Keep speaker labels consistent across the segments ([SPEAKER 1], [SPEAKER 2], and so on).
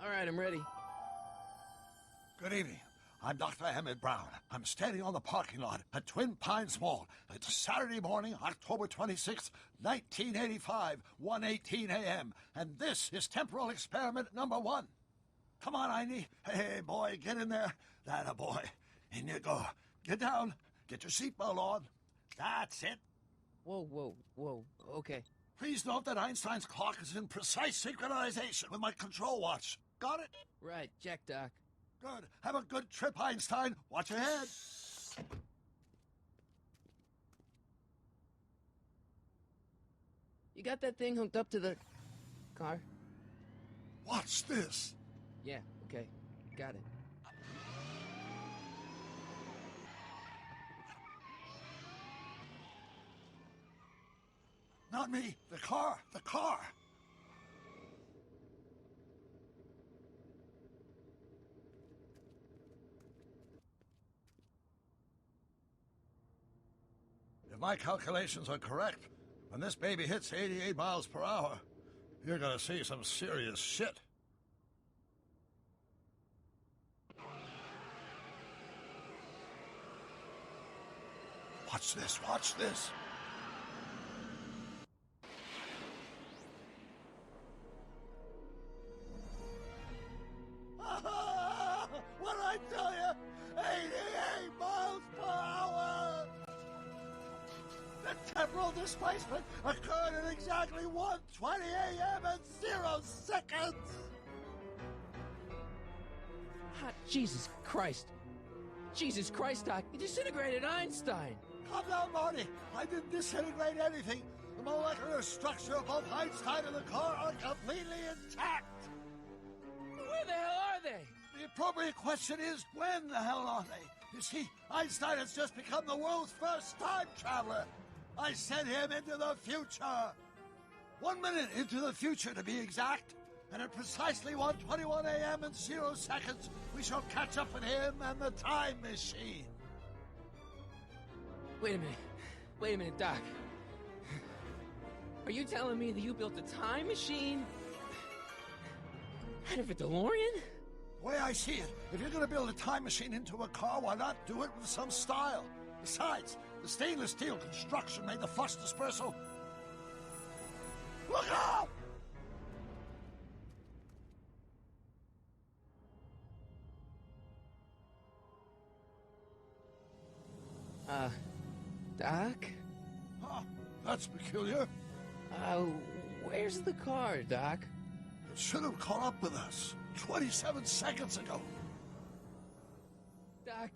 [SPEAKER 1] All right, I'm ready.
[SPEAKER 2] Good evening. I'm Dr. Emmett Brown. I'm standing on the parking lot at Twin Pines Mall. It's Saturday morning, October 26th, 1985, 1:18 a.m. And this is temporal experiment number 1. Come on, Einie. Hey, boy, get in there. That a boy. In you go. Get down. Get your seatbelt on. That's it.
[SPEAKER 1] Whoa. Okay.
[SPEAKER 2] Please note that Einstein's clock is in precise synchronization with my control watch. Got it?
[SPEAKER 1] Right, check, Doc.
[SPEAKER 2] Good. Have a good trip, Einstein. Watch your head.
[SPEAKER 1] You got that thing hooked up to the car?
[SPEAKER 2] Watch this.
[SPEAKER 1] Yeah, okay. Got it.
[SPEAKER 2] Not me. The car. The car. If my calculations are correct, when this baby hits 88 miles per hour, you're gonna see some serious shit. Watch this, watch this. What did I tell you? 88 miles per hour! The temporal displacement occurred at exactly 1:20 a.m. and 0 seconds!
[SPEAKER 1] Jesus Christ. Jesus Christ, Doc. You disintegrated Einstein.
[SPEAKER 2] Calm down, Marty. I didn't disintegrate anything. The molecular structure of both Einstein and the car are completely intact.
[SPEAKER 1] Where the hell are they?
[SPEAKER 2] The appropriate question is, when the hell are they? You see, Einstein has just become the world's first time traveler. I sent him into the future. 1 minute into the future, to be exact. And at precisely 1:21 a.m. and 0 seconds, we shall catch up with him and the time machine.
[SPEAKER 1] Wait a minute, Doc. Are you telling me that you built a time machine out of a DeLorean?
[SPEAKER 2] The way I see it, if you're going to build a time machine into a car, why not do it with some style? Besides, the stainless steel construction made the flux dispersal. Look out!
[SPEAKER 1] Doc?
[SPEAKER 2] Huh, that's peculiar.
[SPEAKER 1] Where's the car, Doc?
[SPEAKER 2] It should have caught up with us 27 seconds ago.
[SPEAKER 1] Doc,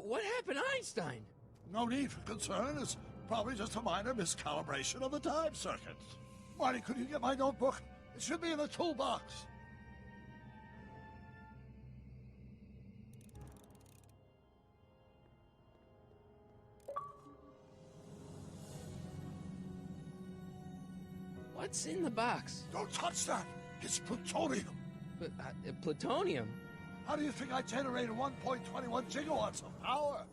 [SPEAKER 1] what happened to Einstein?
[SPEAKER 2] No need for concern. It's probably just a minor miscalibration of the time circuits. Marty, could you get my notebook? It should be in the toolbox.
[SPEAKER 1] What's in the box?
[SPEAKER 2] Don't touch that. It's plutonium.
[SPEAKER 1] Plutonium?
[SPEAKER 2] How do you think I generated 1.21 gigawatts of power?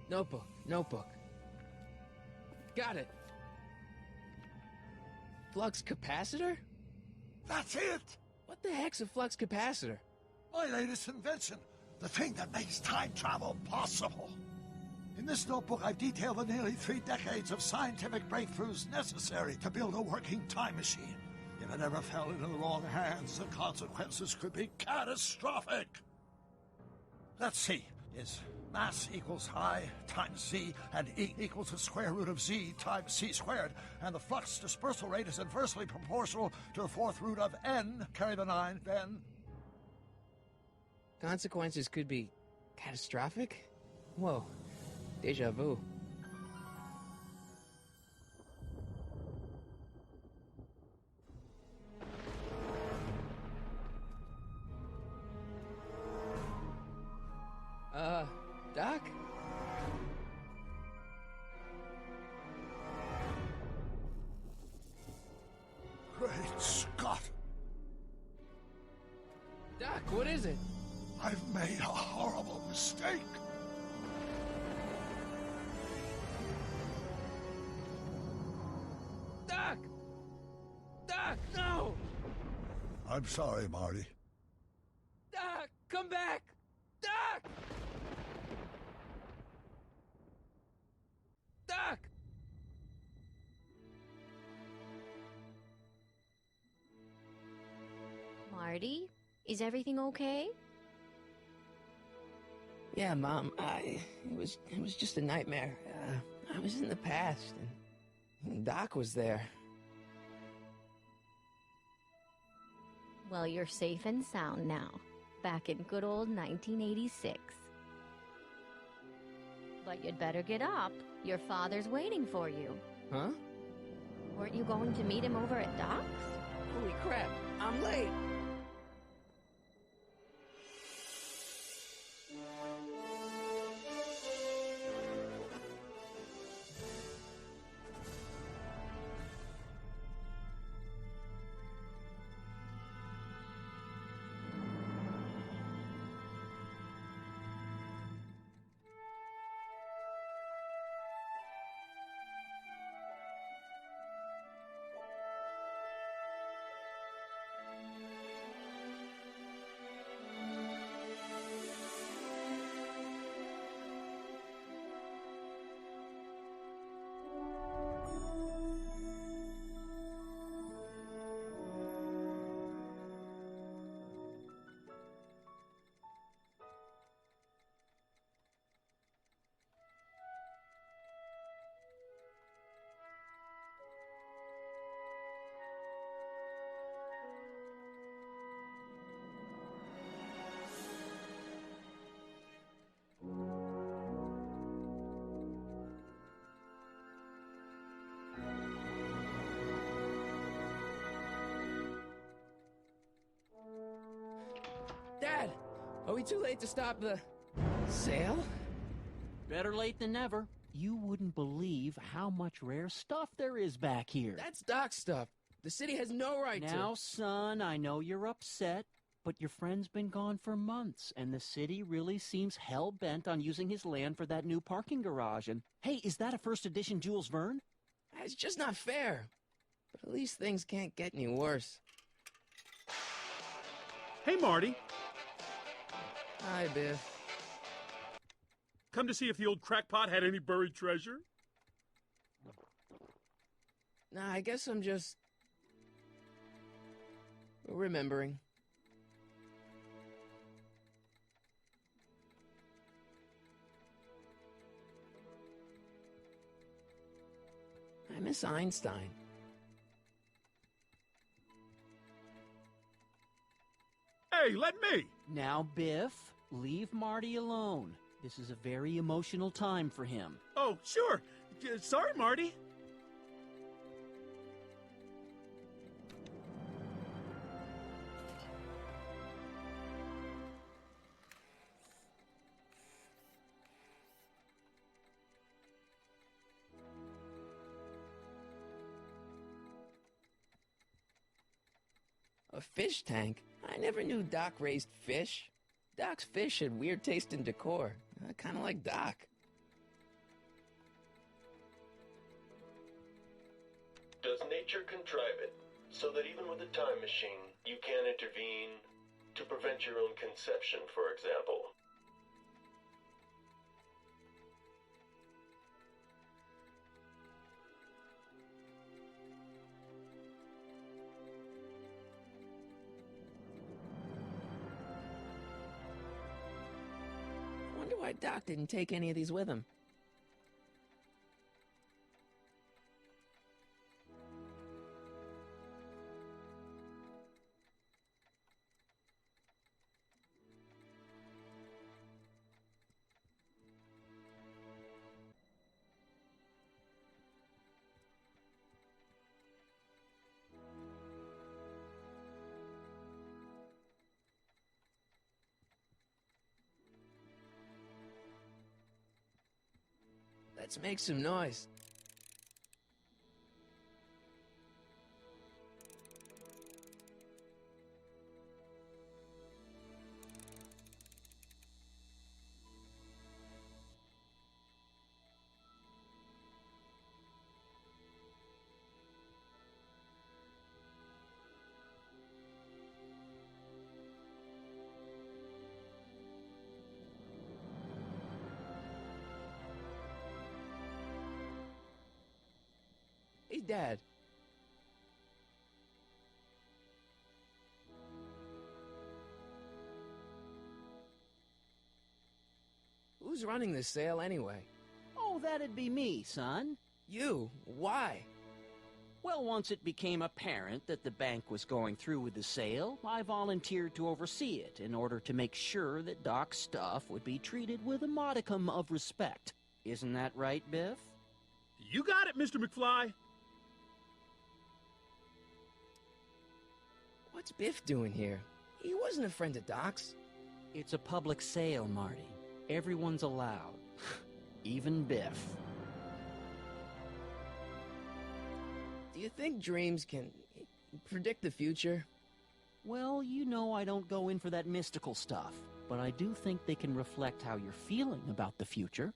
[SPEAKER 1] Notebook. Got it. Flux capacitor?
[SPEAKER 2] That's it!
[SPEAKER 1] What the heck's a flux capacitor?
[SPEAKER 2] My latest invention. The thing that makes time travel possible. In this notebook, I've detailed the nearly 3 decades of scientific breakthroughs necessary to build a working time machine. If it ever fell into the wrong hands, the consequences could be catastrophic. Let's see. Is mass equals I times Z, and E equals the square root of Z times C squared, and the flux dispersal rate is inversely proportional to the 4th root of N, carry the 9, then...
[SPEAKER 1] Consequences could be catastrophic? Whoa. Deja vu. Doc?
[SPEAKER 2] Great Scott!
[SPEAKER 1] Doc, what is it?
[SPEAKER 2] I've made a horrible mistake. I'm sorry, Marty.
[SPEAKER 1] Doc, come back! Doc! Doc!
[SPEAKER 3] Marty, is everything okay?
[SPEAKER 1] Yeah, Mom, it was just a nightmare. I was in the past, and Doc was there.
[SPEAKER 3] Well, you're safe and sound now, back in good old 1986. But you'd better get up. Your father's waiting for you.
[SPEAKER 1] Huh?
[SPEAKER 3] Weren't you going to meet him over at Doc's?
[SPEAKER 1] Holy crap, I'm late! Dad, are we too late to stop the sale?
[SPEAKER 4] Better late than never. You wouldn't believe how much rare stuff there is back here.
[SPEAKER 1] That's Doc's stuff. The city has no right to...
[SPEAKER 4] Now, son, I know you're upset, but your friend's been gone for months, and the city really seems hell-bent on using his land for that new parking garage. And, hey, is that a first edition Jules Verne?
[SPEAKER 1] It's just not fair. But at least things can't get any worse.
[SPEAKER 5] Hey, Marty.
[SPEAKER 1] Hi, Biff.
[SPEAKER 5] Come to see if the old crackpot had any buried treasure?
[SPEAKER 1] Nah, I guess I'm just... remembering. I miss Einstein.
[SPEAKER 5] Hey, let me!
[SPEAKER 4] Now, Biff, leave Marty alone. This is a very emotional time for him.
[SPEAKER 5] Oh, sure. Sorry, Marty.
[SPEAKER 1] A fish tank? I never knew Doc raised fish. Doc's fish had weird taste in decor. Kind of like Doc.
[SPEAKER 6] Does nature contrive it so that even with a time machine, you can intervene to prevent your own conception, for example?
[SPEAKER 1] I wonder why Doc didn't take any of these with him. Let's make some noise. Hey, Dad. Who's running this sale anyway?
[SPEAKER 4] Oh, that'd be me, son.
[SPEAKER 1] You? Why?
[SPEAKER 4] Well, once it became apparent that the bank was going through with the sale, I volunteered to oversee it in order to make sure that Doc's stuff would be treated with a modicum of respect. Isn't that right, Biff?
[SPEAKER 5] You got it, Mr. McFly.
[SPEAKER 1] What's Biff doing here? He wasn't a friend of Doc's.
[SPEAKER 4] It's a public sale, Marty. Everyone's allowed. Even Biff.
[SPEAKER 1] Do you think dreams can predict the future?
[SPEAKER 4] Well, you know I don't go in for that mystical stuff, but I do think they can reflect how you're feeling about the future.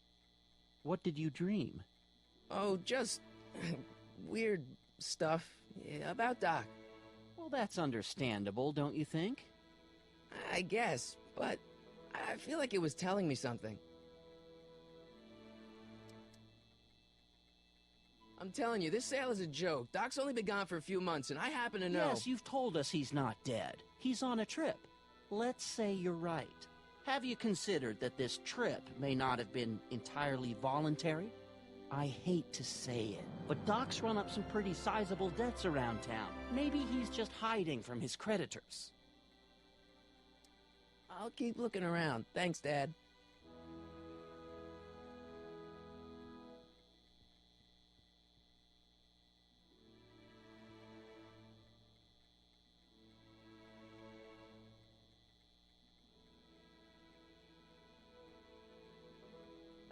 [SPEAKER 4] What did you dream?
[SPEAKER 1] Oh, just weird stuff about Doc.
[SPEAKER 4] Well, that's understandable, don't you think?
[SPEAKER 1] I guess, but I feel like it was telling me something. I'm telling you, this sale is a joke. Doc's only been gone for a few months, and I happen to know...
[SPEAKER 4] Yes, you've told us he's not dead. He's on a trip. Let's say you're right. Have you considered that this trip may not have been entirely voluntary? I hate to say it, but Doc's run up some pretty sizable debts around town. Maybe he's just hiding from his creditors.
[SPEAKER 1] I'll keep looking around. Thanks, Dad.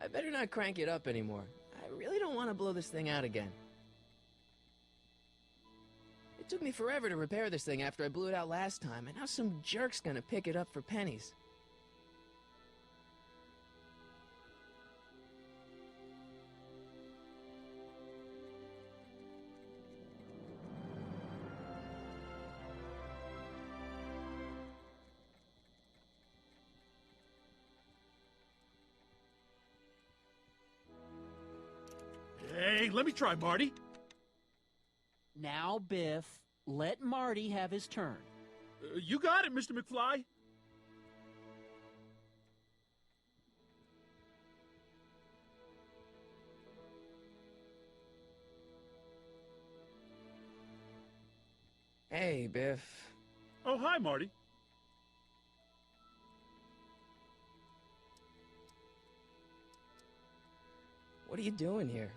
[SPEAKER 1] I better not crank it up anymore. I really don't want to blow this thing out again. It took me forever to repair this thing after I blew it out last time, and now some jerk's gonna pick it up for pennies.
[SPEAKER 5] Hey, let me try, Marty.
[SPEAKER 4] Now, Biff, let Marty have his turn.
[SPEAKER 5] You got it, Mr. McFly.
[SPEAKER 1] Hey, Biff.
[SPEAKER 5] Oh, hi, Marty.
[SPEAKER 1] What are you doing here?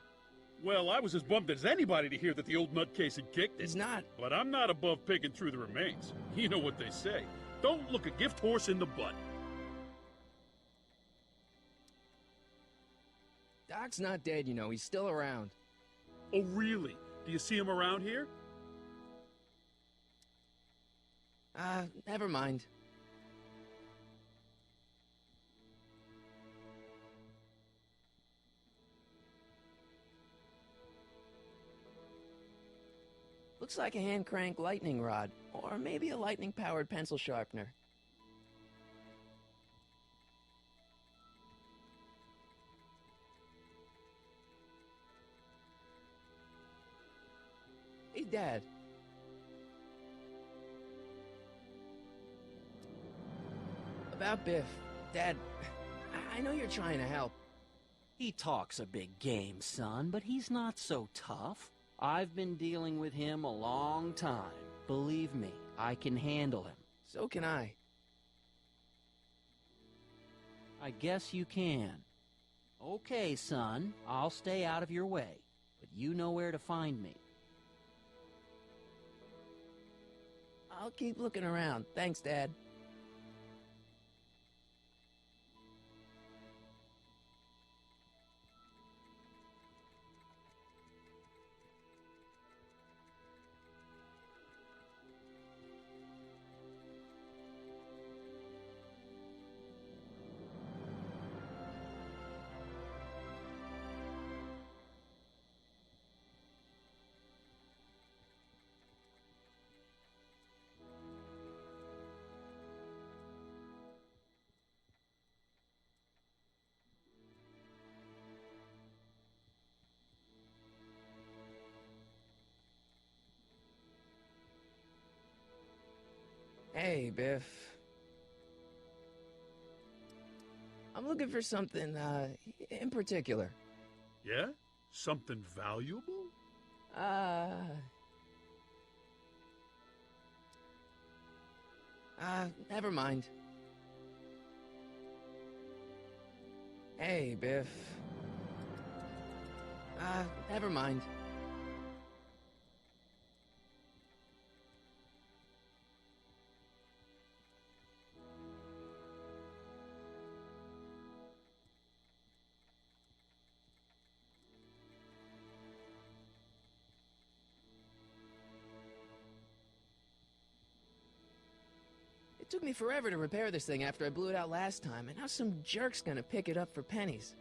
[SPEAKER 5] Well, I was as bummed as anybody to hear that the old nutcase had kicked it.
[SPEAKER 1] It's not...
[SPEAKER 5] But I'm not above picking through the remains. You know what they say. Don't look a gift horse in the butt.
[SPEAKER 1] Doc's not dead, you know. He's still around.
[SPEAKER 5] Oh, really? Do you see him around here?
[SPEAKER 1] Never mind. Looks like a hand-crank lightning rod, or maybe a lightning-powered pencil sharpener. Hey, Dad. About Biff. Dad, I know you're trying to help.
[SPEAKER 4] He talks a big game, son, but he's not so tough. I've been dealing with him a long time. Believe me, I can handle him.
[SPEAKER 1] So can I.
[SPEAKER 4] I guess you can. Okay, son, I'll stay out of your way, but you know where to find me.
[SPEAKER 1] I'll keep looking around. Thanks, Dad. Hey, Biff. I'm looking for something, in particular.
[SPEAKER 5] Yeah? Something valuable?
[SPEAKER 1] Never mind. Hey, Biff. Never mind. It took me forever to repair this thing after I blew it out last time, and now some jerk's gonna pick it up for pennies.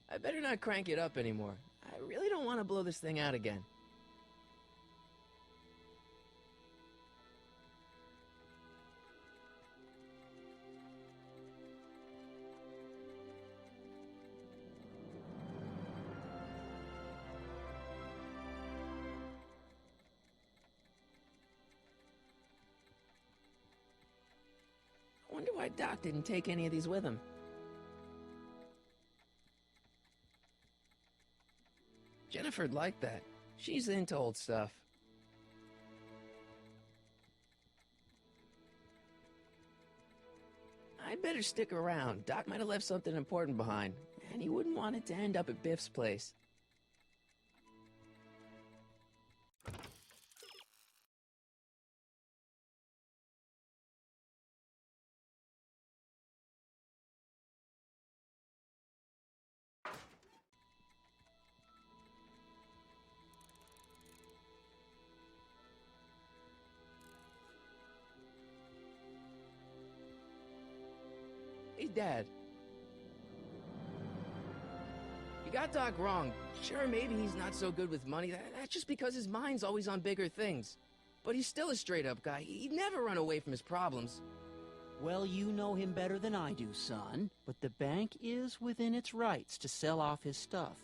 [SPEAKER 1] I better not crank it up anymore. I really don't want to blow this thing out again. I wonder why Doc didn't take any of these with him. Jennifer'd like that. She's into old stuff. I'd better stick around. Doc might have left something important behind, and he wouldn't want it to end up at Biff's place. Hey, Dad. You got Doc wrong. Sure, maybe he's not so good with money. That's just because his mind's always on bigger things. But he's still a straight-up guy. He'd never run away from his problems.
[SPEAKER 4] Well, you know him better than I do, son. But the bank is within its rights to sell off his stuff.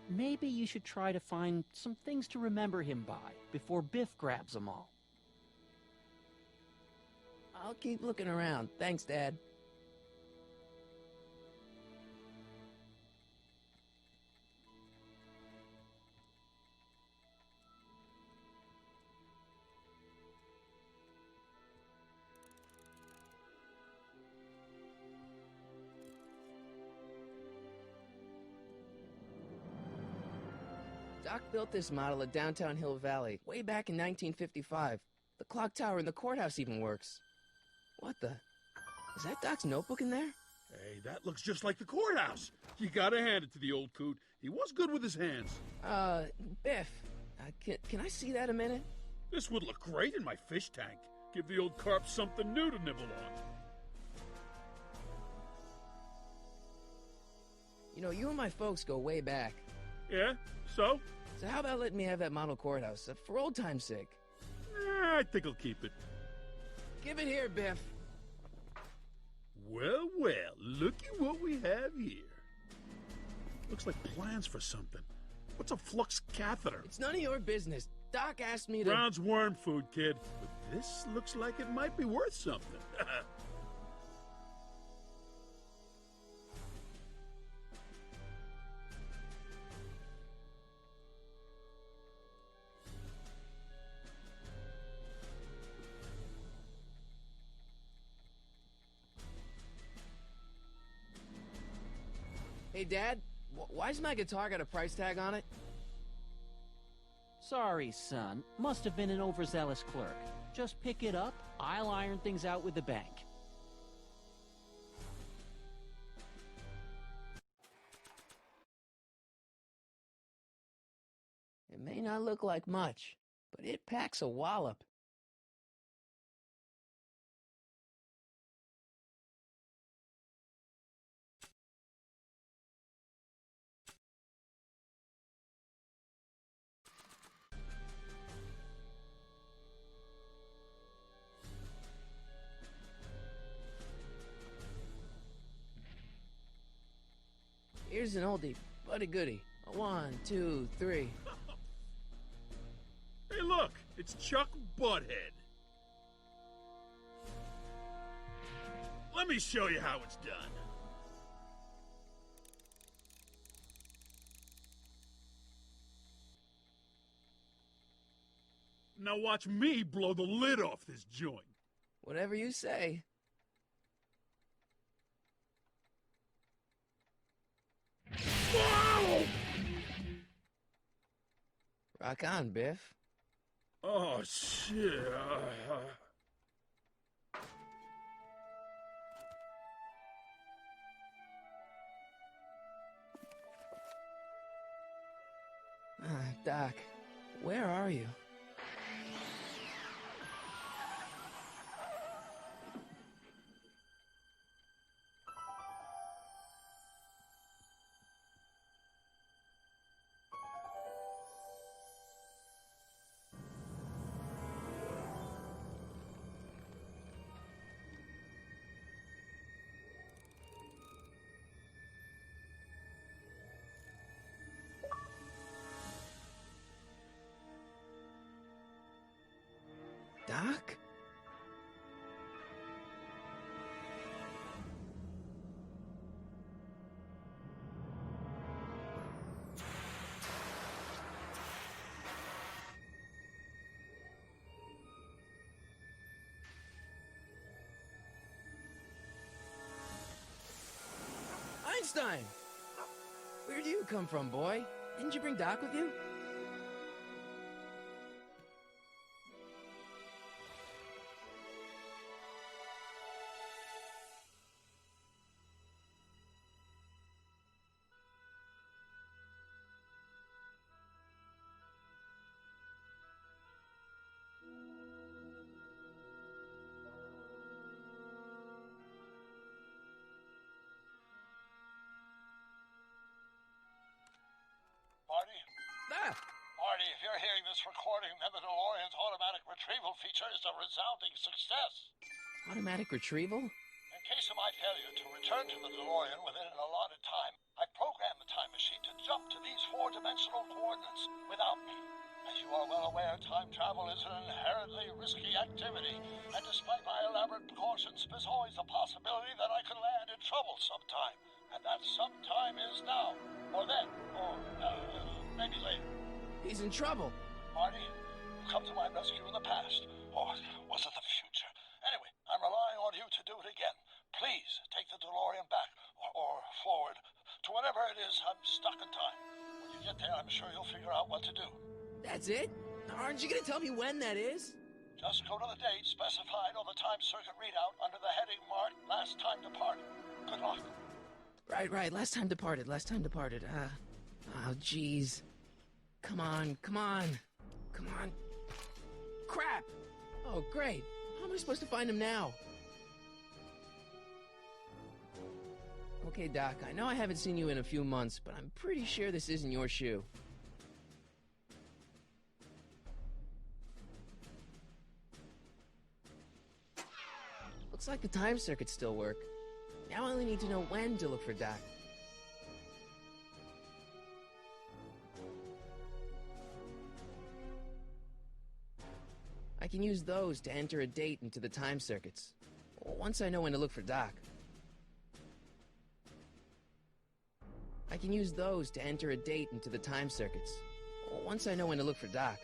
[SPEAKER 4] Maybe you should try to find some things to remember him by before Biff grabs them all.
[SPEAKER 1] I'll keep looking around. Thanks, Dad. Doc built this model at downtown Hill Valley way back in 1955. The clock tower in the courthouse even works. What the? Is that Doc's notebook in there?
[SPEAKER 5] Hey, that looks just like the courthouse. You gotta hand it to the old coot. He was good with his hands.
[SPEAKER 1] Biff, can I see that a minute?
[SPEAKER 5] This would look great in my fish tank. Give the old carp something new to nibble on.
[SPEAKER 1] You know, you and my folks go way back.
[SPEAKER 5] Yeah? So?
[SPEAKER 1] So how about letting me have that model courthouse, for old time's sake?
[SPEAKER 5] I think I'll keep it.
[SPEAKER 1] Give it here, Biff.
[SPEAKER 5] Well, well, looky what we have here. Looks like plans for something. What's a flux catheter?
[SPEAKER 1] It's none of your business. Doc asked me to...
[SPEAKER 5] Brown's worm food, kid. But this looks like it might be worth something.
[SPEAKER 1] Hey, Dad, why's my guitar got a price tag on it?
[SPEAKER 4] Sorry, son. Must have been an overzealous clerk. Just pick it up. I'll iron things out with the bank.
[SPEAKER 1] It may not look like much, but it packs a wallop. Here's an oldie, but a goodie. 1, 2, 3.
[SPEAKER 5] Hey, look! It's Chuck Butthead. Let me show you how it's done. Now watch me blow the lid off this joint.
[SPEAKER 1] Whatever you say.
[SPEAKER 5] Whoa!
[SPEAKER 1] Rock on, Biff.
[SPEAKER 5] Oh, shit.
[SPEAKER 1] Doc, where are you? Doc? Einstein! Where do you come from, boy? Didn't you bring Doc with you?
[SPEAKER 2] Marty, if you're hearing this recording, then the DeLorean's automatic retrieval feature is a resounding success.
[SPEAKER 1] Automatic retrieval?
[SPEAKER 2] In case of my failure to return to the DeLorean within an allotted time, I programmed the time machine to jump to these four-dimensional coordinates without me. As you are well aware, time travel is an inherently risky activity, and despite my elaborate precautions, there's always a possibility that I could land in trouble sometime. And that sometime is now, or then, or maybe later.
[SPEAKER 1] He's in trouble.
[SPEAKER 2] Marty, you come to my rescue in the past, or was it the future? Anyway, I'm relying on you to do it again. Please take the DeLorean back, or forward, to whenever it is I'm stuck in time. When you get there, I'm sure you'll figure out what to do.
[SPEAKER 1] That's it? Aren't you gonna tell me when that is?
[SPEAKER 2] Just go to the date specified on the time circuit readout under the heading marked Last Time Departed. Good luck.
[SPEAKER 1] Right. Last time departed. Oh, jeez. Come on. Crap! Oh, great. How am I supposed to find him now? Okay, Doc, I know I haven't seen you in a few months, but I'm pretty sure this isn't your shoe. Looks like the time circuits still work. Now I only need to know when to look for Doc. I can use those to enter a date into the time circuits. Once I know when to look for Doc. I can use those to enter a date into the time circuits. Once I know when to look for Doc.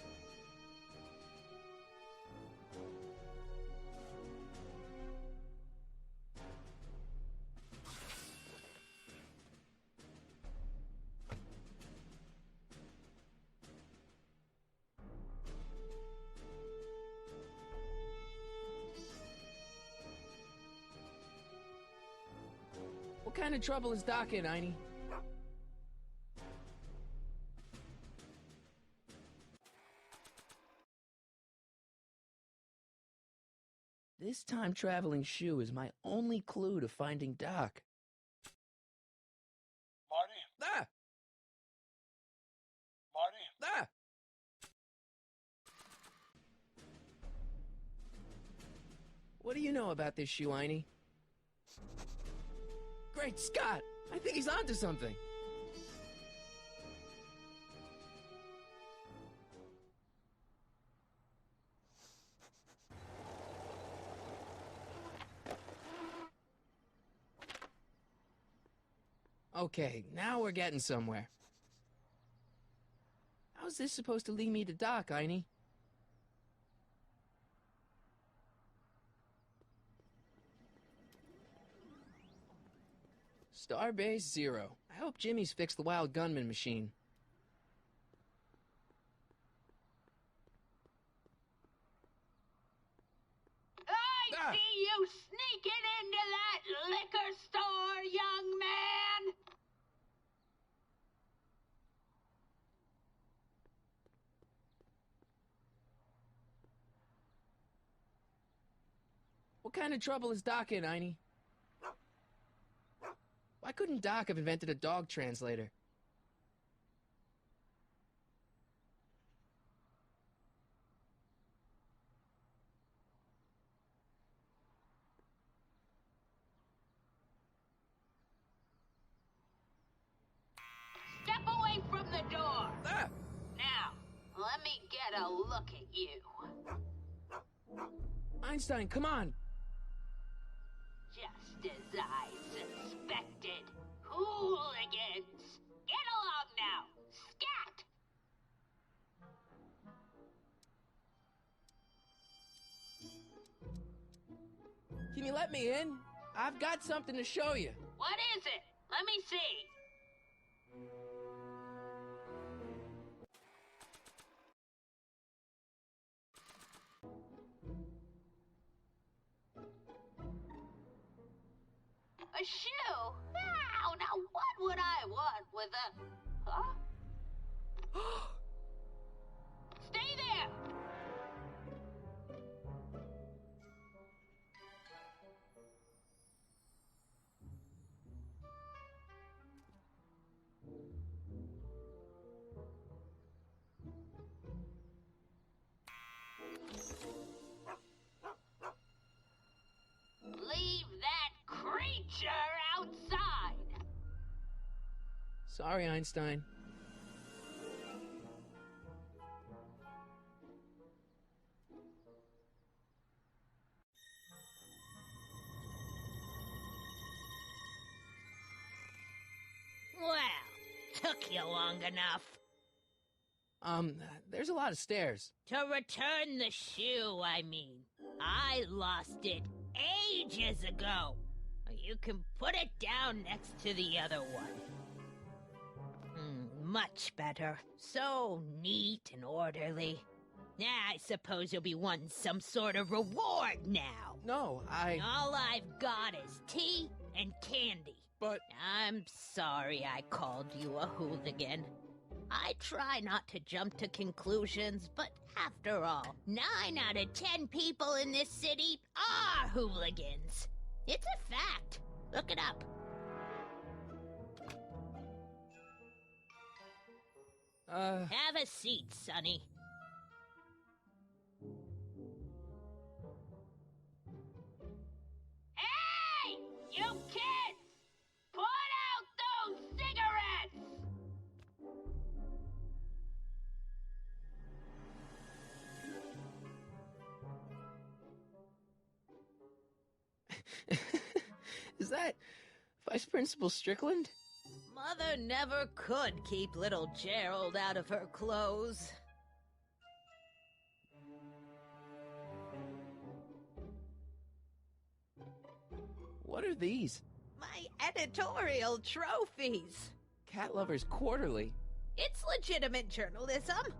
[SPEAKER 1] What kind of trouble is Doc in, Einie? This time-traveling shoe is my only clue to finding Doc.
[SPEAKER 2] Marty?
[SPEAKER 1] Ah!
[SPEAKER 2] Marty?
[SPEAKER 1] Ah! What do you know about this shoe, Einie? Great Scott! I think he's onto something! Okay, now we're getting somewhere. How's this supposed to lead me to dock, Einie? Starbase 0. I hope Jimmy's fixed the wild gunman machine.
[SPEAKER 7] I see you sneaking into that liquor store, young man!
[SPEAKER 1] What kind of trouble is Doc in, Einie? Why couldn't Doc have invented a dog translator?
[SPEAKER 7] Step away from the door!
[SPEAKER 1] Ah!
[SPEAKER 7] Now, let me get a look at you.
[SPEAKER 1] Einstein, come on!
[SPEAKER 7] Just as I suspected. Hooligans! Get along now! Scat!
[SPEAKER 1] Can you let me in? I've got something to show you.
[SPEAKER 7] What is it? Let me see. A shoe? Wow, now what would I want with a... Huh? Stay there! Leave that creature outside!
[SPEAKER 1] Sorry, Einstein.
[SPEAKER 7] Well, took you long enough.
[SPEAKER 1] There's a lot of stairs.
[SPEAKER 7] To return the shoe, I mean. I lost it ages ago. You can put it down next to the other one. Much better. So neat and orderly. I suppose you'll be wanting some sort of reward now.
[SPEAKER 1] No,
[SPEAKER 7] All I've got is tea and candy.
[SPEAKER 1] But...
[SPEAKER 7] I'm sorry I called you a hooligan. I try not to jump to conclusions, but after all, 9 out of 10 people in this city are hooligans. It's a fact. Look it up. Have a seat, Sonny. Hey! You kids! Put out those cigarettes!
[SPEAKER 1] Is that Vice Principal Strickland?
[SPEAKER 7] Mother never could keep little Gerald out of her clothes.
[SPEAKER 1] What are these?
[SPEAKER 7] My editorial trophies.
[SPEAKER 1] Cat Lovers Quarterly.
[SPEAKER 7] It's legitimate journalism.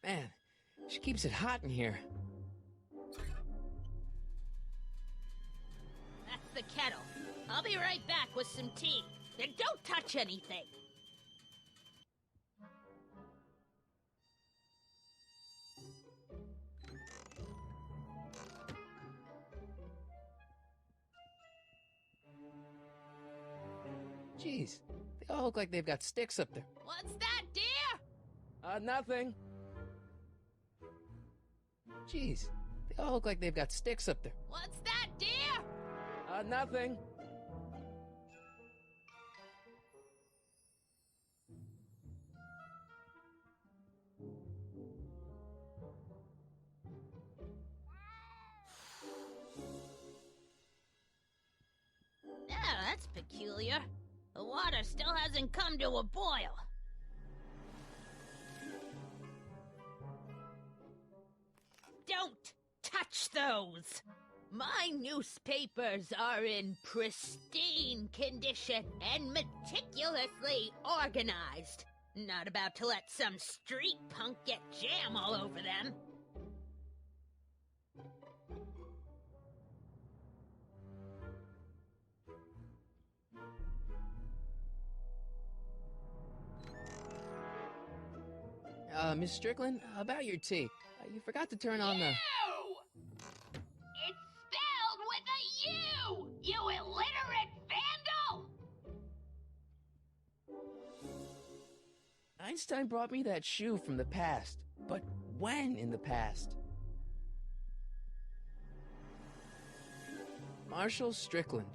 [SPEAKER 1] Man, she keeps it hot in here.
[SPEAKER 7] That's the kettle. I'll be right back with some tea. And don't touch anything.
[SPEAKER 1] Jeez, they all look like they've got sticks up there.
[SPEAKER 7] What's that, dear?
[SPEAKER 1] Nothing. Jeez, they all look like they've got sticks up there.
[SPEAKER 7] What's that, dear?
[SPEAKER 1] Nothing.
[SPEAKER 7] that's peculiar. The water still hasn't come to a boil. Don't touch those! My newspapers are in pristine condition and meticulously organized. Not about to let some street punk get jam all over them.
[SPEAKER 1] Miss Strickland, about your tea. You forgot to turn on the...
[SPEAKER 7] It's spelled with a U! You illiterate vandal!
[SPEAKER 1] Einstein brought me that shoe from the past. But when in the past? Marshall Strickland.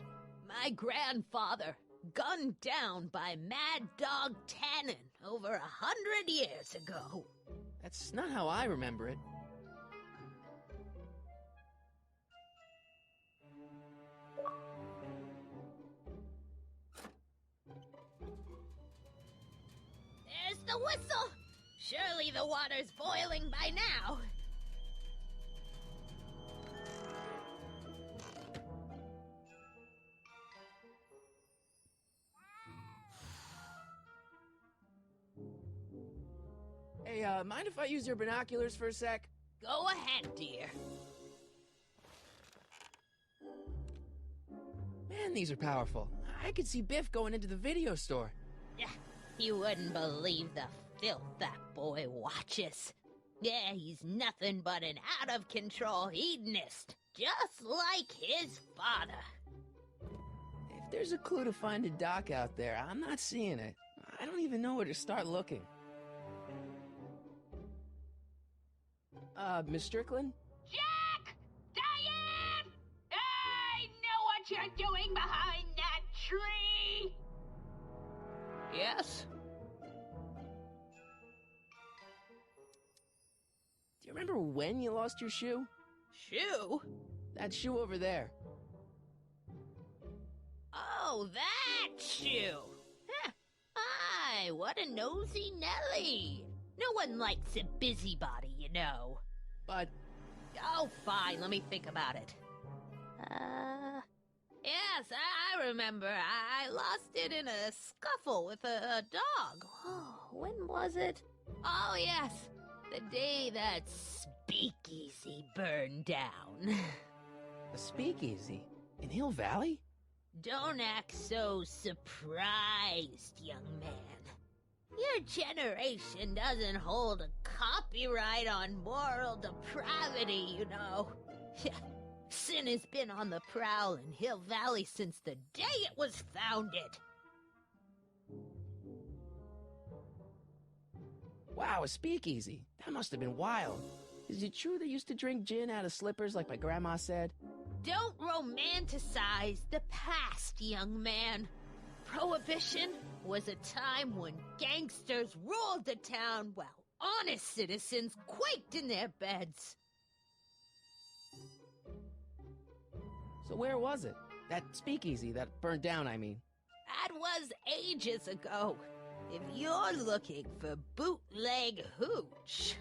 [SPEAKER 7] My grandfather, gunned down by Mad Dog Tannen over 100 years ago.
[SPEAKER 1] That's not how I remember it.
[SPEAKER 7] There's the whistle! Surely the water's boiling by now.
[SPEAKER 1] Hey, mind if I use your binoculars for a sec?
[SPEAKER 7] Go ahead, dear.
[SPEAKER 1] Man, these are powerful. I could see Biff going into the video store.
[SPEAKER 7] You wouldn't believe the filth that boy watches. Yeah, he's nothing but an out-of-control hedonist, just like his father.
[SPEAKER 1] If there's a clue to find a doc out there, I'm not seeing it. I don't even know where to start looking. Miss Strickland?
[SPEAKER 7] Jack! Diane! I know what you're doing behind that tree!
[SPEAKER 1] Yes? Do you remember when you lost your shoe?
[SPEAKER 7] Shoe?
[SPEAKER 1] That shoe over there.
[SPEAKER 7] Oh, that shoe! Huh. Aye, what a nosy Nelly! No one likes a busybody, you know.
[SPEAKER 1] But...
[SPEAKER 7] Oh, fine, let me think about it. Yes, I remember. I lost it in a scuffle with a dog. Oh, when was it? Oh, yes, the day that speakeasy burned down.
[SPEAKER 1] A speakeasy? In Hill Valley?
[SPEAKER 7] Don't act so surprised, young man. Your generation doesn't hold a copyright on moral depravity, you know. Sin has been on the prowl in Hill Valley since the day it was founded.
[SPEAKER 1] Wow, a speakeasy. That must have been wild. Is it true they used to drink gin out of slippers like my grandma said?
[SPEAKER 7] Don't romanticize the past, young man. Prohibition was a time when gangsters ruled the town while honest citizens quaked in their beds.
[SPEAKER 1] So where was it? That speakeasy that burned down, I mean.
[SPEAKER 7] That was ages ago. If you're looking for bootleg hooch...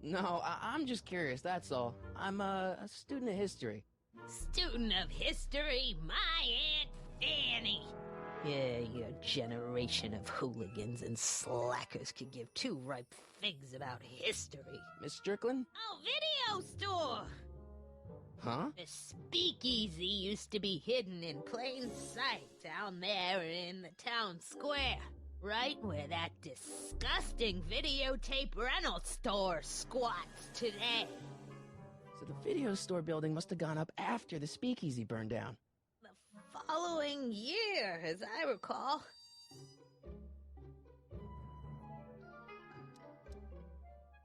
[SPEAKER 1] No, I'm just curious, that's all. I'm a student of history.
[SPEAKER 7] Student of history, my Aunt Fanny. Yeah, your generation of hooligans and slackers could give two ripe figs about history.
[SPEAKER 1] Miss Strickland?
[SPEAKER 7] Oh, video store!
[SPEAKER 1] Huh?
[SPEAKER 7] The speakeasy used to be hidden in plain sight down there in the town square. Right where that disgusting videotape rental store squats today.
[SPEAKER 1] So the video store building must have gone up after the speakeasy burned down.
[SPEAKER 7] The following year, as I recall.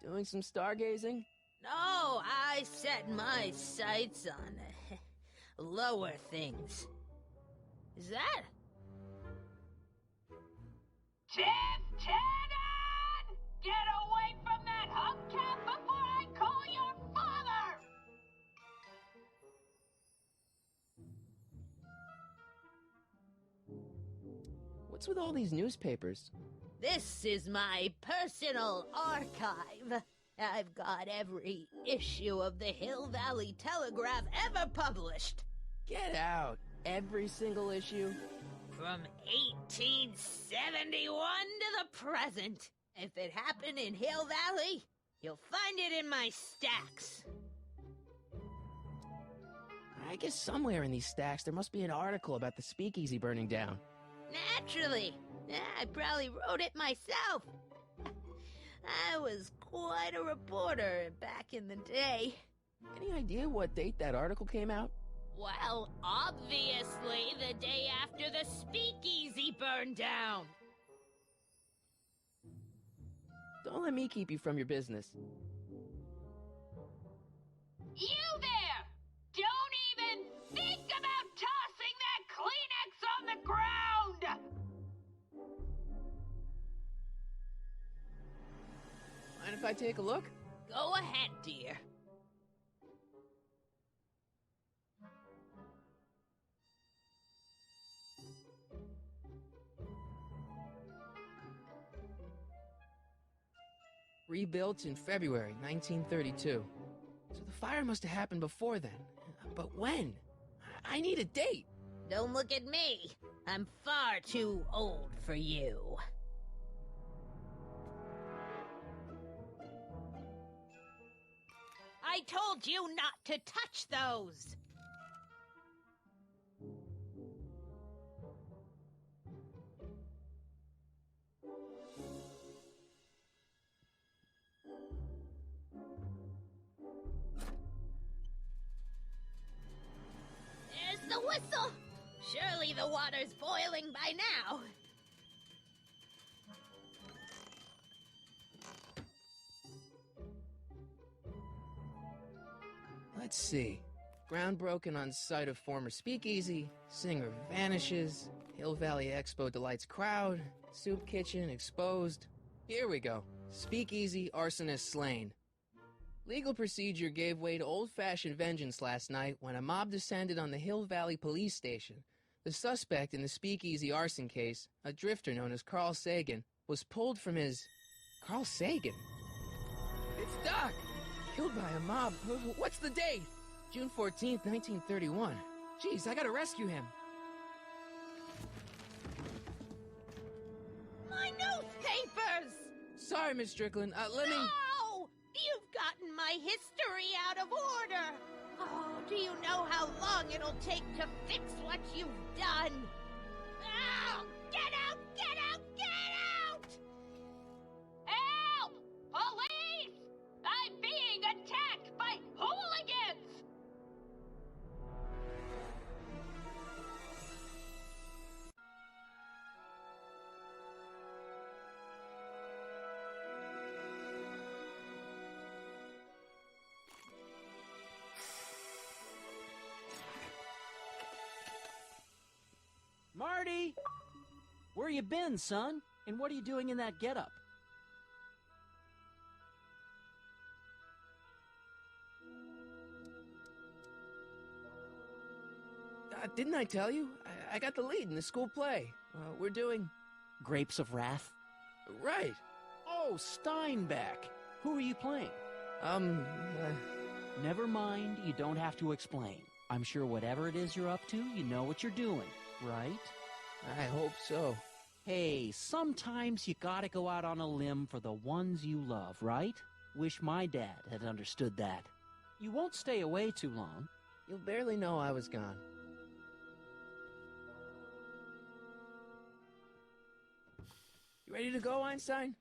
[SPEAKER 1] Doing some stargazing?
[SPEAKER 7] No, I set my sights on lower things. Is that? Tim Tannen! Get away from that hubcap before I call your father!
[SPEAKER 1] What's with all these newspapers?
[SPEAKER 7] This is my personal archive. I've got every issue of the Hill Valley Telegraph ever published.
[SPEAKER 1] Get out. Every single issue?
[SPEAKER 7] From 1871 to the present. If it happened in Hill Valley, you'll find it in my stacks.
[SPEAKER 1] I guess somewhere in these stacks there must be an article about the speakeasy burning down.
[SPEAKER 7] Naturally. I probably wrote it myself. I was quite a reporter back in the day.
[SPEAKER 1] Any idea what date that article came out?
[SPEAKER 7] Well, obviously the day after the speakeasy burned down.
[SPEAKER 1] Don't let me keep you from your business.
[SPEAKER 7] You there! Don't even think about tossing that Kleenex on the ground!
[SPEAKER 1] Mind if I take a look?
[SPEAKER 7] Go ahead, dear.
[SPEAKER 1] Rebuilt in February 1932. So the fire must have happened before then. But when? I need a date.
[SPEAKER 7] Don't look at me. I'm far too old for you. I told you not to touch those! There's the whistle! Surely the water's boiling by now.
[SPEAKER 1] Let's see. Ground broken on site of former speakeasy, singer vanishes, Hill Valley Expo delights crowd, soup kitchen exposed. Here we go. Speakeasy arsonist slain. Legal procedure gave way to old-fashioned vengeance last night when a mob descended on the Hill Valley police station. The suspect in the speakeasy arson case, a drifter known as Carl Sagan, was pulled from his... Carl Sagan? It's Doc! Killed by a mob. What's the date? June 14th, 1931. Jeez, I gotta rescue him.
[SPEAKER 7] My newspapers!
[SPEAKER 1] Sorry, Miss Strickland. Let me...
[SPEAKER 7] No! You've gotten my history out of order! Oh, do you know how long it'll take to fix what you've done? Oh, get out! Get out! Get out! Help! Police! I'm being attacked by hooligans!
[SPEAKER 4] Marty! Where you been, son? And what are you doing in that getup?
[SPEAKER 1] Didn't I tell you? I got the lead in the school play. We're doing...
[SPEAKER 4] Grapes of Wrath?
[SPEAKER 1] Right.
[SPEAKER 4] Oh, Steinbeck! Who are you playing? Never mind, you don't have to explain. I'm sure whatever it is you're up to, you know what you're doing, right?
[SPEAKER 1] I hope so.
[SPEAKER 4] Hey, sometimes you gotta go out on a limb for the ones you love, right? Wish my dad had understood that. You won't stay away too long.
[SPEAKER 1] You'll barely know I was gone. You ready to go, Einstein?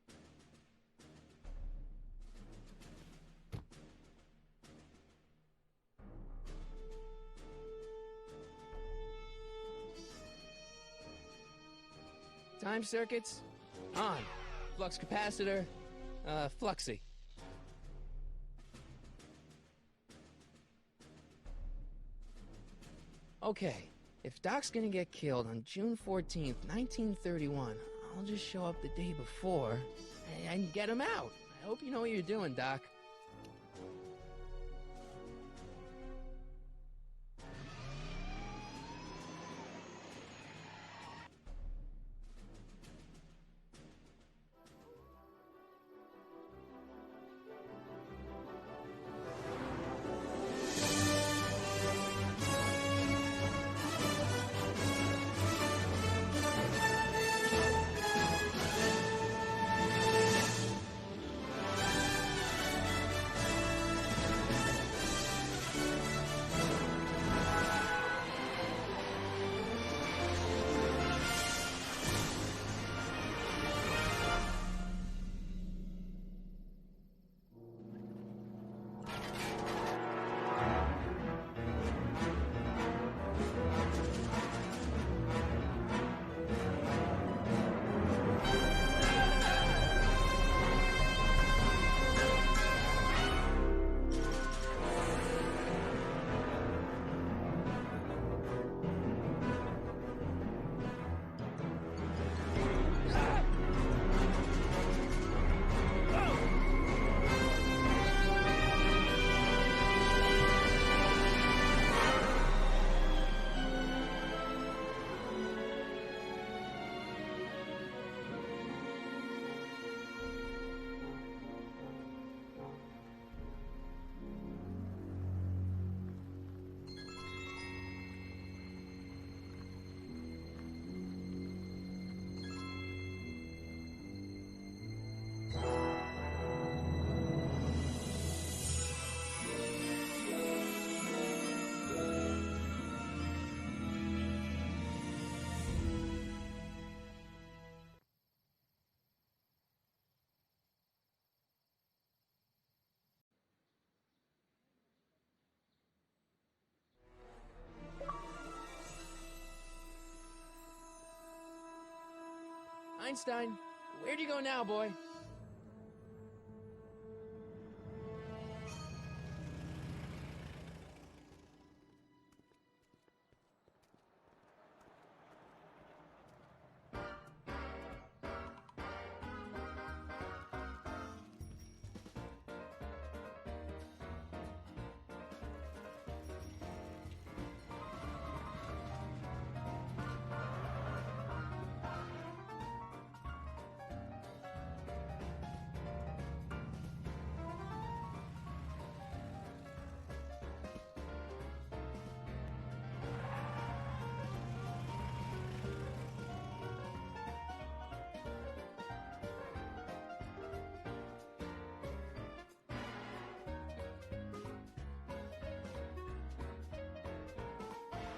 [SPEAKER 1] Time circuits, on. Flux capacitor, fluxy. Okay, if Doc's gonna get killed on June 14th, 1931, I'll just show up the day before and get him out. I hope you know what you're doing, Doc. Einstein, where'd you go now, boy?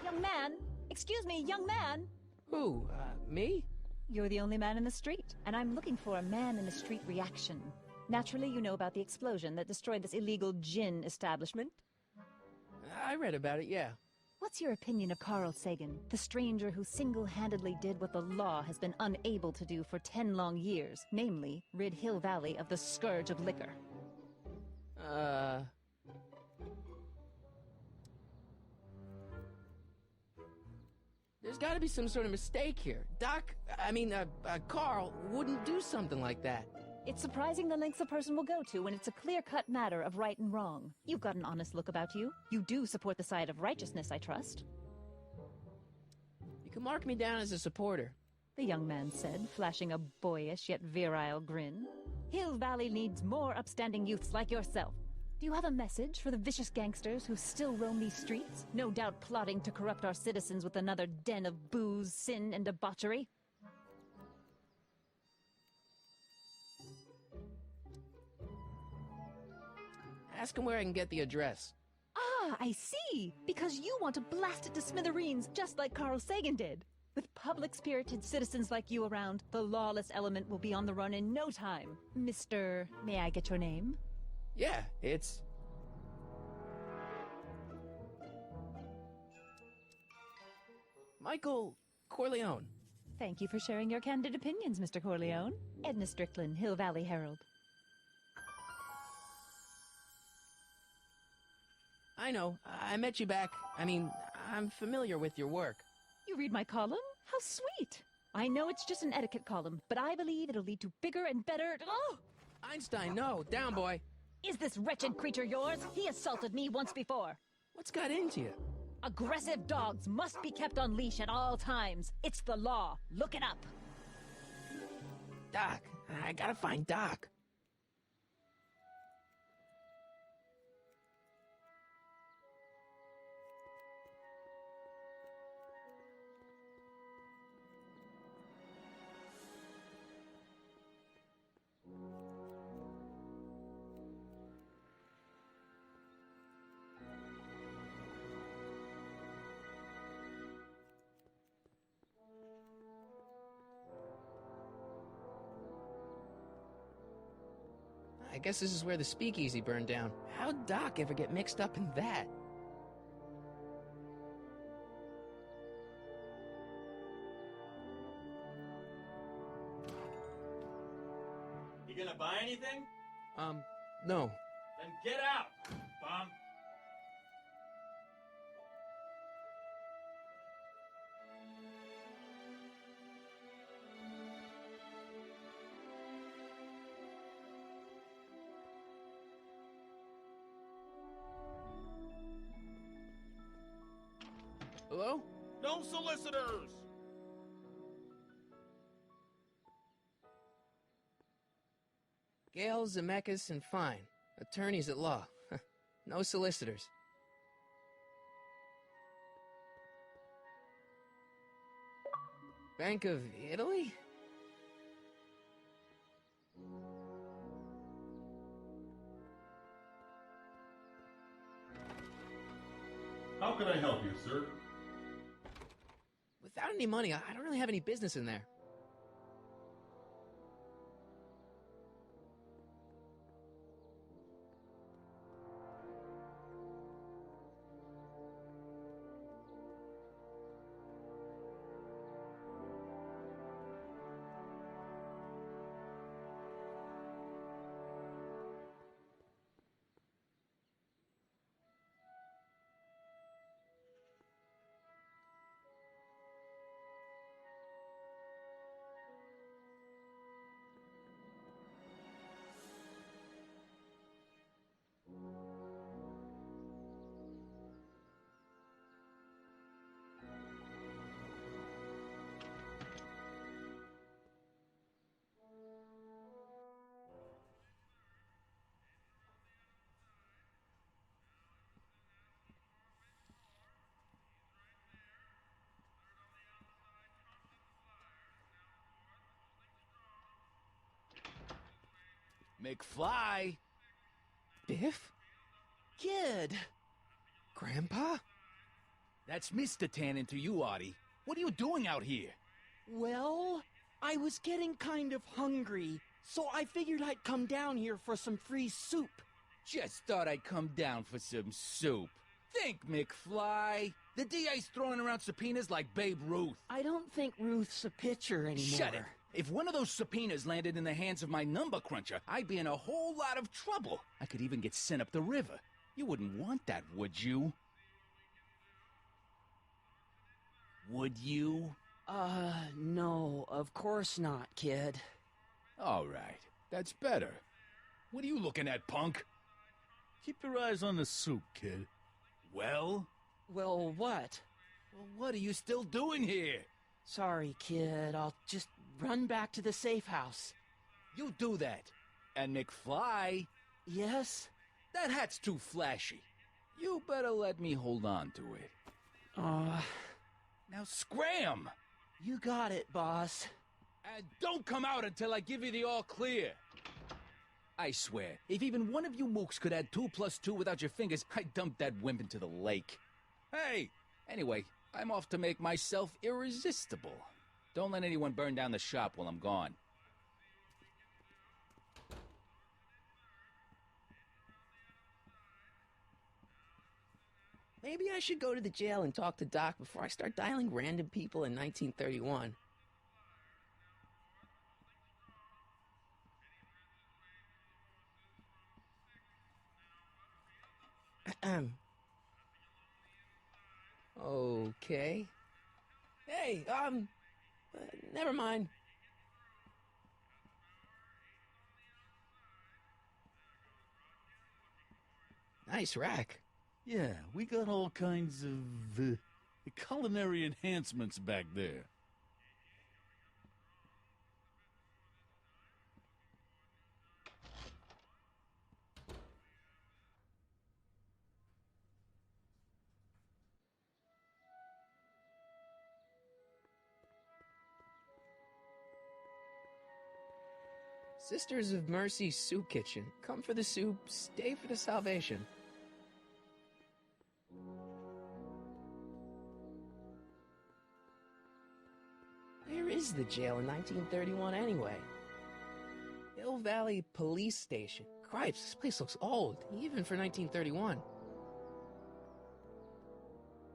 [SPEAKER 8] Young man! Excuse me, young man!
[SPEAKER 1] Who, me?
[SPEAKER 8] You're the only man in the street, and I'm looking for a man-in-the-street reaction. Naturally, you know about the explosion that destroyed this illegal gin establishment.
[SPEAKER 1] I read about it, yeah.
[SPEAKER 8] What's your opinion of Carl Sagan, the stranger who single-handedly did what the law has been unable to do for 10 long years, namely, rid Hill Valley of the scourge of liquor?
[SPEAKER 1] There's gotta be some sort of mistake here. Carl wouldn't do something like that.
[SPEAKER 8] It's surprising the lengths a person will go to when it's a clear-cut matter of right and wrong. You've got an honest look about you. You do support the side of righteousness, I trust.
[SPEAKER 1] You can mark me down as a supporter.
[SPEAKER 8] The young man said, flashing a boyish yet virile grin. Hill Valley needs more upstanding youths like yourself. Do you have a message for the vicious gangsters who still roam these streets, no doubt plotting to corrupt our citizens with another den of booze, sin, and debauchery?
[SPEAKER 1] Ask him where I can get the address.
[SPEAKER 8] Ah, I see! Because you want to blast it to smithereens, just like Carl Sagan did. With public-spirited citizens like you around, the lawless element will be on the run in no time. Mr. May I get your name?
[SPEAKER 1] Yeah, it's... Michael Corleone.
[SPEAKER 8] Thank you for sharing your candid opinions, Mr. Corleone. Edna Strickland, Hill Valley Herald.
[SPEAKER 1] I know. I met you back. I'm familiar with your work.
[SPEAKER 8] You read my column? How sweet! I know it's just an etiquette column, but I believe it'll lead to bigger and better... Oh!
[SPEAKER 1] Einstein, no. Down, boy.
[SPEAKER 8] Is this wretched creature yours? He assaulted me once before.
[SPEAKER 1] What's got into you?
[SPEAKER 8] Aggressive dogs must be kept on leash at all times. It's the law. Look it up.
[SPEAKER 1] Doc. I gotta find Doc. I guess this is where the speakeasy burned down. How'd Doc ever get mixed up in that?
[SPEAKER 9] You gonna buy anything?
[SPEAKER 1] No.
[SPEAKER 9] Then get out, bum!
[SPEAKER 1] Hello?
[SPEAKER 9] No solicitors!
[SPEAKER 1] Gale, Zemeckis, and Fine. Attorneys at law. No solicitors. Bank of Italy?
[SPEAKER 10] How can I help you, sir?
[SPEAKER 1] Without any money, I don't really have any business in there.
[SPEAKER 11] McFly!
[SPEAKER 1] Biff?
[SPEAKER 11] Kid!
[SPEAKER 1] Grandpa?
[SPEAKER 11] That's Mr. Tannen to you, Artie. What are you doing out here?
[SPEAKER 4] Well, I was getting kind of hungry, so I figured I'd come down here for some free soup.
[SPEAKER 11] Just thought I'd come down for some soup. Think, McFly. The DA's throwing around subpoenas like Babe Ruth.
[SPEAKER 4] I don't think Ruth's a pitcher anymore.
[SPEAKER 11] Shut it. If one of those subpoenas landed in the hands of my number cruncher, I'd be in a whole lot of trouble. I could even get sent up the river. You wouldn't want that, would you? Would you?
[SPEAKER 4] No, of course not, kid.
[SPEAKER 11] All right, that's better. What are you looking at, punk?
[SPEAKER 5] Keep your eyes on the soup, kid.
[SPEAKER 11] Well?
[SPEAKER 4] Well, what?
[SPEAKER 11] Well, what are you still doing here?
[SPEAKER 4] Sorry, kid. I'll just run back to the safe house.
[SPEAKER 11] You do that. And McFly?
[SPEAKER 4] Yes?
[SPEAKER 11] That hat's too flashy. You better let me hold on to it. Now scram!
[SPEAKER 4] You got it, boss.
[SPEAKER 11] And don't come out until I give you the all clear. I swear, if even one of you mooks could add 2 + 2 without your fingers, I'd dump that wimp into the lake. Hey! Anyway, I'm off to make myself irresistible. Don't let anyone burn down the shop while I'm gone.
[SPEAKER 1] Maybe I should go to the jail and talk to Doc before I start dialing random people in 1931. Okay. Hey, never mind. Nice rack.
[SPEAKER 5] Yeah, we got all kinds of culinary enhancements back there.
[SPEAKER 1] Sisters of Mercy Soup Kitchen. Come for the soup, stay for the salvation. Where is the jail in 1931 anyway? Hill Valley Police Station. Cripes, this place looks old, even for 1931.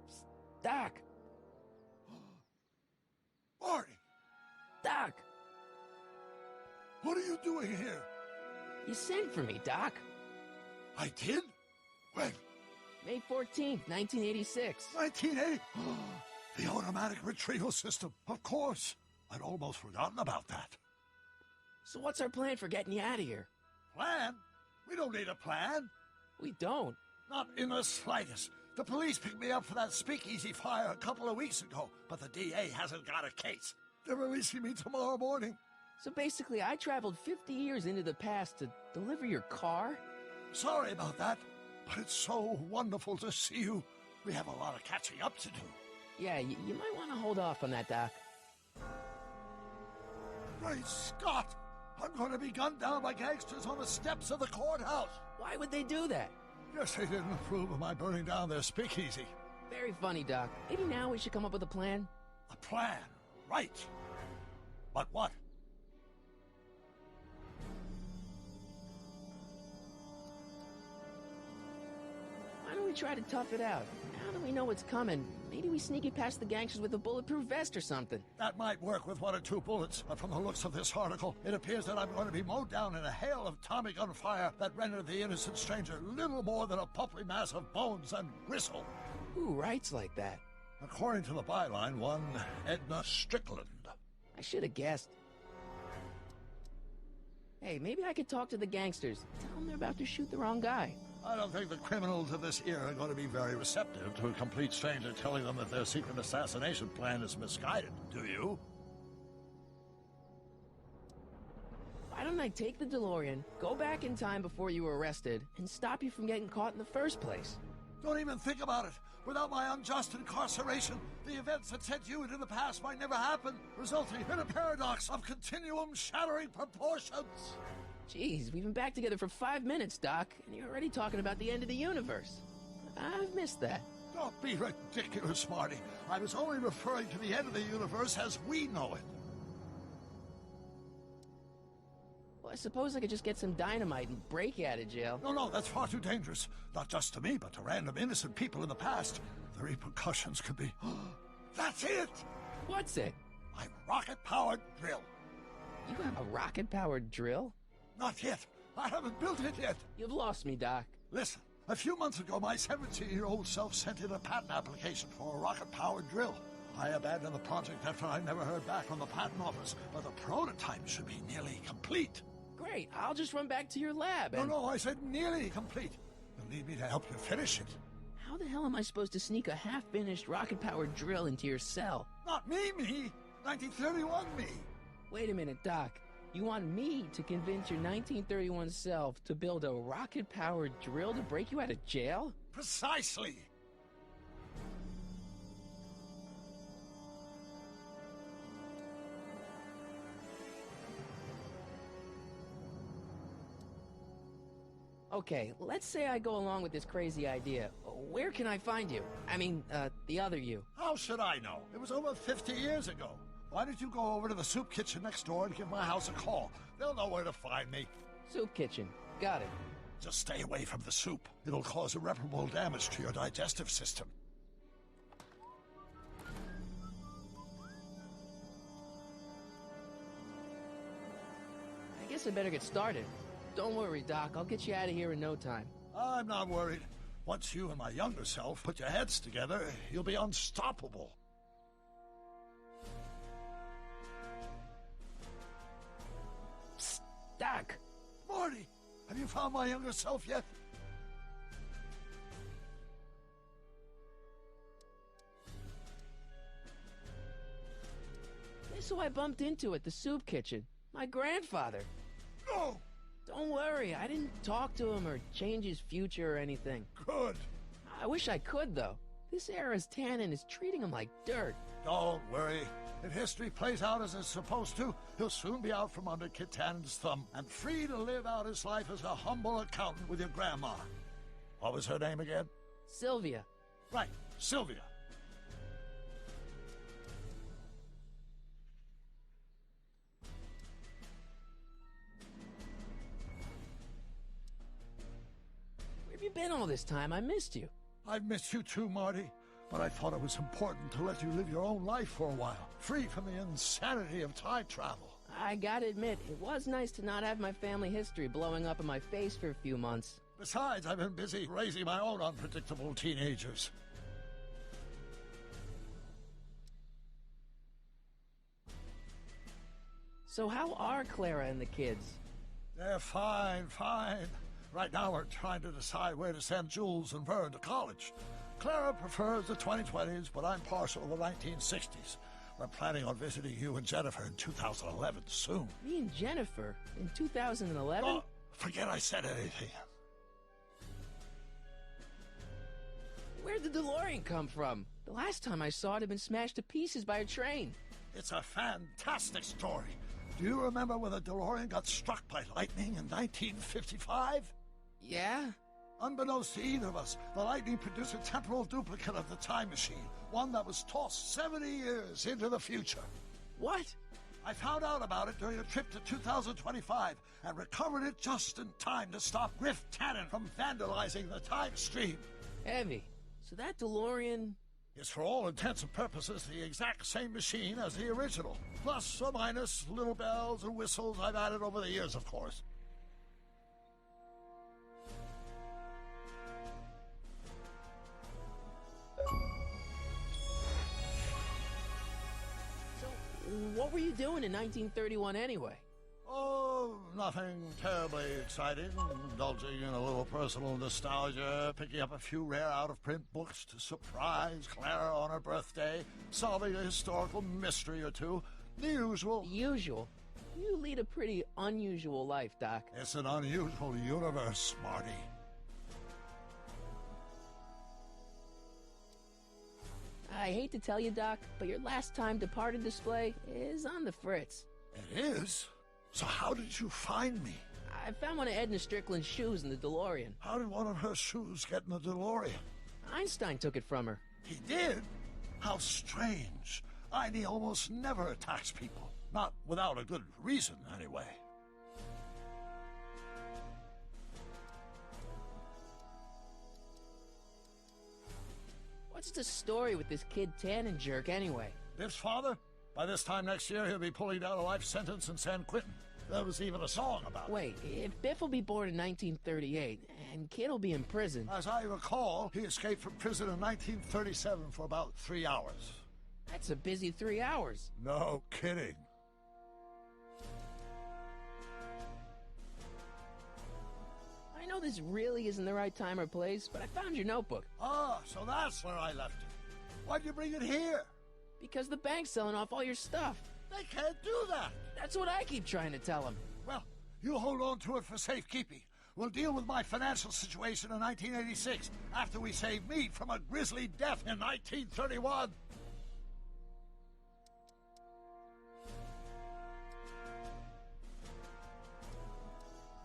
[SPEAKER 1] Psst, Doc!
[SPEAKER 2] Marty!
[SPEAKER 1] Doc!
[SPEAKER 2] What are you doing here?
[SPEAKER 1] You sent for me, Doc.
[SPEAKER 2] I did? When?
[SPEAKER 1] May 14th, 1986.
[SPEAKER 2] 1980? The automatic retrieval system, of course. I'd almost forgotten about that.
[SPEAKER 1] So what's our plan for getting you out of here?
[SPEAKER 2] Plan? We don't need a plan.
[SPEAKER 1] We don't.
[SPEAKER 2] Not in the slightest. The police picked me up for that speakeasy fire a couple of weeks ago, but the DA hasn't got a case. They're releasing me tomorrow morning.
[SPEAKER 1] So basically, I traveled 50 years into the past to deliver your car?
[SPEAKER 2] Sorry about that, but it's so wonderful to see you. We have a lot of catching up to do.
[SPEAKER 1] Yeah, you might want to hold off on that, Doc.
[SPEAKER 2] Great Scott! I'm going to be gunned down by gangsters on the steps of the courthouse.
[SPEAKER 1] Why would they do that?
[SPEAKER 2] Guess they didn't approve of my burning down their speakeasy.
[SPEAKER 1] Very funny, Doc. Maybe now we should come up with a plan?
[SPEAKER 2] A plan, right. But what?
[SPEAKER 1] Why don't we try to tough it out? Now that we know what's coming, maybe we sneak it past the gangsters with a bulletproof vest or something.
[SPEAKER 2] That might work with 1 or 2 bullets, but from the looks of this article, it appears that I'm going to be mowed down in a hail of Tommy gun fire that rendered the innocent stranger little more than a puppy mass of bones and gristle.
[SPEAKER 1] Who writes like that?
[SPEAKER 2] According to the byline, one Edna Strickland.
[SPEAKER 1] I should have guessed. Hey, maybe I could talk to the gangsters. Tell them they're about to shoot the wrong guy.
[SPEAKER 2] I don't think the criminals of this era are going to be very receptive to a complete stranger telling them that their secret assassination plan is misguided, do you?
[SPEAKER 1] Why don't I take the DeLorean, go back in time before you were arrested, and stop you from getting caught in the first place?
[SPEAKER 2] Don't even think about it. Without my unjust incarceration, the events that sent you into the past might never happen, resulting in a paradox of continuum-shattering proportions.
[SPEAKER 1] Jeez, we've been back together for 5 minutes, Doc, and you're already talking about the end of the universe. I've missed that.
[SPEAKER 2] Don't be ridiculous, Marty. I was only referring to the end of the universe as we know it.
[SPEAKER 1] Well, I suppose I could just get some dynamite and break you out of jail.
[SPEAKER 2] No, that's far too dangerous. Not just to me, but to random innocent people in the past. The repercussions could be... That's it!
[SPEAKER 1] What's it?
[SPEAKER 2] My rocket-powered drill.
[SPEAKER 1] You have a rocket-powered drill?
[SPEAKER 2] Not yet. I haven't built it yet.
[SPEAKER 1] You've lost me, Doc.
[SPEAKER 2] Listen, a few months ago, my 17-year-old self sent in a patent application for a rocket-powered drill. I abandoned the project after I never heard back from the patent office, but the prototype should be nearly complete.
[SPEAKER 1] Great, I'll just run back to your lab and...
[SPEAKER 2] No, I said nearly complete. You'll need me to help you finish it.
[SPEAKER 1] How the hell am I supposed to sneak a half-finished rocket-powered drill into your cell?
[SPEAKER 2] Not me! 1931 me!
[SPEAKER 1] Wait a minute, Doc. You want me to convince your 1931 self to build a rocket-powered drill to break you out of jail?
[SPEAKER 2] Precisely!
[SPEAKER 1] Okay, let's say I go along with this crazy idea. Where can I find you? I mean, the other you.
[SPEAKER 2] How should I know? It was over 50 years ago. Why don't you go over to the soup kitchen next door and give my house a call? They'll know where to find me.
[SPEAKER 1] Soup kitchen. Got it.
[SPEAKER 2] Just stay away from the soup. It'll cause irreparable damage to your digestive system.
[SPEAKER 1] I guess I better get started. Don't worry, Doc. I'll get you out of here in no time.
[SPEAKER 2] I'm not worried. Once you and my younger self put your heads together, you'll be unstoppable.
[SPEAKER 1] Psst, Doc!
[SPEAKER 2] Marty, have you found my younger self yet?
[SPEAKER 1] Guess who I bumped into at the soup kitchen? My grandfather.
[SPEAKER 2] No!
[SPEAKER 1] Don't worry, I didn't talk to him or change his future or anything.
[SPEAKER 2] Good.
[SPEAKER 1] I wish I could, though. This era's tannin is treating him like dirt.
[SPEAKER 2] Don't worry. If history plays out as it's supposed to, he'll soon be out from under Kit Tannen's thumb and free to live out his life as a humble accountant with your grandma. What was her name again?
[SPEAKER 1] Sylvia.
[SPEAKER 2] Right, Sylvia.
[SPEAKER 1] Where have you been all this time? I missed you.
[SPEAKER 2] I've missed you too, Marty. But I thought it was important to let you live your own life for a while, free from the insanity of time travel.
[SPEAKER 1] I gotta admit, it was nice to not have my family history blowing up in my face for a few months.
[SPEAKER 2] Besides, I've been busy raising my own unpredictable teenagers.
[SPEAKER 1] So how are Clara and the kids?
[SPEAKER 2] They're fine. Right now we're trying to decide where to send Jules and Vern to college. Clara prefers the 2020s, but I'm partial to the 1960s. We're planning on visiting you and Jennifer in 2011 soon.
[SPEAKER 1] Me and Jennifer? In 2011?
[SPEAKER 2] Oh, forget I said anything.
[SPEAKER 1] Where'd the DeLorean come from? The last time I saw it had been smashed to pieces by a train.
[SPEAKER 2] It's a fantastic story. Do you remember when the DeLorean got struck by lightning in 1955?
[SPEAKER 1] Yeah?
[SPEAKER 2] Unbeknownst to either of us, the lightning produced a temporal duplicate of the time machine, one that was tossed 70 years into the future.
[SPEAKER 1] What?
[SPEAKER 2] I found out about it during a trip to 2025 and recovered it just in time to stop Griff Tannen from vandalizing the time stream.
[SPEAKER 1] Heavy. So that DeLorean...
[SPEAKER 2] is for all intents and purposes the exact same machine as the original. Plus or minus little bells and whistles I've added over the years, of course.
[SPEAKER 1] What were you doing in 1931 anyway?
[SPEAKER 2] Oh, nothing terribly exciting. Indulging in a little personal nostalgia, picking up a few rare out-of-print books to surprise Clara on her birthday, solving a historical mystery or two. The usual.
[SPEAKER 1] The usual? You lead a pretty unusual life, Doc.
[SPEAKER 2] It's an unusual universe, Marty.
[SPEAKER 1] I hate to tell you, Doc, but your last time departed display is on the fritz.
[SPEAKER 2] It is? So how did you find me?
[SPEAKER 1] I found one of Edna Strickland's shoes in the DeLorean.
[SPEAKER 2] How did one of her shoes get in the DeLorean?
[SPEAKER 1] Einstein took it from her.
[SPEAKER 2] He did? How strange. Einie almost never attacks people. Not without a good reason, anyway.
[SPEAKER 1] What's the story with this kid Tannen jerk, anyway?
[SPEAKER 2] Biff's father? By this time next year, he'll be pulling down a life sentence in San Quentin. There was even a song about it.
[SPEAKER 1] Wait, if Biff will be born in 1938, and Kid will be in prison...
[SPEAKER 2] As I recall, he escaped from prison in 1937 for about 3 hours.
[SPEAKER 1] That's a busy 3 hours.
[SPEAKER 2] No kidding.
[SPEAKER 1] I know this really isn't the right time or place, but I found your notebook.
[SPEAKER 2] Ah, so that's where I left it. Why'd you bring it here?
[SPEAKER 1] Because the bank's selling off all your stuff.
[SPEAKER 2] They can't do that.
[SPEAKER 1] That's what I keep trying to tell them.
[SPEAKER 2] Well, you hold on to it for safekeeping. We'll deal with my financial situation in 1986 after we save me from a grisly death in 1931.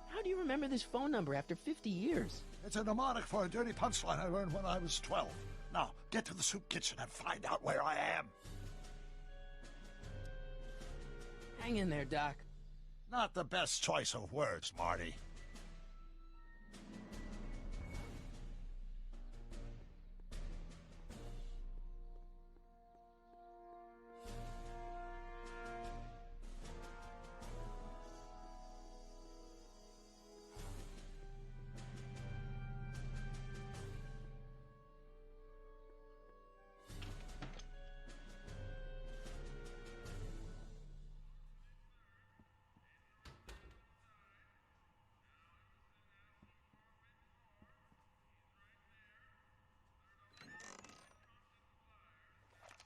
[SPEAKER 1] How do you remember this phone number after 50 years?
[SPEAKER 2] It's a mnemonic for a dirty punchline I learned when I was 12. Now, get to the soup kitchen and find out where I am.
[SPEAKER 1] Hang in there, Doc.
[SPEAKER 2] Not the best choice of words, Marty.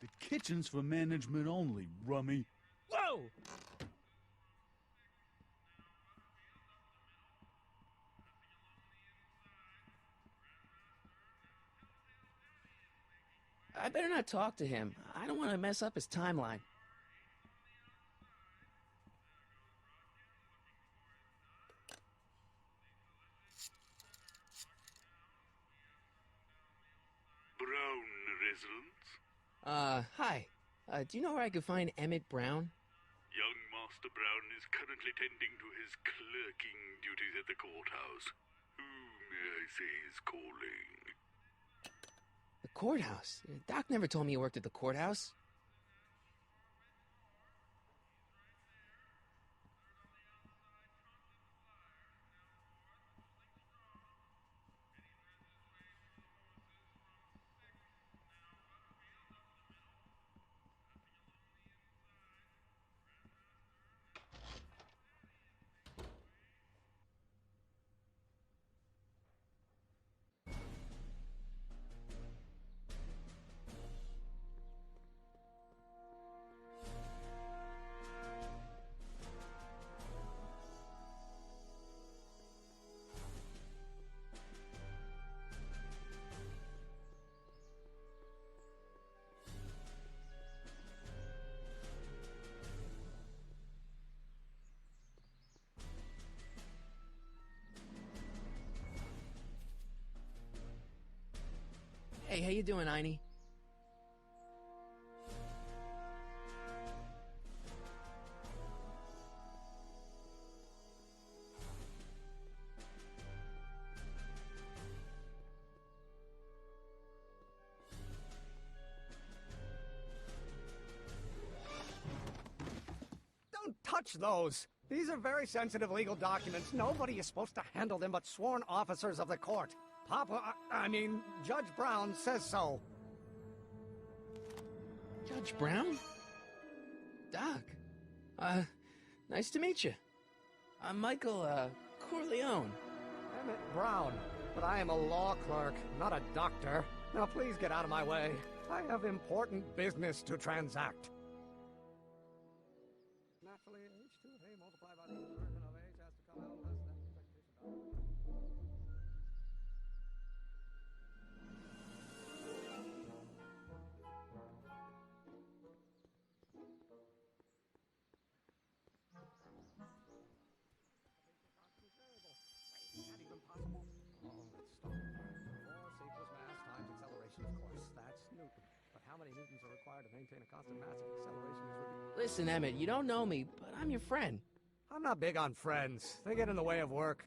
[SPEAKER 5] The kitchen's for management only, rummy.
[SPEAKER 1] Whoa! I better not talk to him. I don't want to mess up his timeline.
[SPEAKER 12] Brown residence?
[SPEAKER 1] Hi. Do you know where I could find Emmett Brown?
[SPEAKER 12] Young Master Brown is currently tending to his clerking duties at the courthouse. Who, may I say, is calling?
[SPEAKER 1] The courthouse? Doc never told me he worked at the courthouse. Hey, how you doing, Einie?
[SPEAKER 13] Don't touch those! These are very sensitive legal documents. Nobody is supposed to handle them but sworn officers of the court. Judge Brown says so.
[SPEAKER 1] Judge Brown? Doc. Nice to meet you. I'm Michael, Corleone.
[SPEAKER 13] Emmett Brown. But I am a law clerk, not a doctor. Now please get out of my way. I have important business to transact. Naturally, H2 of A multiplied by the inversion of H has to come out less than the expectation. impossible? Oh, let's start. Force equals mass times acceleration, of course. That's Newton. But how many newtons are required to maintain a constant mass if acceleration is ridiculous?
[SPEAKER 1] Listen, Emmett, you don't know me, but I'm your friend.
[SPEAKER 13] I'm not big on friends. They get in the way of work.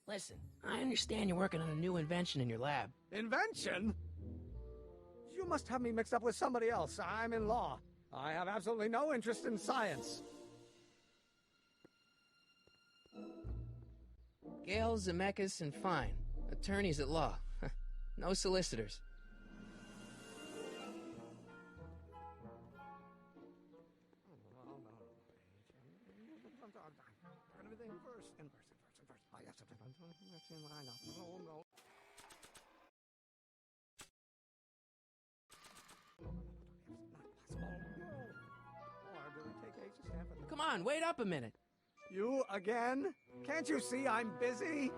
[SPEAKER 1] Listen, I understand you're working on a new invention in your lab.
[SPEAKER 13] Invention? You must have me mixed up with somebody else. I'm in law. I have absolutely no interest in science.
[SPEAKER 1] Gale, Zemeckis, and Fine. Attorneys at law. No solicitors.
[SPEAKER 13] Everything first. Oh, yes, I know. Oh, no.
[SPEAKER 1] Come on, wait up a minute.
[SPEAKER 13] You again? Can't you see I'm busy?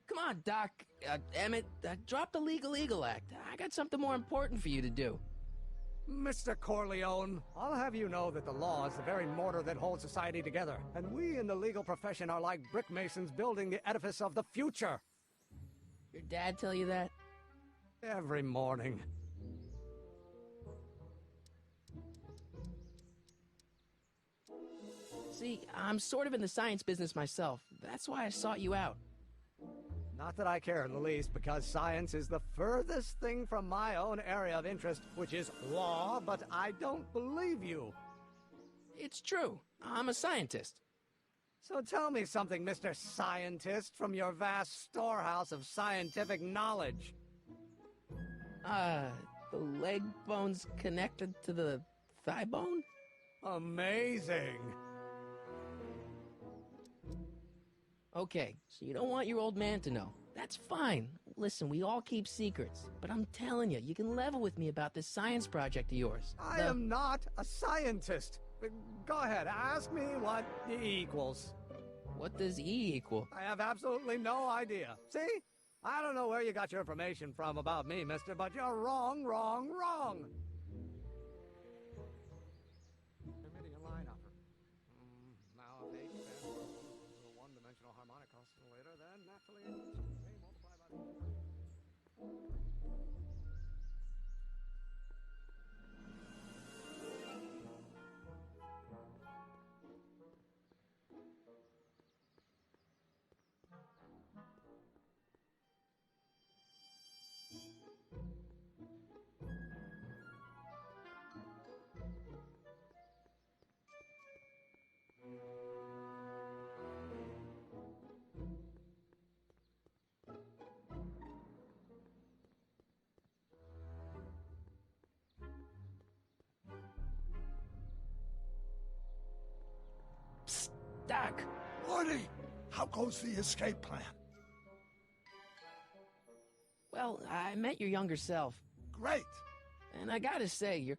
[SPEAKER 1] Come on, Doc. Emmett, drop the Legal Eagle Act. I got something more important for you to do.
[SPEAKER 13] Mr. Corleone, I'll have you know that the law is the very mortar that holds society together, and we in the legal profession are like brick masons building the edifice of the future.
[SPEAKER 1] Your dad tell you that?
[SPEAKER 13] Every morning.
[SPEAKER 1] See, I'm sort of in the science business myself. That's why I sought you out.
[SPEAKER 13] Not that I care in the least, because science is the furthest thing from my own area of interest, which is law, but I don't believe you.
[SPEAKER 1] It's true. I'm a scientist.
[SPEAKER 13] So tell me something, Mr. Scientist, from your vast storehouse of scientific knowledge.
[SPEAKER 1] The leg bone's connected to the thigh bone?
[SPEAKER 13] Amazing.
[SPEAKER 1] Okay, so you don't want your old man to know. That's fine. Listen, we all keep secrets. But I'm telling you, you can level with me about this science project of yours.
[SPEAKER 13] I am not a scientist. Go ahead, ask me what E equals.
[SPEAKER 1] What does E equal?
[SPEAKER 13] I have absolutely no idea. See? I don't know where you got your information from about me, mister, but you're wrong, wrong, wrong. Emitting a line upper. Now, if H stands for a one-dimensional harmonic oscillator, then naturally it equals A multiplied by the...
[SPEAKER 1] Psst, Doc.
[SPEAKER 2] Marty, how goes the escape plan?
[SPEAKER 1] Well, I met your younger self.
[SPEAKER 2] Great.
[SPEAKER 1] And I gotta say, you're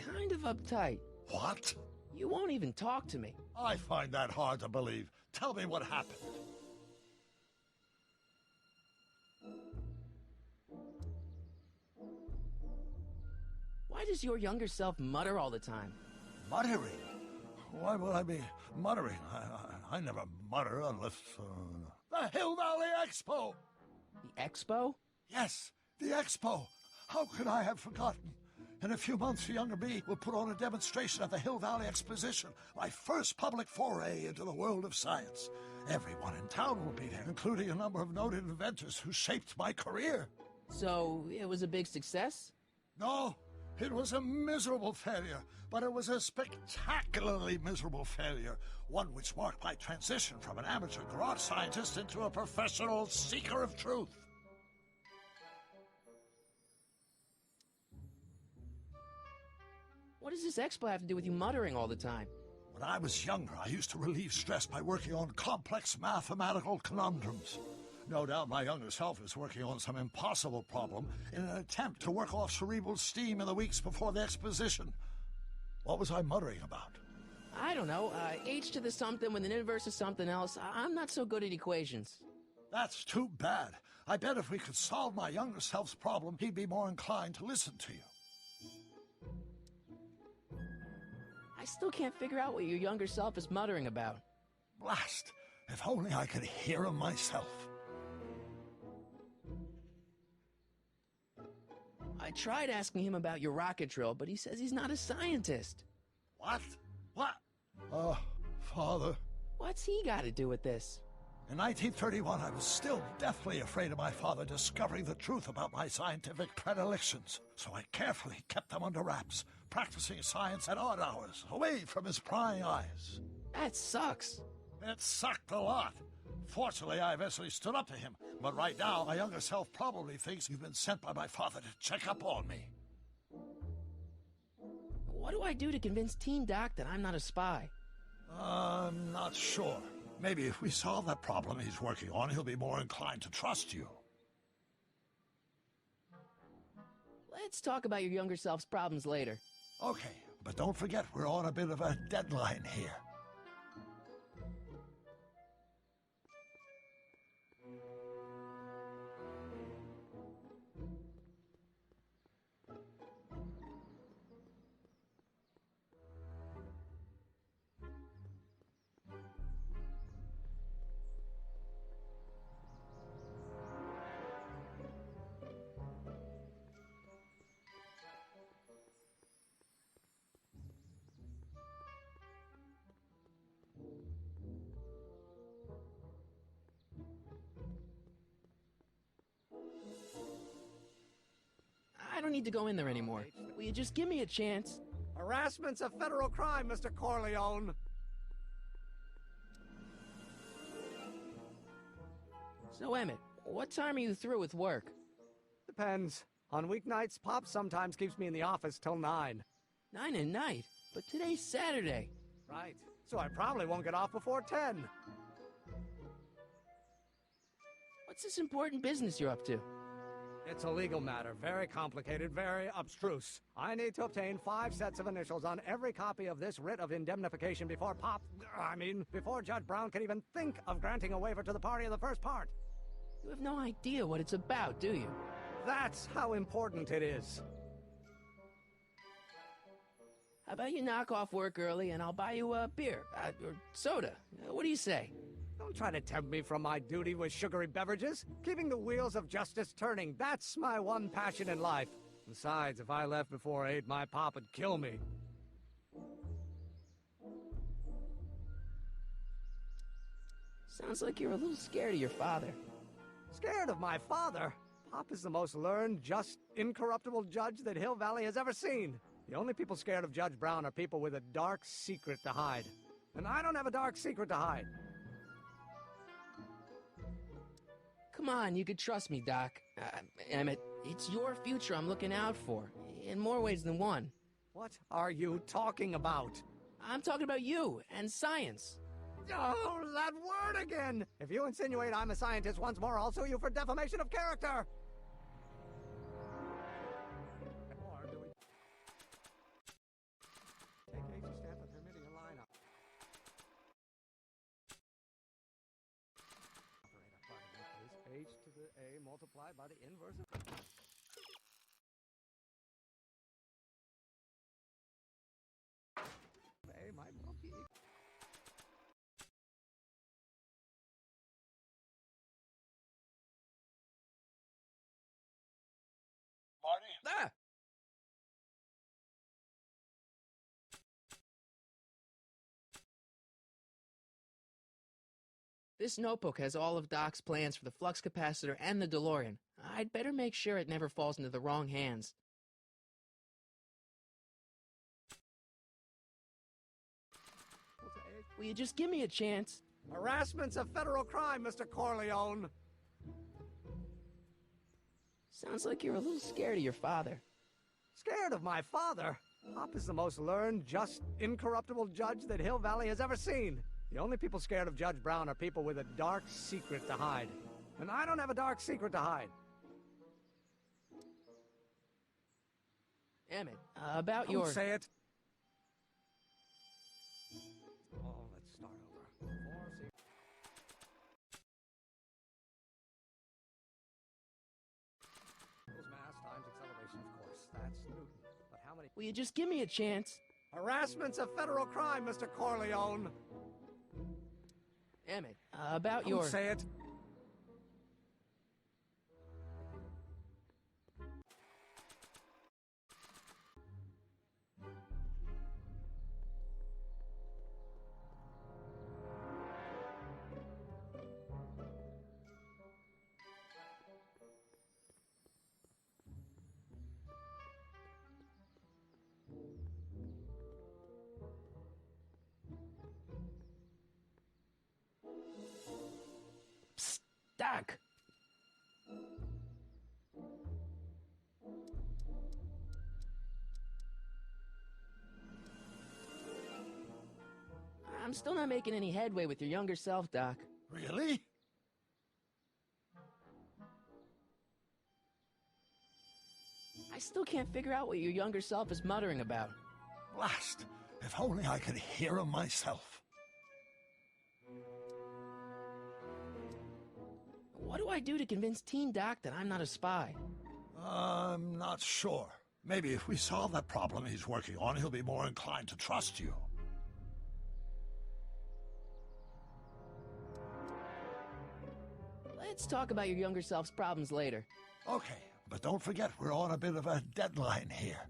[SPEAKER 1] kind of uptight.
[SPEAKER 2] What?
[SPEAKER 1] You won't even talk to me.
[SPEAKER 2] I find that hard to believe. Tell me what happened.
[SPEAKER 1] Why does your younger self mutter all the time?
[SPEAKER 2] Muttering? Why will I be muttering? I never mutter unless... The Hill Valley Expo!
[SPEAKER 1] The Expo?
[SPEAKER 2] Yes, the Expo. How could I have forgotten? In a few months, the younger me will put on a demonstration at the Hill Valley Exposition, my first public foray into the world of science. Everyone in town will be there, including a number of noted inventors who shaped my career.
[SPEAKER 1] So, it was a big success?
[SPEAKER 2] No, it was a miserable failure, but it was a spectacularly miserable failure, one which marked my transition from an amateur garage scientist into a professional seeker of truth.
[SPEAKER 1] What does this expo have to do with you muttering all the time?
[SPEAKER 2] When I was younger, I used to relieve stress by working on complex mathematical conundrums. No doubt my younger self is working on some impossible problem in an attempt to work off cerebral steam in the weeks before the exposition. What was I muttering about?
[SPEAKER 1] I don't know, h to the something with an inverse of something else. I'm not so good at equations.
[SPEAKER 2] That's too bad. I bet if we could solve my younger self's problem, he'd be more inclined to listen to you.
[SPEAKER 1] I still can't figure out what your younger self is muttering about.
[SPEAKER 2] Blast! If only I could hear him myself.
[SPEAKER 1] I tried asking him about your rocket drill, but he says he's not a scientist.
[SPEAKER 2] What? What? Father.
[SPEAKER 1] What's he got to do with this?
[SPEAKER 2] In 1931, I was still deathly afraid of my father discovering the truth about my scientific predilections, so I carefully kept them under wraps, practicing science at odd hours, away from his prying eyes.
[SPEAKER 1] That sucks.
[SPEAKER 2] It sucked a lot. Fortunately, I eventually stood up to him, but right now, my younger self probably thinks you've been sent by my father to check up on me.
[SPEAKER 1] What do I do to convince Teen Doc that I'm not a spy?
[SPEAKER 2] I'm not sure. Maybe if we solve that problem he's working on, he'll be more inclined to trust you.
[SPEAKER 1] Let's talk about your younger self's problems later.
[SPEAKER 2] Okay, but don't forget we're on a bit of a deadline here.
[SPEAKER 1] I don't need to go in there anymore. Will you just give me a chance?
[SPEAKER 13] Harassment's a federal crime, Mr. Corleone.
[SPEAKER 1] So, Emmett, what time are you through with work?
[SPEAKER 13] Depends. On weeknights, Pop sometimes keeps me in the office till 9.
[SPEAKER 1] 9 at night? But today's Saturday.
[SPEAKER 13] Right. So I probably won't get off before 10.
[SPEAKER 1] What's this important business you're up to?
[SPEAKER 13] It's a legal matter, very complicated, very abstruse. I need to obtain 5 sets of initials on every copy of this writ of indemnification before before Judge Brown can even think of granting a waiver to the party in the first part.
[SPEAKER 1] You have no idea what it's about, do you?
[SPEAKER 13] That's how important it is.
[SPEAKER 1] How about you knock off work early and I'll buy you a beer, or soda. What do you say?
[SPEAKER 13] Don't try to tempt me from my duty with sugary beverages. Keeping the wheels of justice turning, that's my one passion in life. Besides, if I left before 8, my pop would kill me.
[SPEAKER 1] Sounds like you're a little scared of your father.
[SPEAKER 13] Scared of my father? Pop is the most learned, just, incorruptible judge that Hill Valley has ever seen. The only people scared of Judge Brown are people with a dark secret to hide. And I don't have a dark secret to hide.
[SPEAKER 1] Come on, you could trust me, Doc. Emmett, it's your future I'm looking out for, in more ways than one.
[SPEAKER 13] What are you talking about?
[SPEAKER 1] I'm talking about you and science.
[SPEAKER 13] Oh, that word again! If you insinuate I'm a scientist once more, I'll sue you for defamation of character! Or do we... Take H to stand for the Hermitian lineup. Operator, pardon me, please. H to the A multiplied by the inverse of... A might well be...
[SPEAKER 2] Marty?
[SPEAKER 1] Ah! This notebook has all of Doc's plans for the flux capacitor and the DeLorean. I'd better make sure it never falls into the wrong hands. Will you just give me a chance?
[SPEAKER 13] Harassment's a federal crime, Mr. Corleone.
[SPEAKER 1] Sounds like you're a little scared of your father.
[SPEAKER 13] Scared of my father? Pop is the most learned, just, incorruptible judge that Hill Valley has ever seen. The only people scared of Judge Brown are people with a dark secret to hide. And I don't have a dark secret to hide.
[SPEAKER 1] Emmett, about your...
[SPEAKER 13] Don't say it. That's Newton. But how many...
[SPEAKER 1] Will you just give me a chance?
[SPEAKER 13] Harassment's a federal crime, Mr. Corleone.
[SPEAKER 1] Emmett, about
[SPEAKER 13] Don't say it.
[SPEAKER 1] Doc! I'm still not making any headway with your younger self, Doc.
[SPEAKER 2] Really?
[SPEAKER 1] I still can't figure out what your younger self is muttering about.
[SPEAKER 2] Blast! If only I could hear him myself.
[SPEAKER 1] What do I do to convince Teen Doc that I'm not a spy?
[SPEAKER 2] I'm not sure. Maybe if we solve that problem he's working on, he'll be more inclined to trust you.
[SPEAKER 1] Let's talk about your younger self's problems later.
[SPEAKER 2] Okay, but don't forget we're on a bit of a deadline here.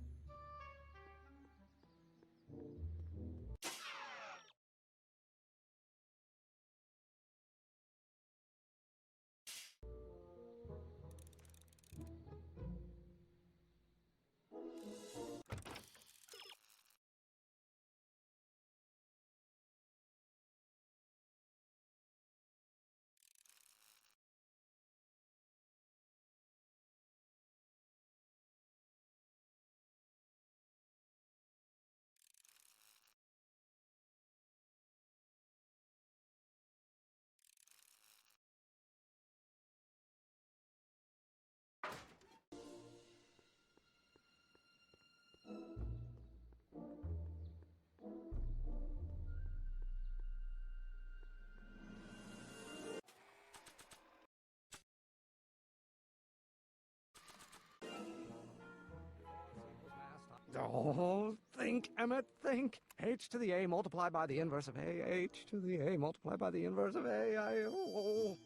[SPEAKER 13] Oh, think, Emmett, think. H to the A multiplied by the inverse of A. H to the A multiplied by the inverse of A. Oh.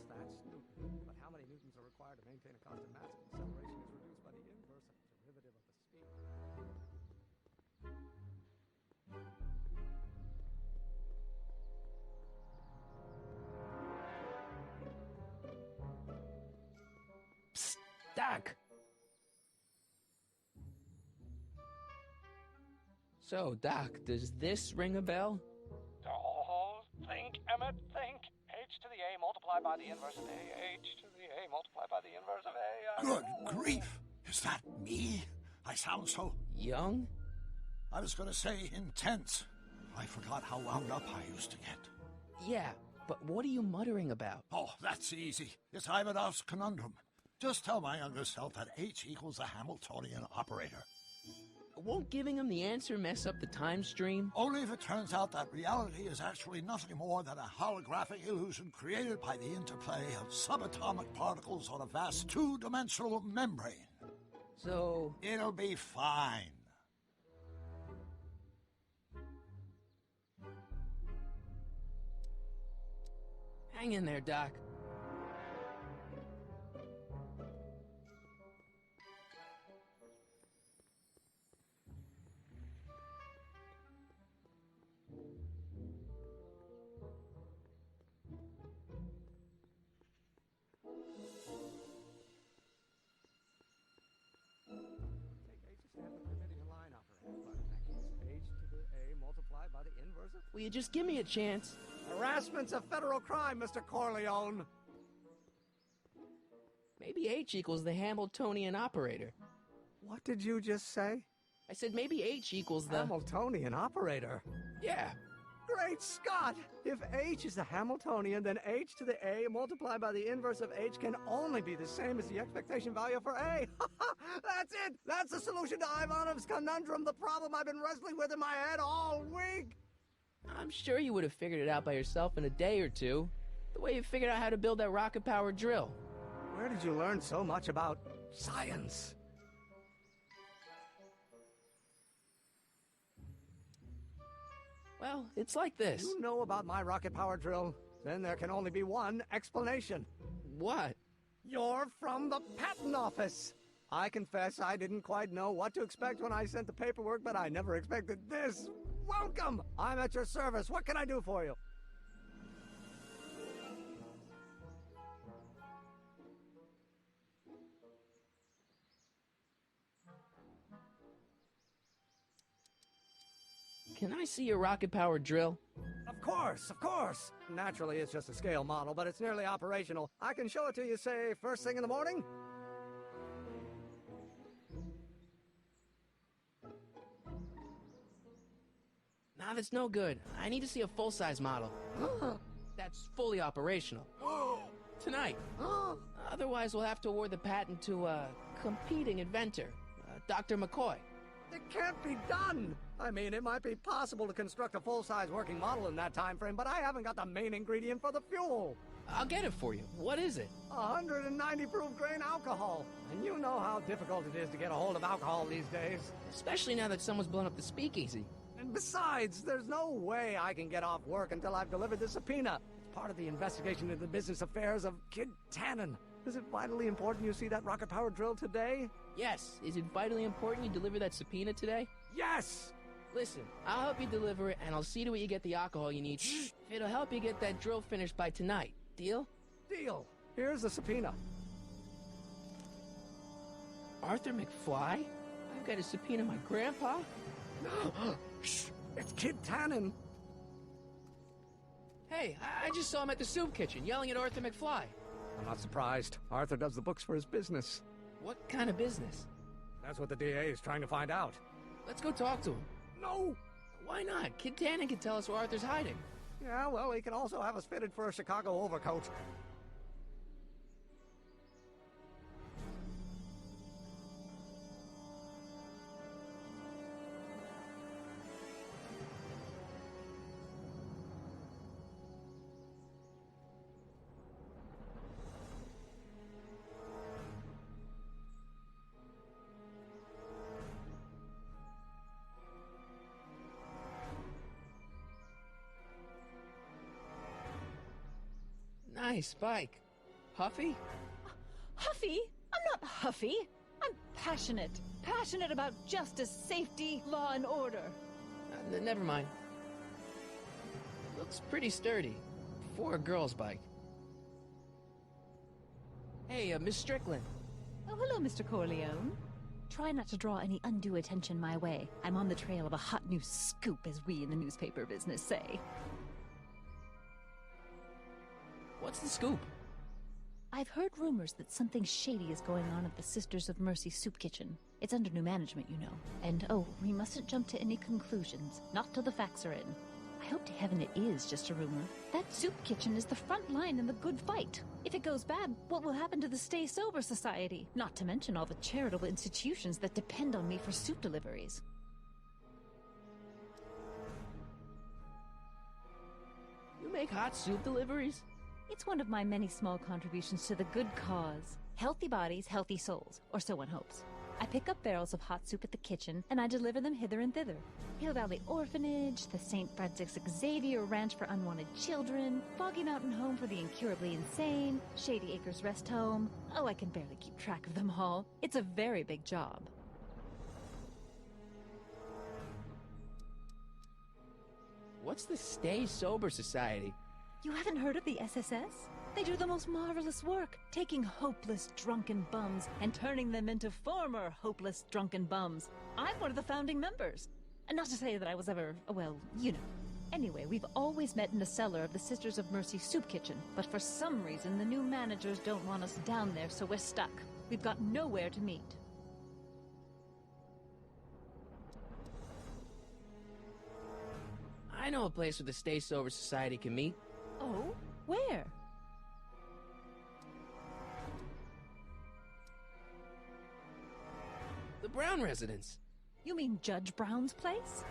[SPEAKER 13] That's Newton. But how many newtons are required to maintain a constant mass if acceleration is reduced by the inverse of the derivative of the speed?
[SPEAKER 1] Doc! So, Doc, does this ring a bell?
[SPEAKER 13] Oh, think, Emmett, think. H to the A multiplied by the inverse of A. H to the A multiplied by the inverse of A.
[SPEAKER 2] Good grief! Is that me? I sound so...
[SPEAKER 1] young?
[SPEAKER 2] I was gonna say intense. I forgot how wound up I used to get.
[SPEAKER 1] Yeah, but what are you muttering about?
[SPEAKER 2] Oh, that's easy. It's Ivanov's conundrum. Just tell my younger self that H equals a Hamiltonian operator.
[SPEAKER 1] Won't giving him the answer mess up the time stream?
[SPEAKER 2] Only if it turns out that reality is actually nothing more than a holographic illusion created by the interplay of subatomic particles on a vast two-dimensional membrane.
[SPEAKER 1] So...
[SPEAKER 2] it'll be fine.
[SPEAKER 1] hang in there, Doc. Will you just give me a chance?
[SPEAKER 13] Harassment's a federal crime, Mr. Corleone.
[SPEAKER 1] Maybe H equals the Hamiltonian operator.
[SPEAKER 13] What did you just say?
[SPEAKER 1] I said maybe H equals the...
[SPEAKER 13] Hamiltonian operator?
[SPEAKER 1] Yeah.
[SPEAKER 13] Great Scott! If H is the Hamiltonian, then H to the A multiplied by the inverse of H can only be the same as the expectation value for A. That's it! That's the solution to Ivanov's conundrum, the problem I've been wrestling with in my head all week!
[SPEAKER 1] I'm sure you would have figured it out by yourself in a day or two. The way you figured out how to build that rocket-powered drill.
[SPEAKER 13] Where did you learn so much about science?
[SPEAKER 1] Well, it's like this.
[SPEAKER 13] You know about my rocket-powered drill? Then there can only be one explanation.
[SPEAKER 1] What?
[SPEAKER 13] You're from the patent office. I confess I didn't quite know what to expect when I sent the paperwork, but I never expected this. Welcome! I'm at your service. What can I do for you?
[SPEAKER 1] Can I see your rocket-powered drill?
[SPEAKER 13] Of course, of course. Naturally, it's just a scale model, but it's nearly operational. I can show it to you, say, first thing in the morning?
[SPEAKER 1] Nah, that's no good. I need to see a full-size model. That's fully operational. Tonight. Otherwise, we'll have to award the patent to a competing inventor, Dr. McCoy.
[SPEAKER 13] It can't be done! I mean, it might be possible to construct a full-size working model in that time frame, but I haven't got the main ingredient for the fuel.
[SPEAKER 1] I'll get it for you. What is it?
[SPEAKER 13] 190 proof grain alcohol. And you know how difficult it is to get a hold of alcohol these days.
[SPEAKER 1] Especially now that someone's blown up the speakeasy.
[SPEAKER 13] And besides, there's no way I can get off work until I've delivered the subpoena. It's part of the investigation into the business affairs of Kid Tannen. Is it vitally important you see that rocket-powered drill today?
[SPEAKER 1] Yes. Is it vitally important you deliver that subpoena today?
[SPEAKER 13] Yes!
[SPEAKER 1] Listen, I'll help you deliver it, and I'll see to it you get the alcohol you need. It'll help you get that drill finished by tonight. Deal?
[SPEAKER 13] Deal. Here's the subpoena.
[SPEAKER 1] Arthur McFly? I've got to subpoena my grandpa?
[SPEAKER 13] Shh! It's Kid Tannen.
[SPEAKER 1] Hey, I just saw him at the soup kitchen, yelling at Arthur McFly.
[SPEAKER 13] I'm not surprised. Arthur does the books for his business.
[SPEAKER 1] What kind of business?
[SPEAKER 13] That's what the DA is trying to find out.
[SPEAKER 1] Let's go talk to him.
[SPEAKER 13] No!
[SPEAKER 1] Why not? Kid Tannen can tell us where Arthur's hiding.
[SPEAKER 13] Yeah, well, he can also have us fitted for a Chicago overcoat.
[SPEAKER 1] Nice bike. Huffy?
[SPEAKER 8] Huffy? I'm not huffy. I'm passionate. Passionate about justice, safety, law, and order.
[SPEAKER 1] Never mind. Looks pretty sturdy. For a girl's bike. Hey, Miss Strickland.
[SPEAKER 8] Oh, hello, Mr. Corleone. Try not to draw any undue attention my way. I'm on the trail of a hot new scoop, as we in the newspaper business say.
[SPEAKER 1] What's the scoop?
[SPEAKER 8] I've heard rumors that something shady is going on at the Sisters of Mercy soup kitchen. It's under new management, you know. And, oh, we mustn't jump to any conclusions. Not till the facts are in. I hope to heaven it is just a rumor. That soup kitchen is the front line in the good fight. If it goes bad, what will happen to the Stay Sober Society? Not to mention all the charitable institutions that depend on me for soup deliveries.
[SPEAKER 1] You make hot soup deliveries?
[SPEAKER 8] It's one of my many small contributions to the good cause. Healthy bodies, healthy souls, or so one hopes. I pick up barrels of hot soup at the kitchen, and I deliver them hither and thither. Hill Valley Orphanage, the St. Francis Xavier Ranch for Unwanted Children, Foggy Mountain Home for the Incurably Insane, Shady Acres Rest Home. Oh, I can barely keep track of them all. It's a very big job.
[SPEAKER 1] What's the Stay Sober Society?
[SPEAKER 8] You haven't heard of the SSS? They do the most marvelous work, taking hopeless drunken bums and turning them into former hopeless drunken bums. I'm one of the founding members. And not to say that I was ever, well, you know. Anyway, we've always met in the cellar of the Sisters of Mercy soup kitchen, but for some reason the new managers don't want us down there, so we're stuck. We've got nowhere to meet.
[SPEAKER 1] I know a place where the Stay Sober Society can meet.
[SPEAKER 8] Oh? Where?
[SPEAKER 1] The Brown residence.
[SPEAKER 8] You mean Judge Brown's place?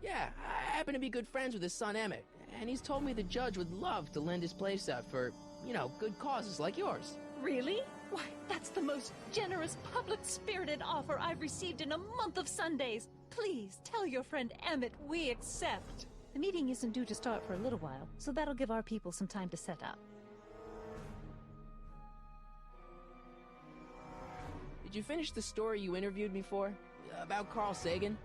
[SPEAKER 1] Yeah, I happen to be good friends with his son Emmett, and he's told me the judge would love to lend his place out for, you know, good causes like yours.
[SPEAKER 8] Really? Why, that's the most generous, public-spirited offer I've received in a month of Sundays. Please, tell your friend Emmett we accept. The meeting isn't due to start for a little while, so that'll give our people some time to set up.
[SPEAKER 1] Did you finish the story you interviewed me for? About Carl Sagan?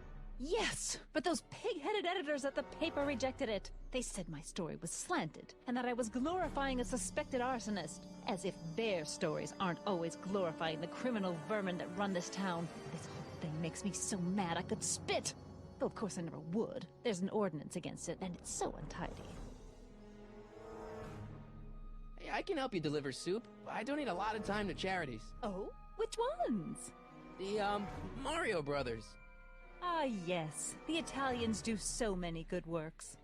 [SPEAKER 8] Yes, but those pig-headed editors at the paper rejected it. They said my story was slanted, and that I was glorifying a suspected arsonist. As if their stories aren't always glorifying the criminal vermin that run this town. This whole thing makes me so mad I could spit. Though of course I never would. There's an ordinance against it, and it's so untidy.
[SPEAKER 1] Hey, I can help you deliver soup. I donate a lot of time to charities.
[SPEAKER 8] Oh? Which ones?
[SPEAKER 1] The, Mario Brothers.
[SPEAKER 8] Ah, yes. The Italians do so many good works.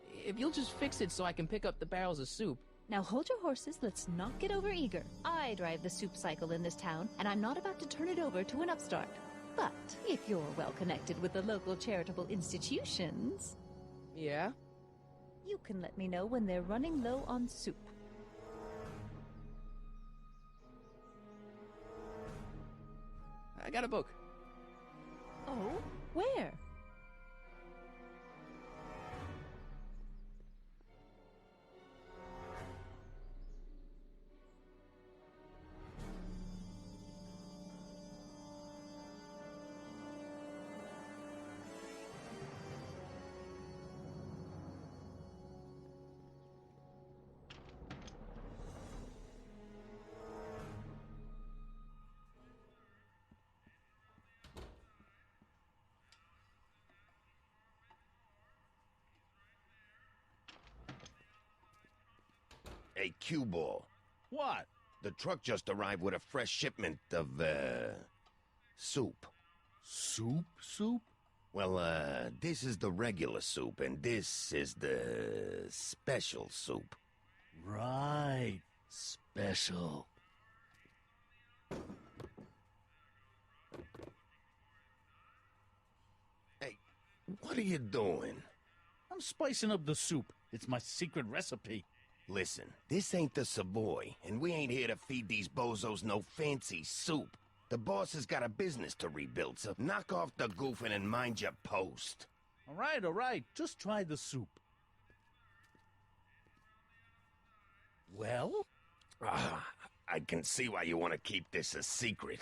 [SPEAKER 1] If you'll just fix it so I can pick up the barrels of soup.
[SPEAKER 8] Now hold your horses, let's not get overeager. I drive the soup cycle in this town, and I'm not about to turn it over to an upstart. But if you're well connected with the local charitable institutions...
[SPEAKER 1] Yeah?
[SPEAKER 8] You can let me know when they're running low on soup.
[SPEAKER 1] I got a book.
[SPEAKER 8] Oh? Where?
[SPEAKER 14] Hey, Q-Ball.
[SPEAKER 9] What?
[SPEAKER 14] The truck just arrived with a fresh shipment of, soup.
[SPEAKER 5] Soup? Soup?
[SPEAKER 14] Well, this is the regular soup, and this is the special soup.
[SPEAKER 5] Right. Special.
[SPEAKER 14] Hey, what are you doing?
[SPEAKER 5] I'm spicing up the soup. It's my secret recipe.
[SPEAKER 14] Listen, this ain't the Savoy, and we ain't here to feed these bozos no fancy soup. The boss has got a business to rebuild, so knock off the goofing and mind your post.
[SPEAKER 5] All right. Just try the soup. Well?
[SPEAKER 14] I can see why you want to keep this a secret.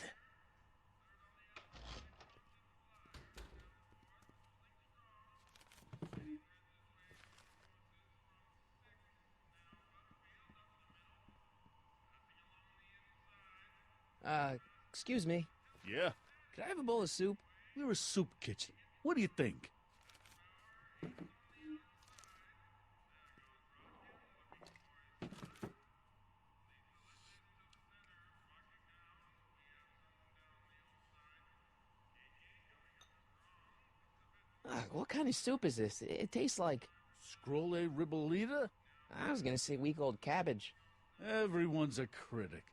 [SPEAKER 1] Excuse me.
[SPEAKER 5] Yeah?
[SPEAKER 1] Could I have a bowl of soup?
[SPEAKER 5] We're a soup kitchen. What do you think?
[SPEAKER 1] What kind of soup is this? It tastes like...
[SPEAKER 5] Scrolle ribollita?
[SPEAKER 1] I was gonna say week-old cabbage.
[SPEAKER 5] Everyone's a critic.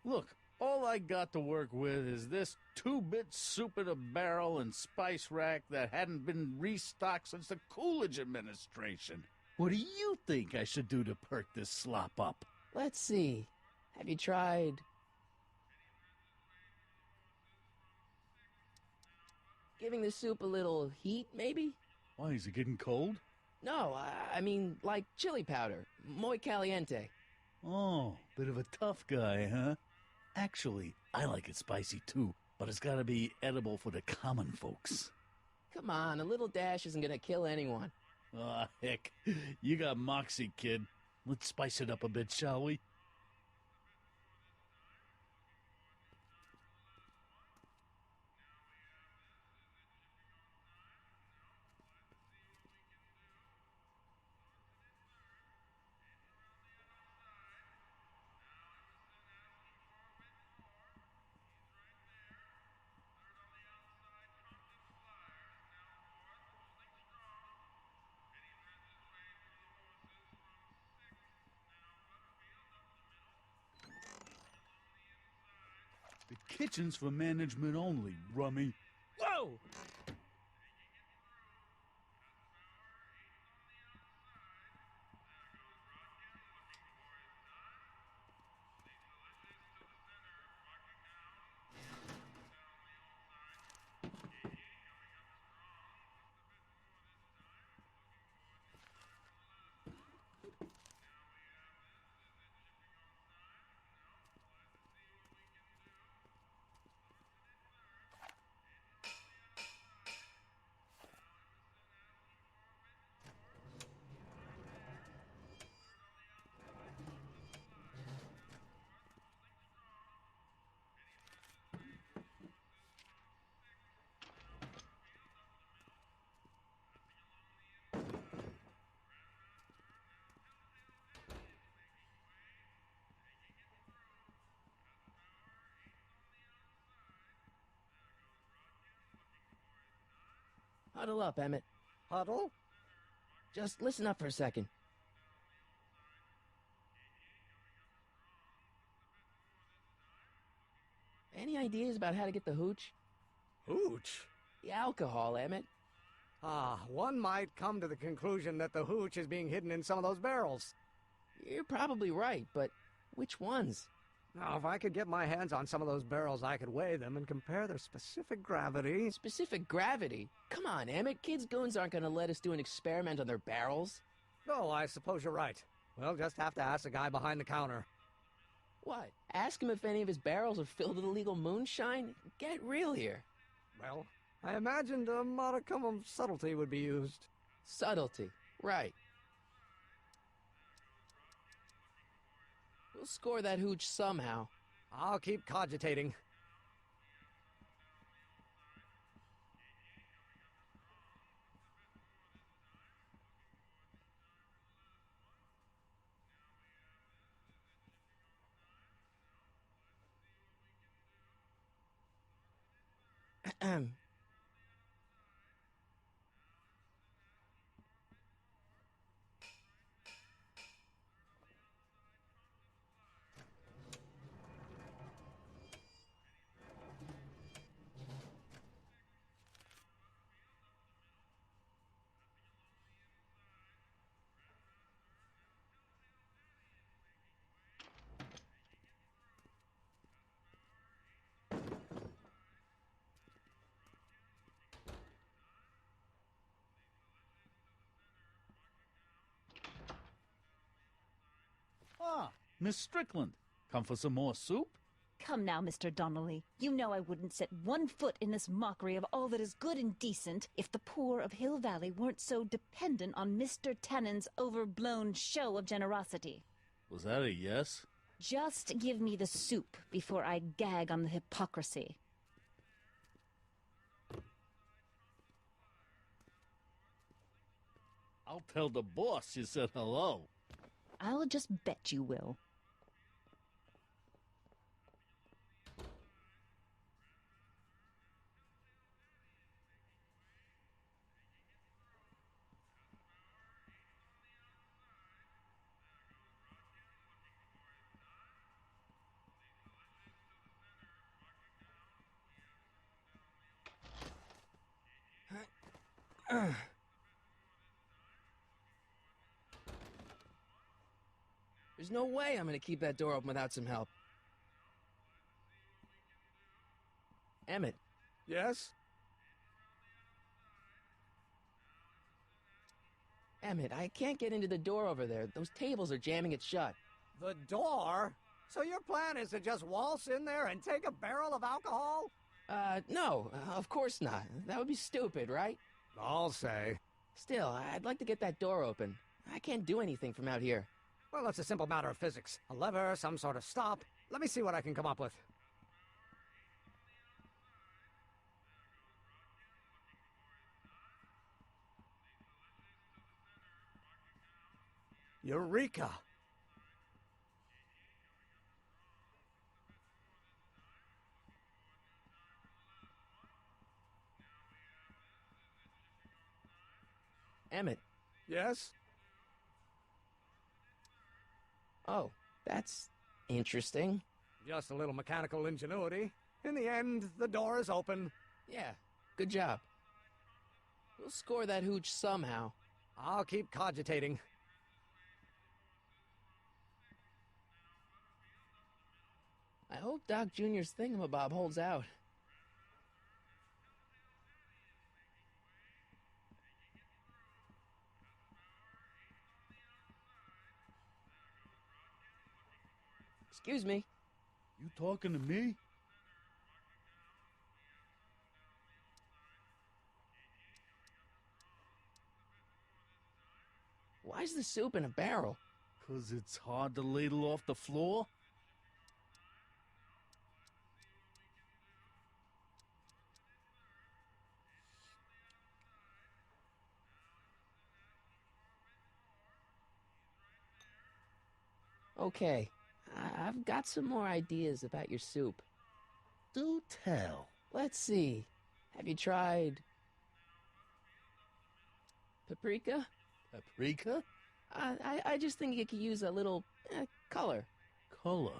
[SPEAKER 5] Look, all I got to work with is this 2-bit soup in a barrel and spice rack that hadn't been restocked since the Coolidge administration. What do you think I should do to perk this slop up?
[SPEAKER 1] Let's see. Have you tried... giving the soup a little heat, maybe?
[SPEAKER 5] Why, is it getting cold?
[SPEAKER 1] No, I mean, like chili powder. Muy caliente.
[SPEAKER 5] Oh, bit of a tough guy, huh? Actually, I like it spicy too, but it's gotta be edible for the common folks.
[SPEAKER 1] Come on, a little dash isn't gonna kill anyone.
[SPEAKER 5] Aw, heck. You got moxie, kid. Let's spice it up a bit, shall we? The kitchen's for management only, rummy.
[SPEAKER 1] Whoa! Huddle up, Emmett.
[SPEAKER 13] Huddle?
[SPEAKER 1] Just listen up for a second. Any ideas about how to get the hooch?
[SPEAKER 13] Hooch?
[SPEAKER 1] The alcohol, Emmett.
[SPEAKER 13] One might come to the conclusion that the hooch is being hidden in some of those barrels.
[SPEAKER 1] You're probably right, but which ones?
[SPEAKER 13] Now, if I could get my hands on some of those barrels, I could weigh them and compare their specific gravity.
[SPEAKER 1] Specific gravity? Come on, Emmett. Kids' goons aren't going to let us do an experiment on their barrels.
[SPEAKER 13] No, I suppose you're right. We'll just have to ask the guy behind the counter.
[SPEAKER 1] What? Ask him if any of his barrels are filled with illegal moonshine? Get real here.
[SPEAKER 13] Well, I imagined a modicum of subtlety would be used.
[SPEAKER 1] Subtlety, right. We'll score that hooch somehow.
[SPEAKER 13] I'll keep cogitating.
[SPEAKER 5] Ah, Miss Strickland. Come for some more soup?
[SPEAKER 8] Come now, Mr. Donnelly. You know I wouldn't set one foot in this mockery of all that is good and decent if the poor of Hill Valley weren't so dependent on Mr. Tannen's overblown show of generosity.
[SPEAKER 5] Was that a yes?
[SPEAKER 8] Just give me the soup before I gag on the hypocrisy.
[SPEAKER 5] I'll tell the boss you said hello.
[SPEAKER 8] I'll just bet you will.
[SPEAKER 1] There's no way I'm gonna keep that door open without some help. Emmett.
[SPEAKER 13] Yes?
[SPEAKER 1] Emmett, I can't get into the door over there. Those tables are jamming it shut.
[SPEAKER 13] The door? So your plan is to just waltz in there and take a barrel of alcohol?
[SPEAKER 1] No, of course not. That would be stupid, right?
[SPEAKER 13] I'll say.
[SPEAKER 1] Still, I'd like to get that door open. I can't do anything from out here.
[SPEAKER 13] Well, it's a simple matter of physics. A lever, some sort of stop. Let me see what I can come up with. Eureka!
[SPEAKER 1] Emmett.
[SPEAKER 13] Yes?
[SPEAKER 1] Oh, that's interesting.
[SPEAKER 13] Just a little mechanical ingenuity. In the end, the door is open.
[SPEAKER 1] Yeah, good job. We'll score that hooch somehow.
[SPEAKER 13] I'll keep cogitating.
[SPEAKER 1] I hope Doc Jr.'s thingamabob holds out. Excuse me.
[SPEAKER 5] You talking to me?
[SPEAKER 1] Why's the soup in a barrel?
[SPEAKER 5] 'Cause it's hard to ladle off the floor?
[SPEAKER 1] Okay, I've got some more ideas about your soup.
[SPEAKER 5] Do tell.
[SPEAKER 1] Let's see. Have you tried Paprika?
[SPEAKER 5] Paprika?
[SPEAKER 1] I just think it could use a little color.
[SPEAKER 5] Color?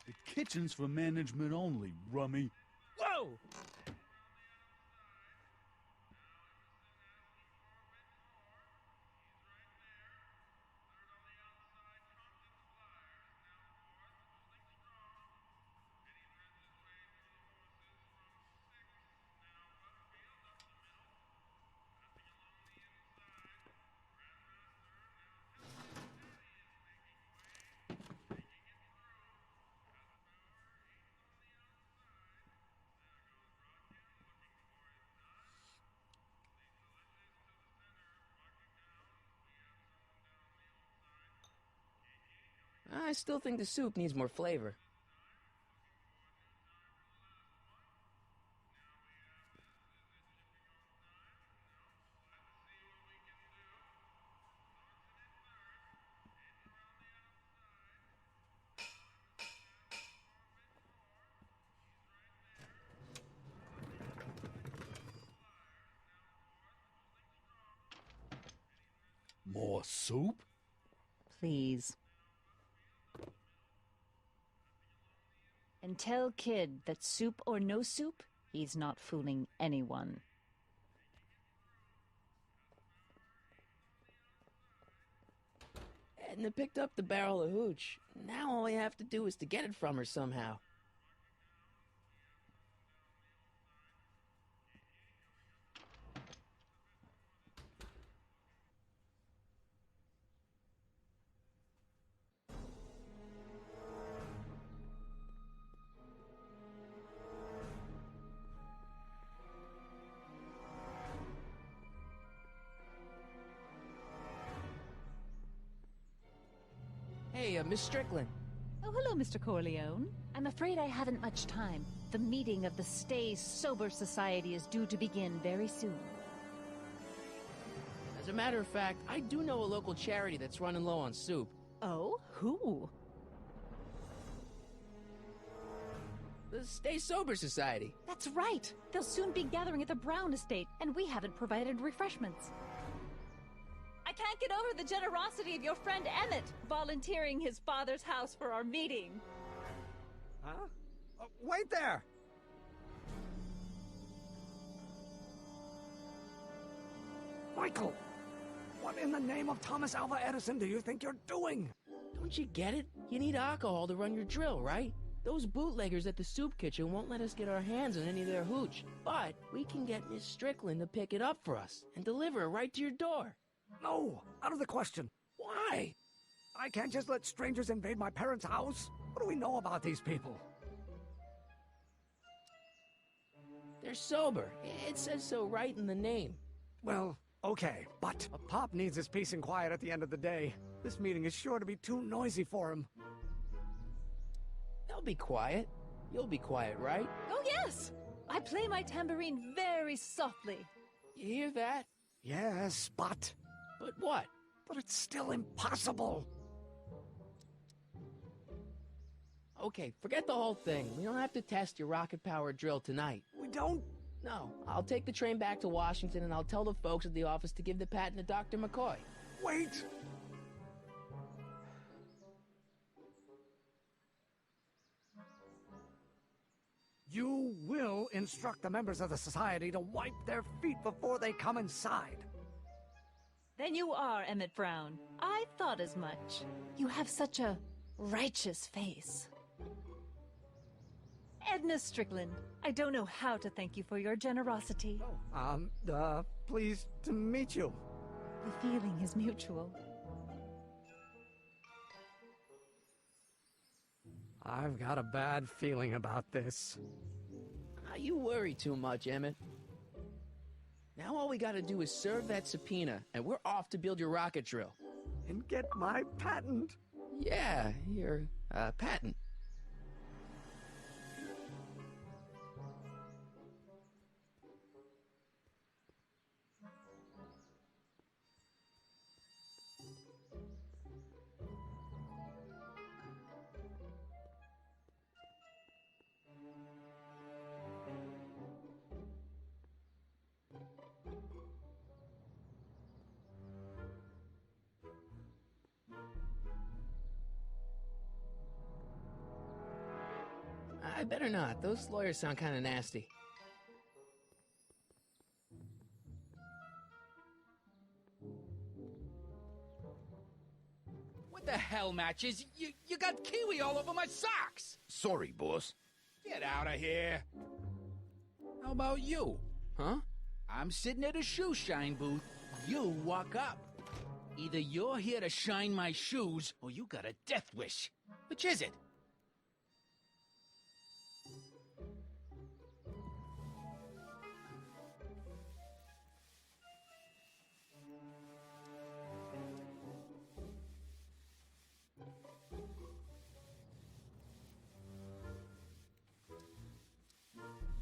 [SPEAKER 5] The kitchen's for management only, rummy.
[SPEAKER 11] Whoa!
[SPEAKER 1] I still think the soup needs more flavor.
[SPEAKER 5] More soup?
[SPEAKER 8] Please. And tell Kid that soup or no soup, he's not fooling anyone.
[SPEAKER 1] Edna picked up the barrel of hooch. Now all we have to do is to get it from her somehow. Hey, Miss Strickland.
[SPEAKER 8] Oh, hello, Mr. Corleone. I'm afraid I haven't much time. The meeting of the Stay Sober Society is due to begin very soon.
[SPEAKER 1] As a matter of fact, I do know a local charity that's running low on soup.
[SPEAKER 8] Oh? Who?
[SPEAKER 1] The Stay Sober Society.
[SPEAKER 8] That's right. They'll soon be gathering at the Brown estate, and we haven't provided refreshments. I can't get over the generosity of your friend Emmett, volunteering his father's house for our meeting.
[SPEAKER 13] Huh? Wait there! Michael! What in the name of Thomas Alva Edison do you think you're doing?
[SPEAKER 1] Don't you get it? You need alcohol to run your drill, right? Those bootleggers at the soup kitchen won't let us get our hands on any of their hooch. But we can get Miss Strickland to pick it up for us and deliver it right to your door.
[SPEAKER 13] No, out of the question.
[SPEAKER 1] Why?
[SPEAKER 13] I can't just let strangers invade my parents' house. What do we know about these people?
[SPEAKER 1] They're sober. It says so right in the name.
[SPEAKER 13] Well, okay, but Pop needs his peace and quiet at the end of the day. This meeting is sure to be too noisy for him.
[SPEAKER 1] They'll be quiet. You'll be quiet, right?
[SPEAKER 8] Oh, yes! I play my tambourine very softly.
[SPEAKER 1] You hear that?
[SPEAKER 13] Yes, but...
[SPEAKER 1] But what?
[SPEAKER 13] But it's still impossible.
[SPEAKER 1] Okay, forget the whole thing. We don't have to test your rocket-powered drill tonight.
[SPEAKER 13] We don't?
[SPEAKER 1] No. I'll take the train back to Washington and I'll tell the folks at the office to give the patent to Dr. McCoy.
[SPEAKER 13] Wait! You will instruct the members of the society to wipe their feet before they come inside.
[SPEAKER 8] Then you are Emmett Brown. I thought as much. You have such a righteous face. Edna Strickland, I don't know how to thank you for your generosity.
[SPEAKER 13] Pleased to meet you.
[SPEAKER 8] The feeling is mutual.
[SPEAKER 13] I've got a bad feeling about this.
[SPEAKER 1] You worry too much, Emmett. Now all we gotta do is serve that subpoena, and we're off to build your rocket drill.
[SPEAKER 13] And get my patent.
[SPEAKER 1] Yeah, your, patent. I better not. Those lawyers sound kind of nasty.
[SPEAKER 11] What the hell, Matches? You got kiwi all over my socks!
[SPEAKER 14] Sorry, boss.
[SPEAKER 11] Get out of here! How about you?
[SPEAKER 1] Huh?
[SPEAKER 11] I'm sitting at a shoe shine booth. You walk up. Either you're here to shine my shoes, or you got a death wish. Which is it?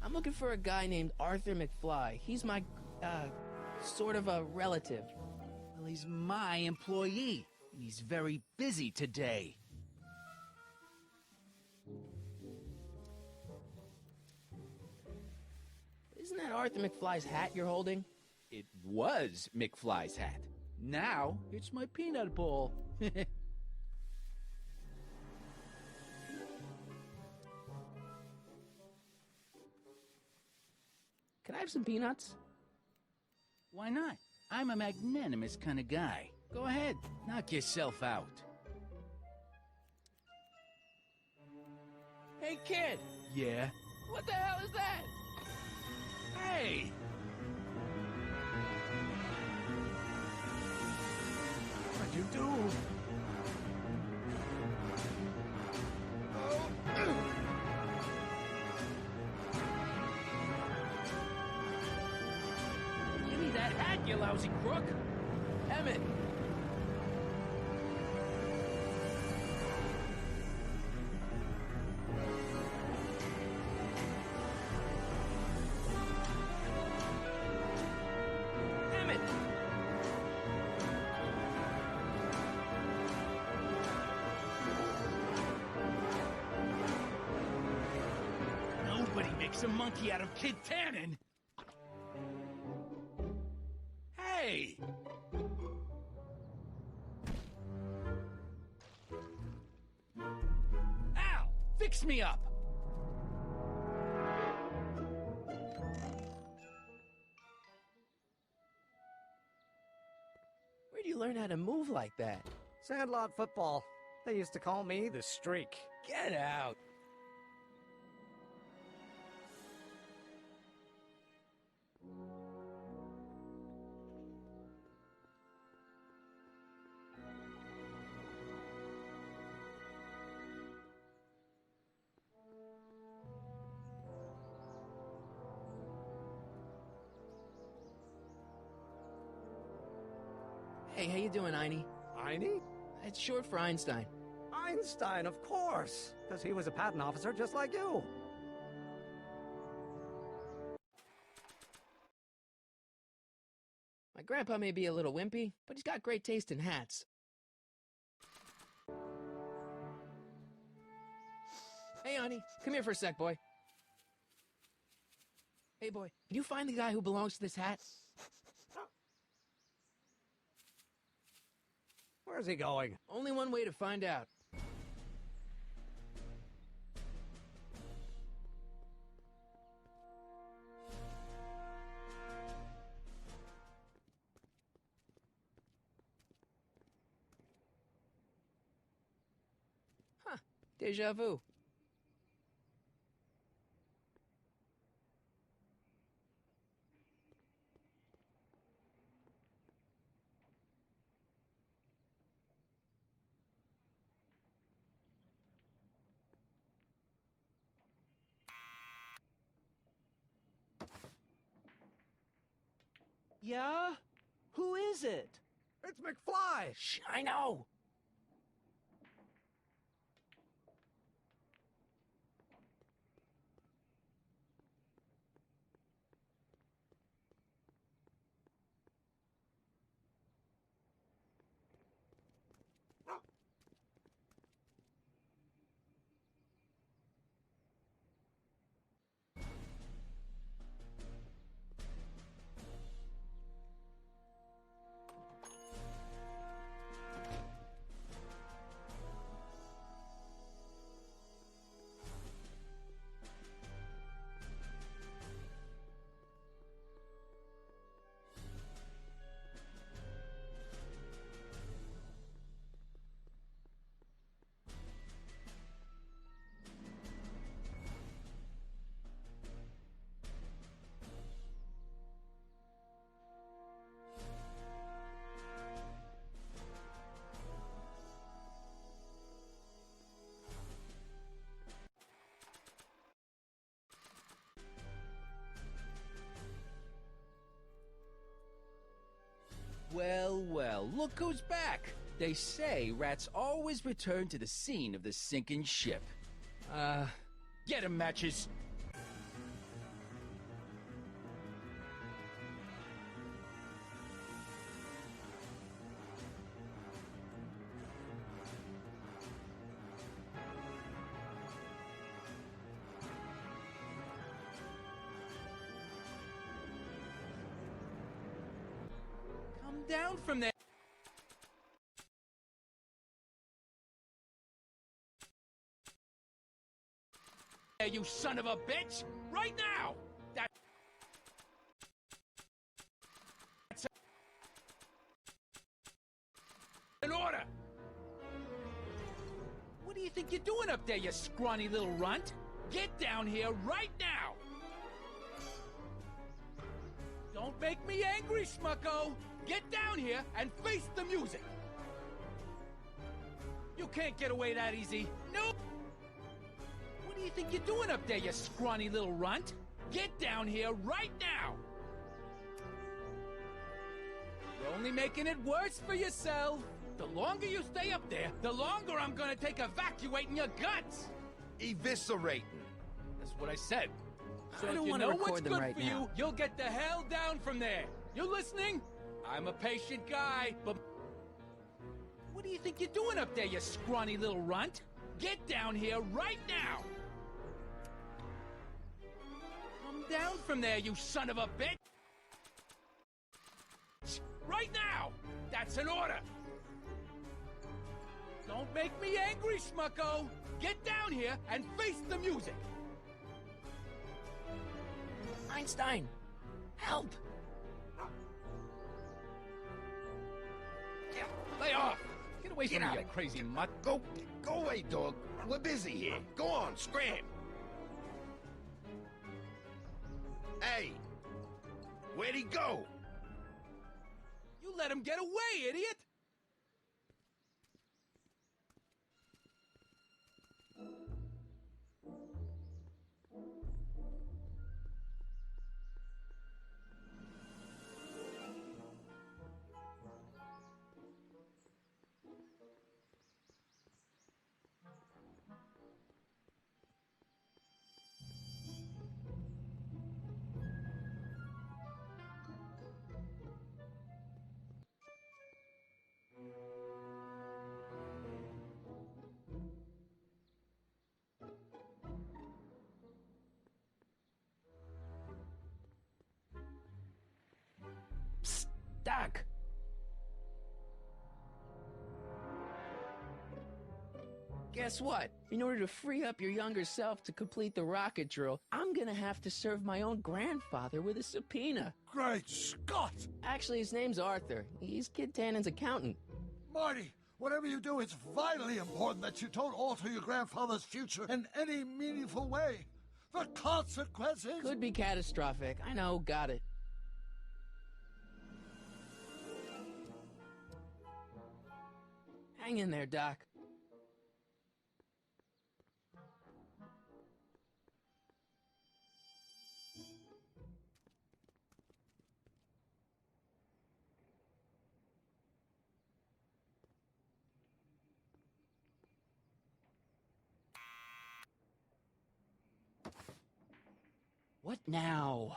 [SPEAKER 1] I'm looking for a guy named Arthur McFly. He's my, sort of a relative.
[SPEAKER 11] Well, he's my employee, and he's very busy today.
[SPEAKER 1] Isn't that Arthur McFly's hat you're holding?
[SPEAKER 11] It was McFly's hat. Now, it's my peanut ball.
[SPEAKER 1] Can I have some peanuts?
[SPEAKER 11] Why not? I'm a magnanimous kind of guy. Go ahead, knock yourself out.
[SPEAKER 1] Hey, kid!
[SPEAKER 11] Yeah?
[SPEAKER 1] What the hell is that?
[SPEAKER 11] Hey!
[SPEAKER 13] What'd you do?
[SPEAKER 11] Give me that hat, you lousy crook!
[SPEAKER 1] Emmett! Emmett!
[SPEAKER 11] Nobody makes a monkey out of Kid Tannen! Hey! Al! Fix me up!
[SPEAKER 1] Where'd you learn how to move like that?
[SPEAKER 13] Sandlot football. They used to call me the Streak.
[SPEAKER 1] Get out! Hey, how you doing, Einie?
[SPEAKER 13] Einie?
[SPEAKER 1] It's short for Einstein.
[SPEAKER 13] Einstein, of course, because he was a patent officer just like you.
[SPEAKER 1] My grandpa may be a little wimpy, but he's got great taste in hats. Hey, Einie, come here for a sec, boy. Hey, boy, can you find the guy who belongs to this hat?
[SPEAKER 13] Where's he going?
[SPEAKER 1] Only one way to find out. Huh. Deja vu.
[SPEAKER 4] Yeah? Who is it?
[SPEAKER 13] It's McFly!
[SPEAKER 1] Shh, I know!
[SPEAKER 11] Well, look who's back. They say rats always return to the scene of the sinking ship. Get 'em, Matches. Come down from there. You son of a bitch! Right now! That's an order! What do you think you're doing up there, you scrawny little runt? Get down here right now! Don't make me angry, Schmucko! Get down here and face the music! You can't get away that easy. Nope! What do you think you're doing up there, you scrawny little runt? Get down here right now! You're only making it worse for yourself. The longer you stay up there, the longer I'm gonna take evacuating your guts!
[SPEAKER 14] Eviscerating.
[SPEAKER 11] That's what I said. So
[SPEAKER 1] I don't
[SPEAKER 11] if you
[SPEAKER 1] wanna
[SPEAKER 11] know
[SPEAKER 1] record
[SPEAKER 11] what's
[SPEAKER 1] them
[SPEAKER 11] good
[SPEAKER 1] right
[SPEAKER 11] for
[SPEAKER 1] now.
[SPEAKER 11] you, you'll get the hell down from there. You listening? I'm a patient guy, but... What do you think you're doing up there, you scrawny little runt? Get down here right now! Come down from there, you son of a bitch! Right now! That's an order! Don't make me angry, Schmucko! Get down here and face the music!
[SPEAKER 1] Einstein, help!
[SPEAKER 11] Lay off! Get away
[SPEAKER 14] Get
[SPEAKER 11] from me,
[SPEAKER 14] out.
[SPEAKER 11] you crazy mutt!
[SPEAKER 14] Go away, dog. We're busy here. Go on, scram. Hey, where'd he go?
[SPEAKER 11] You let him get away, idiot!
[SPEAKER 1] Doc! Guess what? In order to free up your younger self to complete the rocket drill, I'm gonna have to serve my own grandfather with a subpoena.
[SPEAKER 2] Great Scott!
[SPEAKER 1] Actually, his name's Arthur. He's Kid Tannen's accountant.
[SPEAKER 2] Marty, whatever you do, it's vitally important that you don't alter your grandfather's future in any meaningful way. The consequences...
[SPEAKER 1] Could be catastrophic. I know, got it. Hang in there, Doc.
[SPEAKER 11] What now?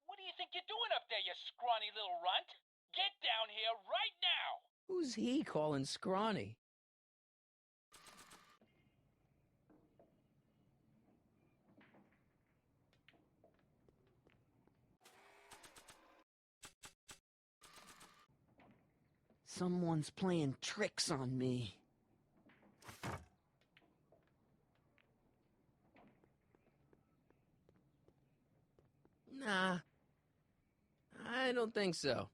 [SPEAKER 11] What do you think you're doing up there, you scrawny little runt? Get down here right now!
[SPEAKER 1] Who's he calling scrawny?
[SPEAKER 4] Someone's playing tricks on me.
[SPEAKER 1] Nah. I don't think so.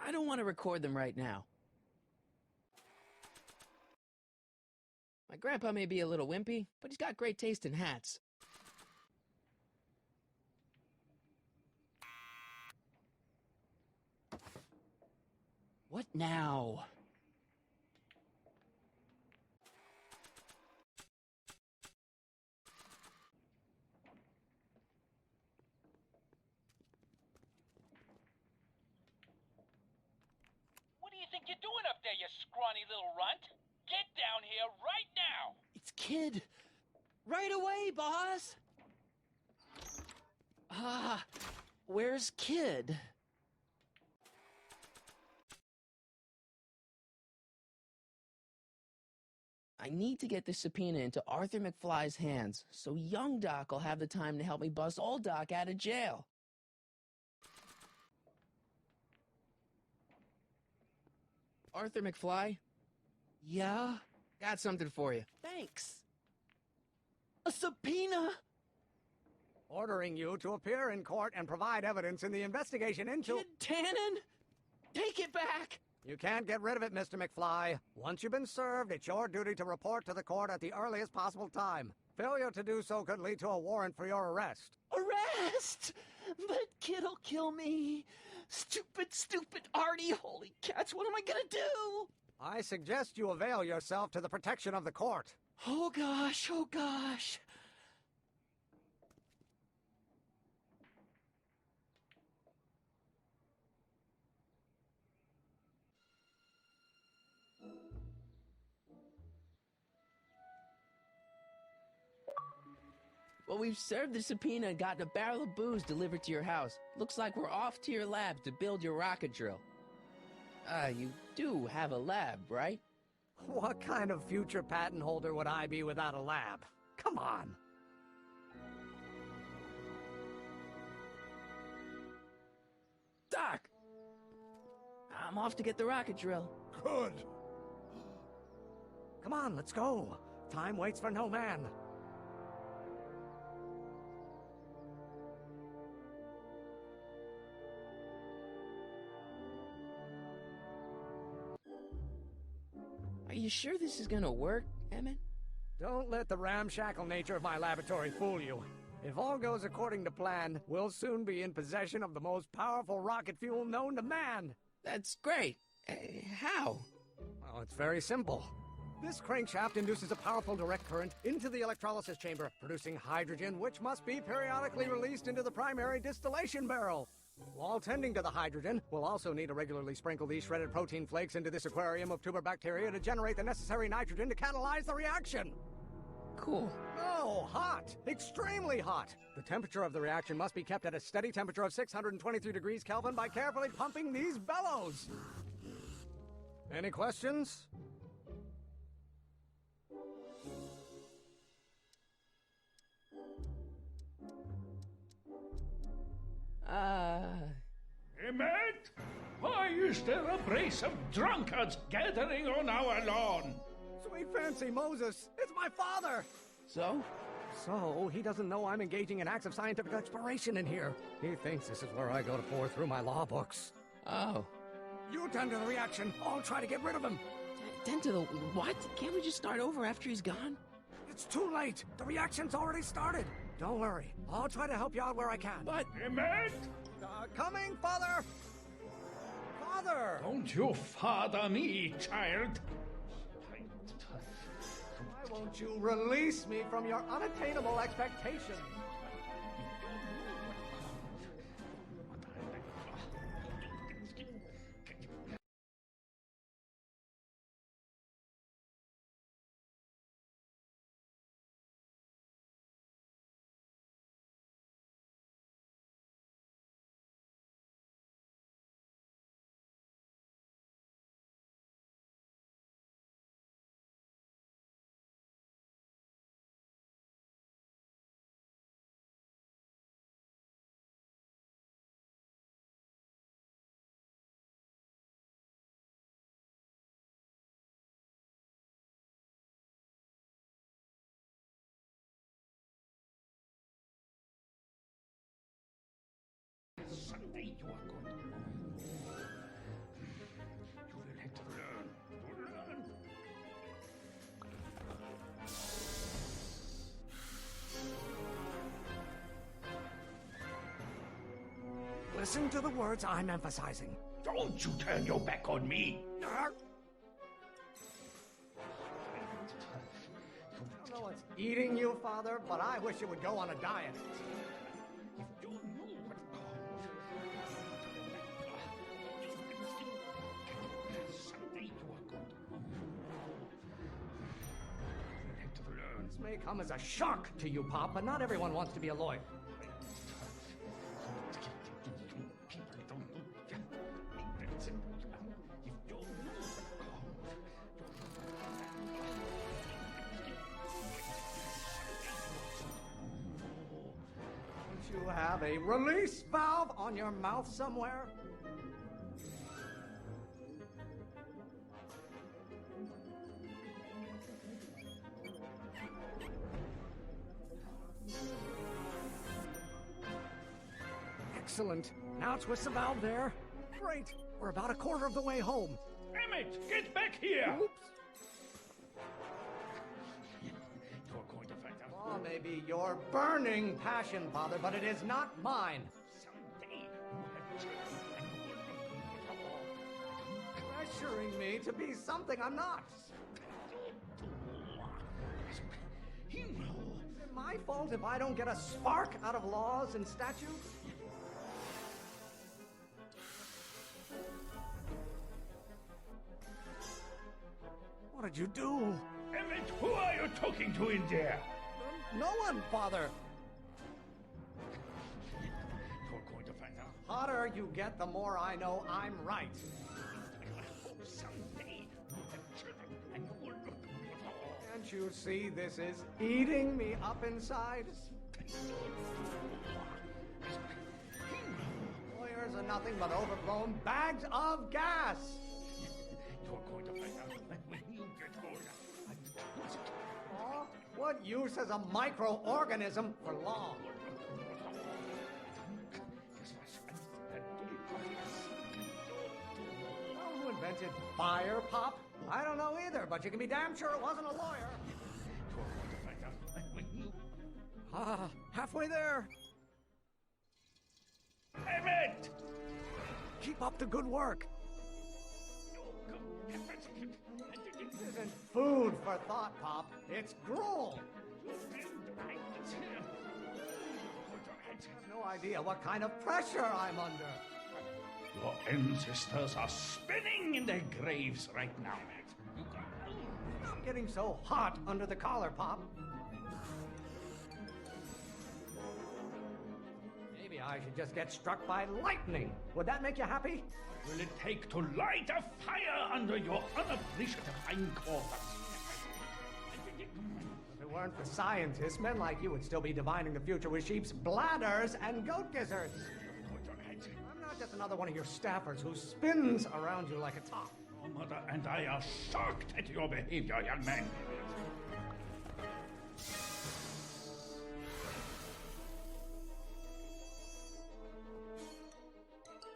[SPEAKER 1] I don't want to record them right now. My grandpa may be a little wimpy, but he's got great taste in hats.
[SPEAKER 4] What now?
[SPEAKER 15] What do you think you're doing up there, you scrawny little runt? Get down here right now!
[SPEAKER 4] It's Kid. Right away, boss. Where's Kid?
[SPEAKER 1] I need to get the subpoena into Arthur McFly's hands, so young Doc will have the time to help me bust old Doc out of jail. Arthur McFly?
[SPEAKER 4] Yeah?
[SPEAKER 1] Got something for you.
[SPEAKER 4] Thanks. A subpoena?
[SPEAKER 13] Ordering you to appear in court and provide evidence in the investigation into...
[SPEAKER 4] Kid Tannen? Take it back!
[SPEAKER 13] You can't get rid of it, Mr. McFly. Once you've been served, it's your duty to report to the court at the earliest possible time. Failure to do so could lead to a warrant for your arrest.
[SPEAKER 4] Arrest? But Kid'll kill me. Stupid, stupid Artie. Holy cats, what am I gonna do?
[SPEAKER 13] I suggest you avail yourself to the protection of the court.
[SPEAKER 4] Oh gosh, oh gosh.
[SPEAKER 1] Well, we've served the subpoena and gotten a barrel of booze delivered to your house. Looks like we're off to your lab to build your rocket drill. You do have a lab, right?
[SPEAKER 13] What kind of future patent holder would I be without a lab? Come on.
[SPEAKER 1] Doc! I'm off to get the rocket drill.
[SPEAKER 2] Good.
[SPEAKER 13] Come on, let's go. Time waits for no man.
[SPEAKER 1] Are you sure this is gonna work, Emmett?
[SPEAKER 13] Don't let the ramshackle nature of my laboratory fool you. If all goes according to plan, we'll soon be in possession of the most powerful rocket fuel known to man.
[SPEAKER 1] That's great. How?
[SPEAKER 13] Well, it's very simple. This crankshaft induces a powerful direct current into the electrolysis chamber, producing hydrogen, which must be periodically released into the primary distillation barrel. While tending to the hydrogen, we'll also need to regularly sprinkle these shredded protein flakes into this aquarium of tuber bacteria to generate the necessary nitrogen to catalyze the reaction.
[SPEAKER 1] Cool.
[SPEAKER 13] No, hot! Extremely hot! The temperature of the reaction must be kept at a steady temperature of 623 degrees Kelvin by carefully pumping these bellows. Any questions?
[SPEAKER 9] Emmett? Why is there a brace of drunkards gathering on our lawn?
[SPEAKER 13] Sweet fancy Moses, it's my father!
[SPEAKER 1] So?
[SPEAKER 13] So, he doesn't know I'm engaging in acts of scientific exploration in here. He thinks this is where I go to pore through my law books.
[SPEAKER 1] Oh.
[SPEAKER 13] You tend to the reaction. I'll try to get rid of him.
[SPEAKER 1] Tend to the what? Can't we just start over after he's gone?
[SPEAKER 13] It's too late. The reaction's already started. Don't worry. I'll try to help you out where I can.
[SPEAKER 1] But...
[SPEAKER 9] Emmett?
[SPEAKER 13] Coming, Father! Father!
[SPEAKER 9] Don't you father me, child.
[SPEAKER 13] Why won't you release me from your unattainable expectations?
[SPEAKER 9] Someday you are going to learn. You will have to learn.
[SPEAKER 13] Listen to the words I'm emphasizing.
[SPEAKER 9] Don't you turn your back on me.
[SPEAKER 13] I don't know what's eating you, Father, but I wish you would go on a diet. This may come as a shock to you, Pop, but not everyone wants to be a lawyer. Don't you have a release valve on your mouth somewhere? Excellent. Now twist the valve there. Great. We're about a quarter of the way home.
[SPEAKER 9] Emmett, get back here!
[SPEAKER 13] Oops.
[SPEAKER 9] You're going to find out.
[SPEAKER 13] Well, maybe your burning passion, Father, but it is not mine.
[SPEAKER 9] Someday
[SPEAKER 13] Pressuring me to be something I'm not.
[SPEAKER 9] you know.
[SPEAKER 13] Is it my fault if I don't get a spark out of laws and statutes? What did you do?
[SPEAKER 9] Emmett, who are you talking to in there?
[SPEAKER 13] No one, Father.
[SPEAKER 9] You're going to find out.
[SPEAKER 13] The hotter you get, the more I know I'm right.
[SPEAKER 9] Someday you have children and you will look.
[SPEAKER 13] Can't you see this is eating me up inside? Lawyers are nothing but overgrown bags of gas.
[SPEAKER 9] You're going to find out when you get older.
[SPEAKER 13] Oh, what use is a microorganism for law? Who invented fire, Pop? I don't know either, but you can be damn sure it wasn't a lawyer.
[SPEAKER 9] You're going to find out when you...
[SPEAKER 13] Halfway there.
[SPEAKER 9] Emmett!
[SPEAKER 13] Keep up the good work. This isn't food for thought, Pop. It's gruel. I have no idea what kind of pressure I'm under.
[SPEAKER 9] Your ancestors are spinning in their graves right now, Matt.
[SPEAKER 13] Stop getting so hot under the collar, Pop. Maybe I should just get struck by lightning. Would that make you happy?
[SPEAKER 9] What will it take to light a fire under your unappreciative hindquarters?
[SPEAKER 13] If it weren't for scientists, men like you would still be divining the future with sheep's bladders and goat gizzards. I'm not just another one of your staffers who spins around you like a top.
[SPEAKER 9] Your mother and I are shocked at your behavior, young man.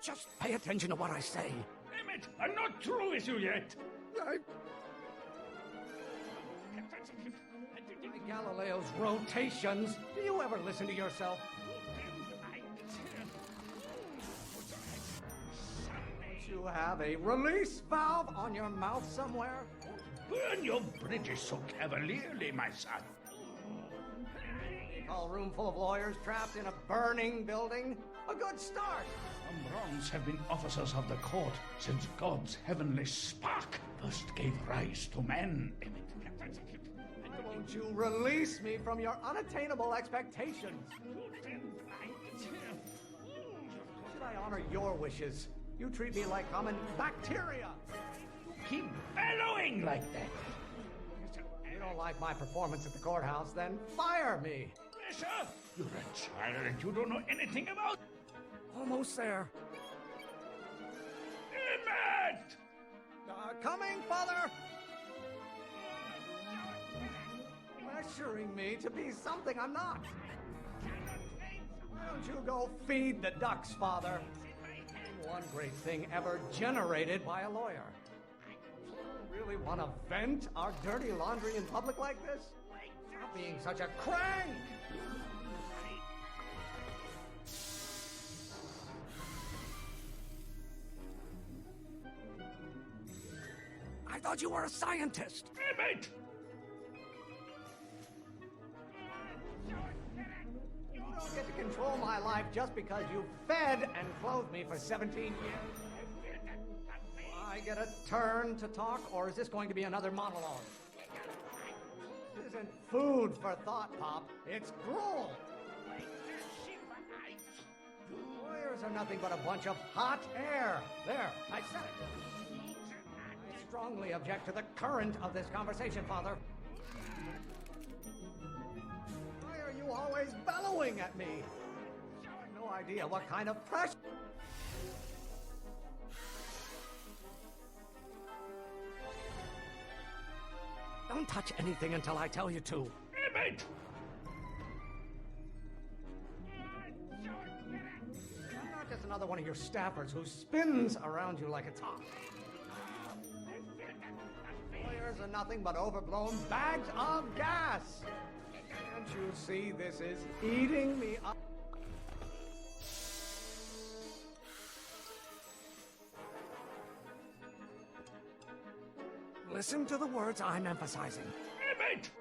[SPEAKER 13] Just pay attention to what I say.
[SPEAKER 9] Emmett, I'm not through with you yet.
[SPEAKER 13] Galileo's rotations. Do you ever listen to yourself? Don't you have a release valve on your mouth somewhere?
[SPEAKER 9] Burn your bridges so cavalierly, my son.
[SPEAKER 13] A room full of lawyers trapped in a burning building? A good start.
[SPEAKER 9] Some wrongs have been officers of the court since God's heavenly spark first gave rise to man.
[SPEAKER 13] Won't you release me from your unattainable expectations? Should I honor your wishes? You treat me like common bacteria.
[SPEAKER 9] Keep bellowing like that.
[SPEAKER 13] You don't like my performance at the courthouse, then fire me.
[SPEAKER 9] Sir, you're a child and you don't know anything about...
[SPEAKER 13] Almost there.
[SPEAKER 9] Emmett!
[SPEAKER 13] Coming, Father! Pressuring me to be something I'm not. Why don't you go feed the ducks, Father? One great thing ever generated by a lawyer. Really want to vent our dirty laundry in public like this? Stop being such a crank! I thought you were a scientist.
[SPEAKER 9] Emmett!
[SPEAKER 13] You don't get to control my life just because you fed and clothed me for 17 years. I get a turn to talk, or is this going to be another monologue? This isn't food for thought, Pop. It's gruel. Lawyers are nothing but a bunch of hot air. There, I said it. I strongly object to the current of this conversation, Father. Why are you always bellowing at me? I have no idea what kind of pressure... Don't touch anything until I tell you to.
[SPEAKER 9] Emmett!
[SPEAKER 13] I'm not just another one of your staffers who spins around you like a top. Lawyers are nothing but overblown bags of gas. Can't you see this is eating me up? Listen to the words I'm emphasizing.
[SPEAKER 9] Emmett!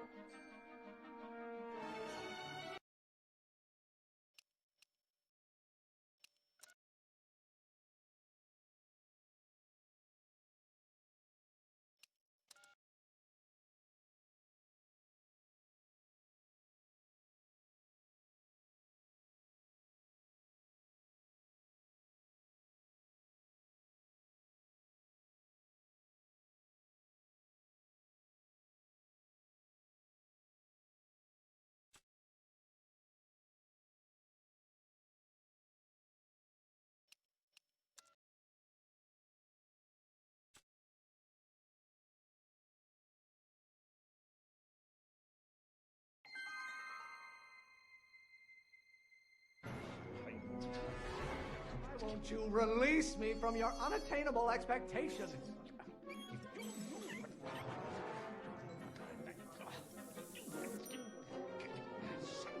[SPEAKER 13] Why won't you release me from your unattainable expectations?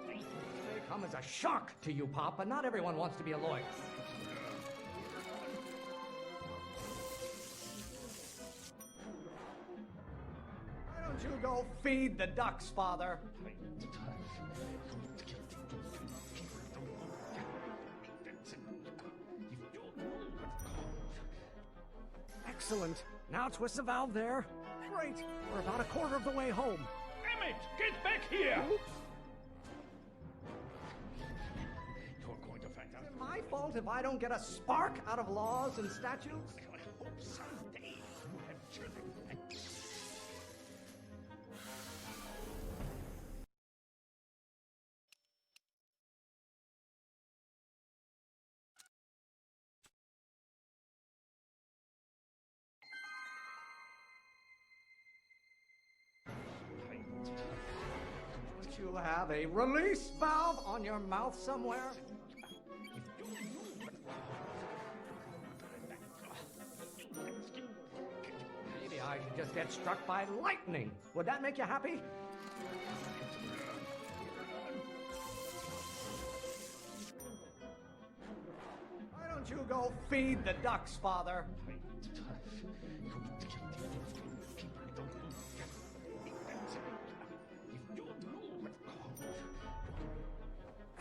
[SPEAKER 13] They come as a shock to you, Pop, but not everyone wants to be a lawyer. Why don't you go feed the ducks, Father? Excellent. Now twist the valve there. Great. We're about a quarter of the way home.
[SPEAKER 9] Emmett, get back here!
[SPEAKER 13] You're going to find out. Is it my fault if I don't get a spark out of laws and statutes?
[SPEAKER 9] I hope someday you have children.
[SPEAKER 13] Don't you have a release valve on your mouth somewhere? Maybe I should just get struck by lightning. Would that make you happy? Why don't you go feed the ducks, Father?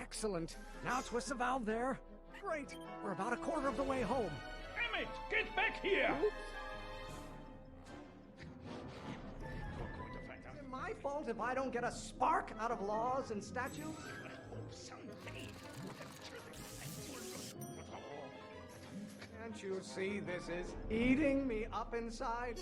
[SPEAKER 13] Excellent. Now twist the valve there. Great. We're about a quarter of the way home.
[SPEAKER 9] Emmett, get back here!
[SPEAKER 13] Is it my fault if I don't get a spark out of laws and statutes?
[SPEAKER 9] I hope someday you have children.
[SPEAKER 13] Can't you see this is eating me up inside?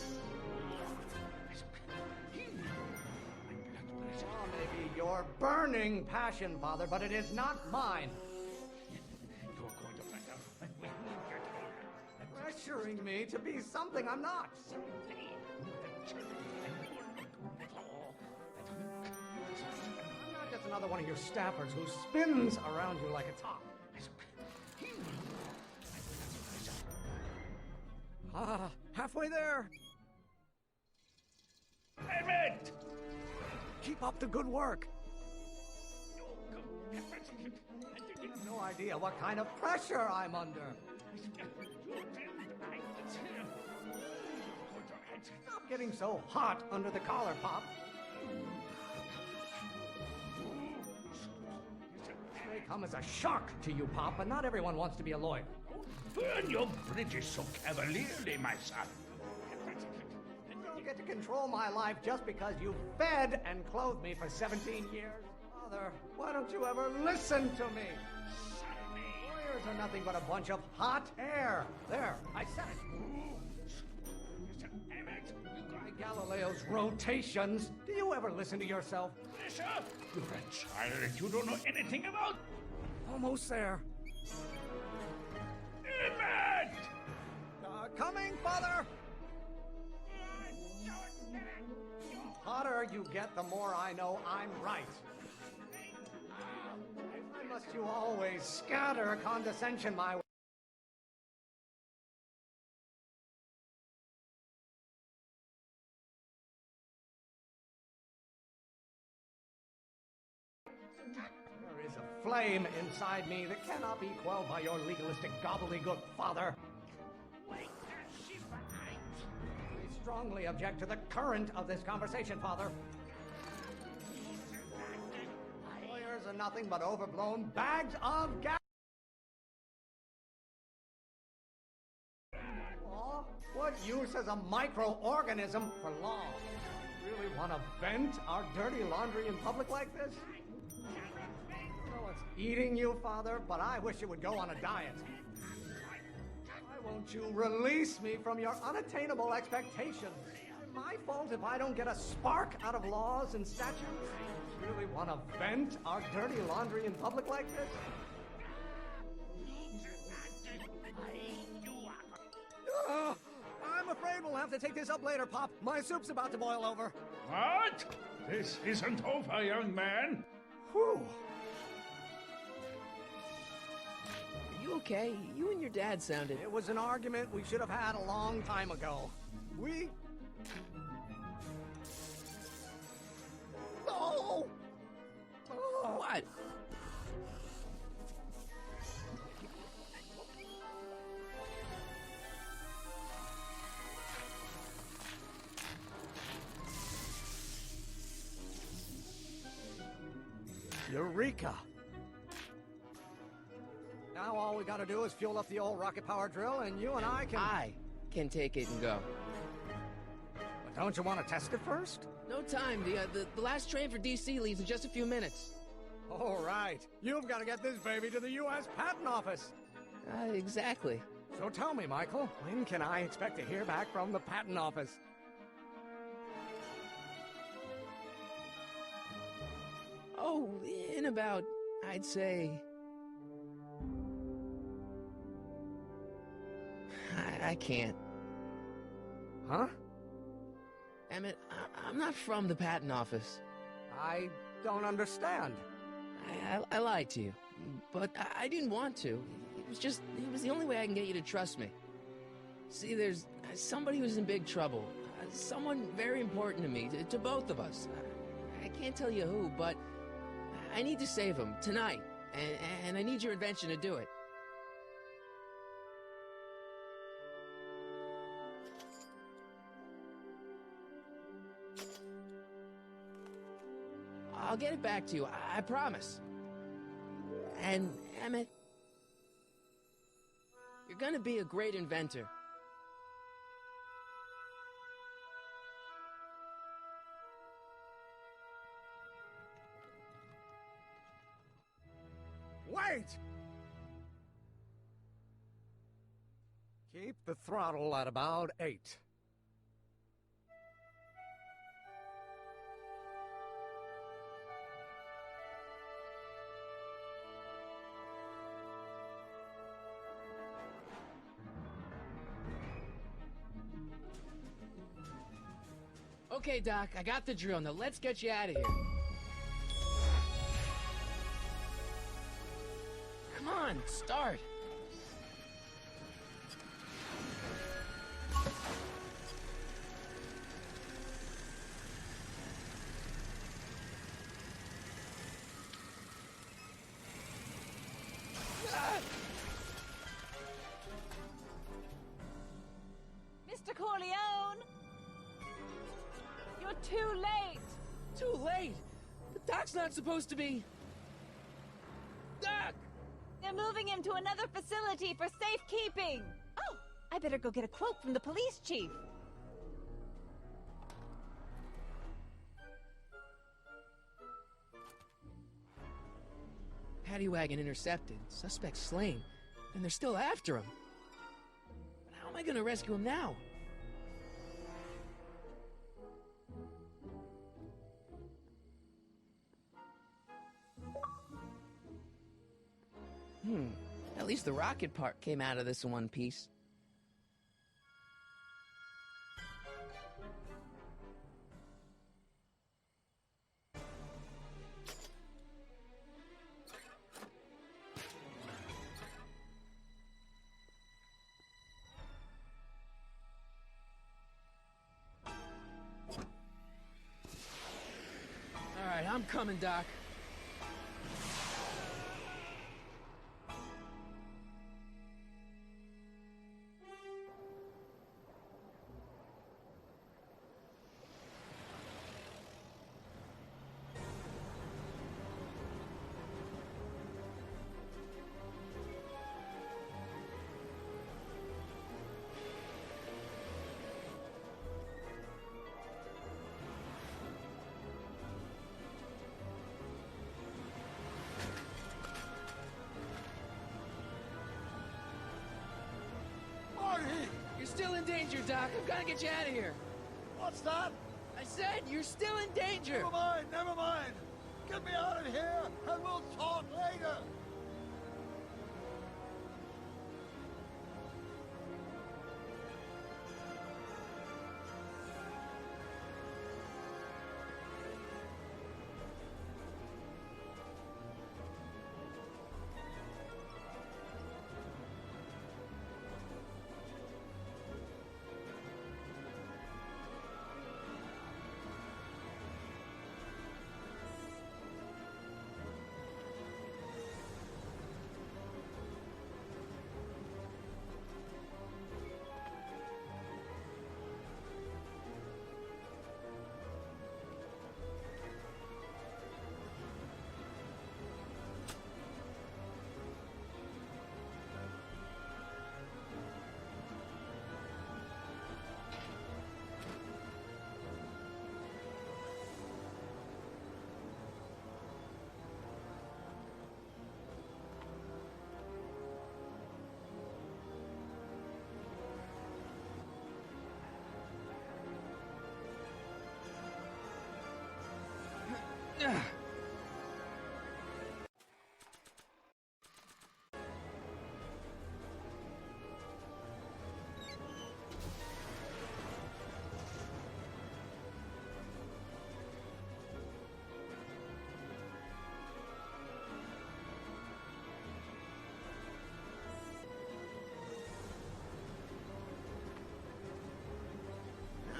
[SPEAKER 13] Oh, maybe your burning passion, Father, but it is not mine.
[SPEAKER 9] You're going to find out.
[SPEAKER 13] Pressuring me to be something I'm not. I'm not just another one of your staffers who spins around you like a top. Ah, halfway there.
[SPEAKER 9] Emmett!
[SPEAKER 13] Keep up the good work. You have no idea what kind of pressure I'm under. Stop getting so hot under the collar, Pop. This may come as a shock to you, Pop, but not everyone wants to be a lawyer.
[SPEAKER 9] Burn your bridges so cavalierly, my son.
[SPEAKER 13] You don't get to control my life just because you fed and clothed me for 17 years. Father, why don't you ever listen to me? Lawyers are nothing but a bunch of hot air. There, I said it. By Galileo's rotations, do you ever listen to yourself?
[SPEAKER 9] Listen, you're a child you don't know anything about.
[SPEAKER 13] Almost there.
[SPEAKER 9] Emmett!
[SPEAKER 13] Coming, Father! The hotter you get, the more I know I'm right. Why must you always scatter condescension my way? There is a flame inside me that cannot be quelled by your legalistic gobbledygook, Father. I strongly object to the current of this conversation, Father. Lawyers are nothing but overblown bags of gas. Law? What use is a microorganism for law? Really want to vent our dirty laundry in public like this? I know it's eating you, Father, but I wish you would go on a diet. Why won't you release me from your unattainable expectations? Is it my fault if I don't get a spark out of laws and statutes? Really want to vent our dirty laundry in public like this? I'm afraid we'll have to take this up later, Pop. My soup's about to boil over.
[SPEAKER 9] What? This isn't over, young man.
[SPEAKER 13] Whew.
[SPEAKER 1] Are you okay? You and your dad sounded...
[SPEAKER 13] It was an argument we should have had a long time ago. We... Oh! Oh!
[SPEAKER 1] What?
[SPEAKER 13] Eureka! Now all we gotta do is fuel up the old rocket power drill and you and I
[SPEAKER 1] can take it and go.
[SPEAKER 13] But don't you want to test it first?
[SPEAKER 1] No time. The last train for DC leaves in just a few minutes.
[SPEAKER 13] All right. You've got to get this baby to the U.S. Patent Office.
[SPEAKER 1] Exactly.
[SPEAKER 13] So tell me, Michael, when can I expect to hear back from the Patent Office?
[SPEAKER 1] Oh, in about, I'd say... I can't.
[SPEAKER 13] Huh?
[SPEAKER 1] Emmett, I'm not from the patent office.
[SPEAKER 13] I don't understand.
[SPEAKER 1] I lied to you, but I didn't want to. It was the only way I can get you to trust me. See, there's somebody who's in big trouble. Someone very important to me, to both of us. I can't tell you who, but I need to save him tonight, and I need your invention to do it. I'll get it back to you, I promise. And, Emmett, you're gonna be a great inventor.
[SPEAKER 13] Wait! Keep the throttle at about 8.
[SPEAKER 1] Okay, Doc, I got the drill. Now let's get you out of here. Come on, start.
[SPEAKER 8] Mr. Corleone! too late!
[SPEAKER 1] Too late? The Doc's not supposed to be... Doc!
[SPEAKER 8] They're moving him to another facility for safekeeping! Oh, I better go get a quote from the police chief.
[SPEAKER 1] Paddy wagon intercepted, suspect slain, and they're still after him. But how am I gonna rescue him now? At least the rocket part came out of this in one piece. All right, I'm coming, Doc. You're still in danger, Doc. I've got to get you out of here.
[SPEAKER 2] What's that?
[SPEAKER 1] I said you're still in danger.
[SPEAKER 2] Never mind, never mind. Get me out of here, and we'll talk later.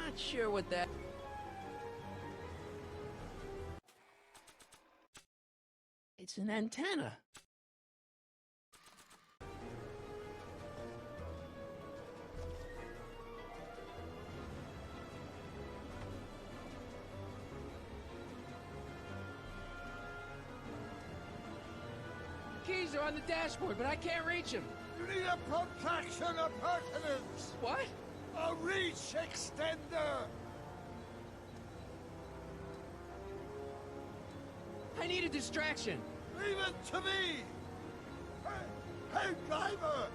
[SPEAKER 1] Not sure what that... It's an antenna. Keys are on the dashboard, but I can't reach them.
[SPEAKER 2] You need a protraction appurtenance.
[SPEAKER 1] What?
[SPEAKER 2] A reach extender.
[SPEAKER 1] I need a distraction.
[SPEAKER 2] Leave it to me. Hey, driver.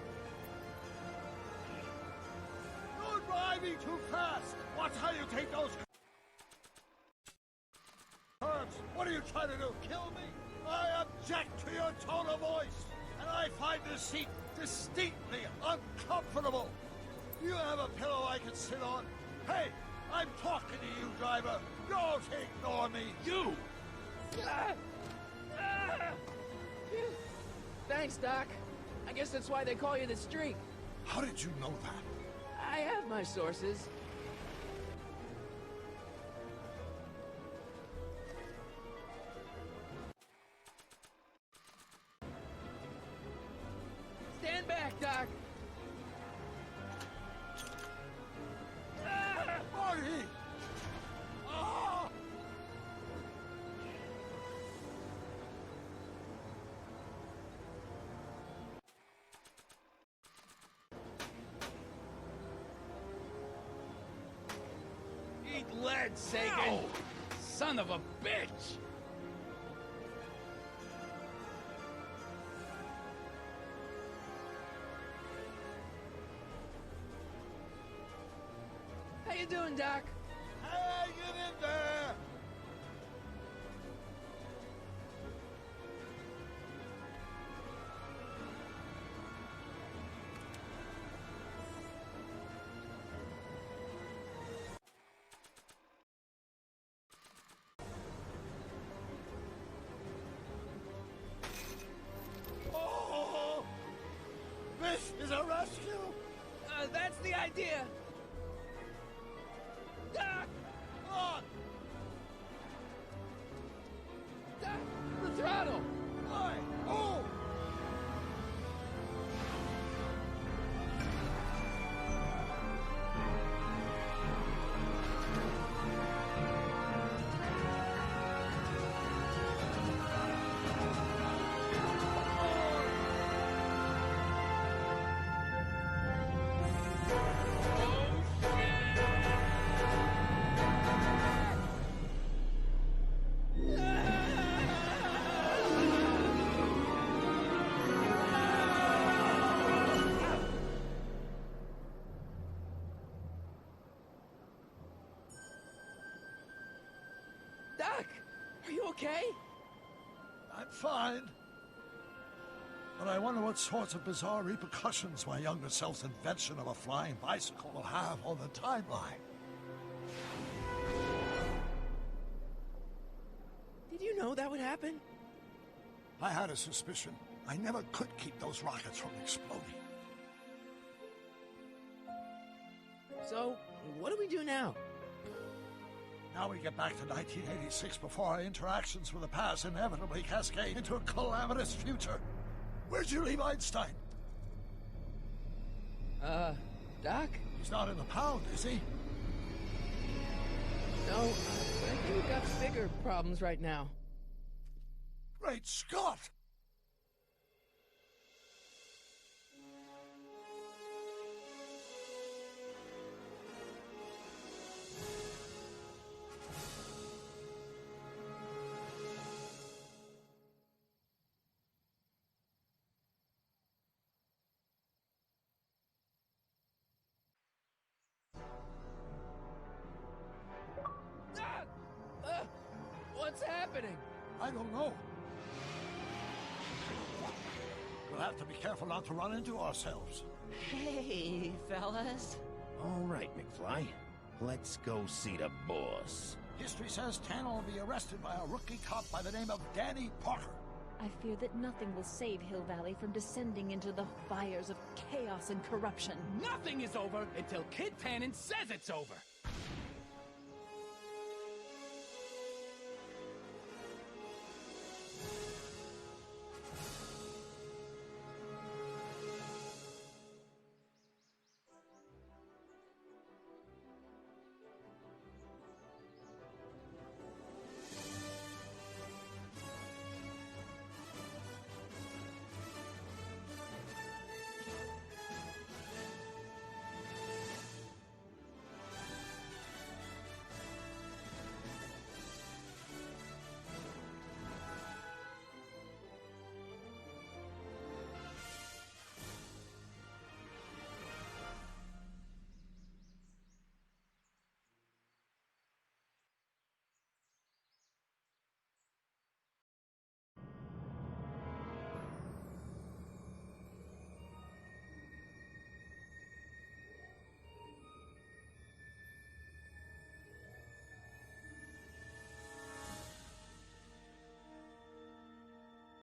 [SPEAKER 2] You're driving too fast. Watch how you take those curves. What are you trying to do? Kill me? I object to your tone of voice, and I find this seat distinctly uncomfortable. Do you have a pillow I can sit on? Hey, I'm talking to you, driver. Don't ignore me.
[SPEAKER 1] You! Thanks, Doc. I guess that's why they call you the Streak.
[SPEAKER 2] How did you know that?
[SPEAKER 1] I have my sources. Stand back, Doc.
[SPEAKER 2] Marty! Ah!
[SPEAKER 11] lead, Sagan!
[SPEAKER 5] Ow!
[SPEAKER 11] Son of a bitch!
[SPEAKER 1] How you doing, Doc?
[SPEAKER 2] Hey, get in there! Oh! This is a rescue!
[SPEAKER 1] That's the idea! Doc!
[SPEAKER 2] On!
[SPEAKER 1] Doc! The throttle!
[SPEAKER 2] Why? Oh!
[SPEAKER 1] Doc! Are you okay?
[SPEAKER 2] I'm fine. But I wonder what sorts of bizarre repercussions my younger self's invention of a flying bicycle will have on the timeline.
[SPEAKER 1] Did you know that would happen?
[SPEAKER 2] I had a suspicion. I never could keep those rockets from exploding.
[SPEAKER 1] So, what do we do now?
[SPEAKER 2] Now we get back to 1986 before our interactions with the past inevitably cascade into a calamitous future. Where'd you leave Einstein?
[SPEAKER 1] Doc?
[SPEAKER 2] He's not in the pound, is he?
[SPEAKER 1] No, I think we've got bigger problems right now.
[SPEAKER 2] Great Scott!
[SPEAKER 1] What's happening?
[SPEAKER 2] I don't know. We'll have to be careful not to run into ourselves.
[SPEAKER 4] Hey, fellas.
[SPEAKER 14] All right, McFly. Let's go see the boss.
[SPEAKER 2] History says Tanner will be arrested by a rookie cop by the name of Danny Parker.
[SPEAKER 8] I fear that nothing will save Hill Valley from descending into the fires of chaos and corruption.
[SPEAKER 11] Nothing is over until Kid Tannen says it's over!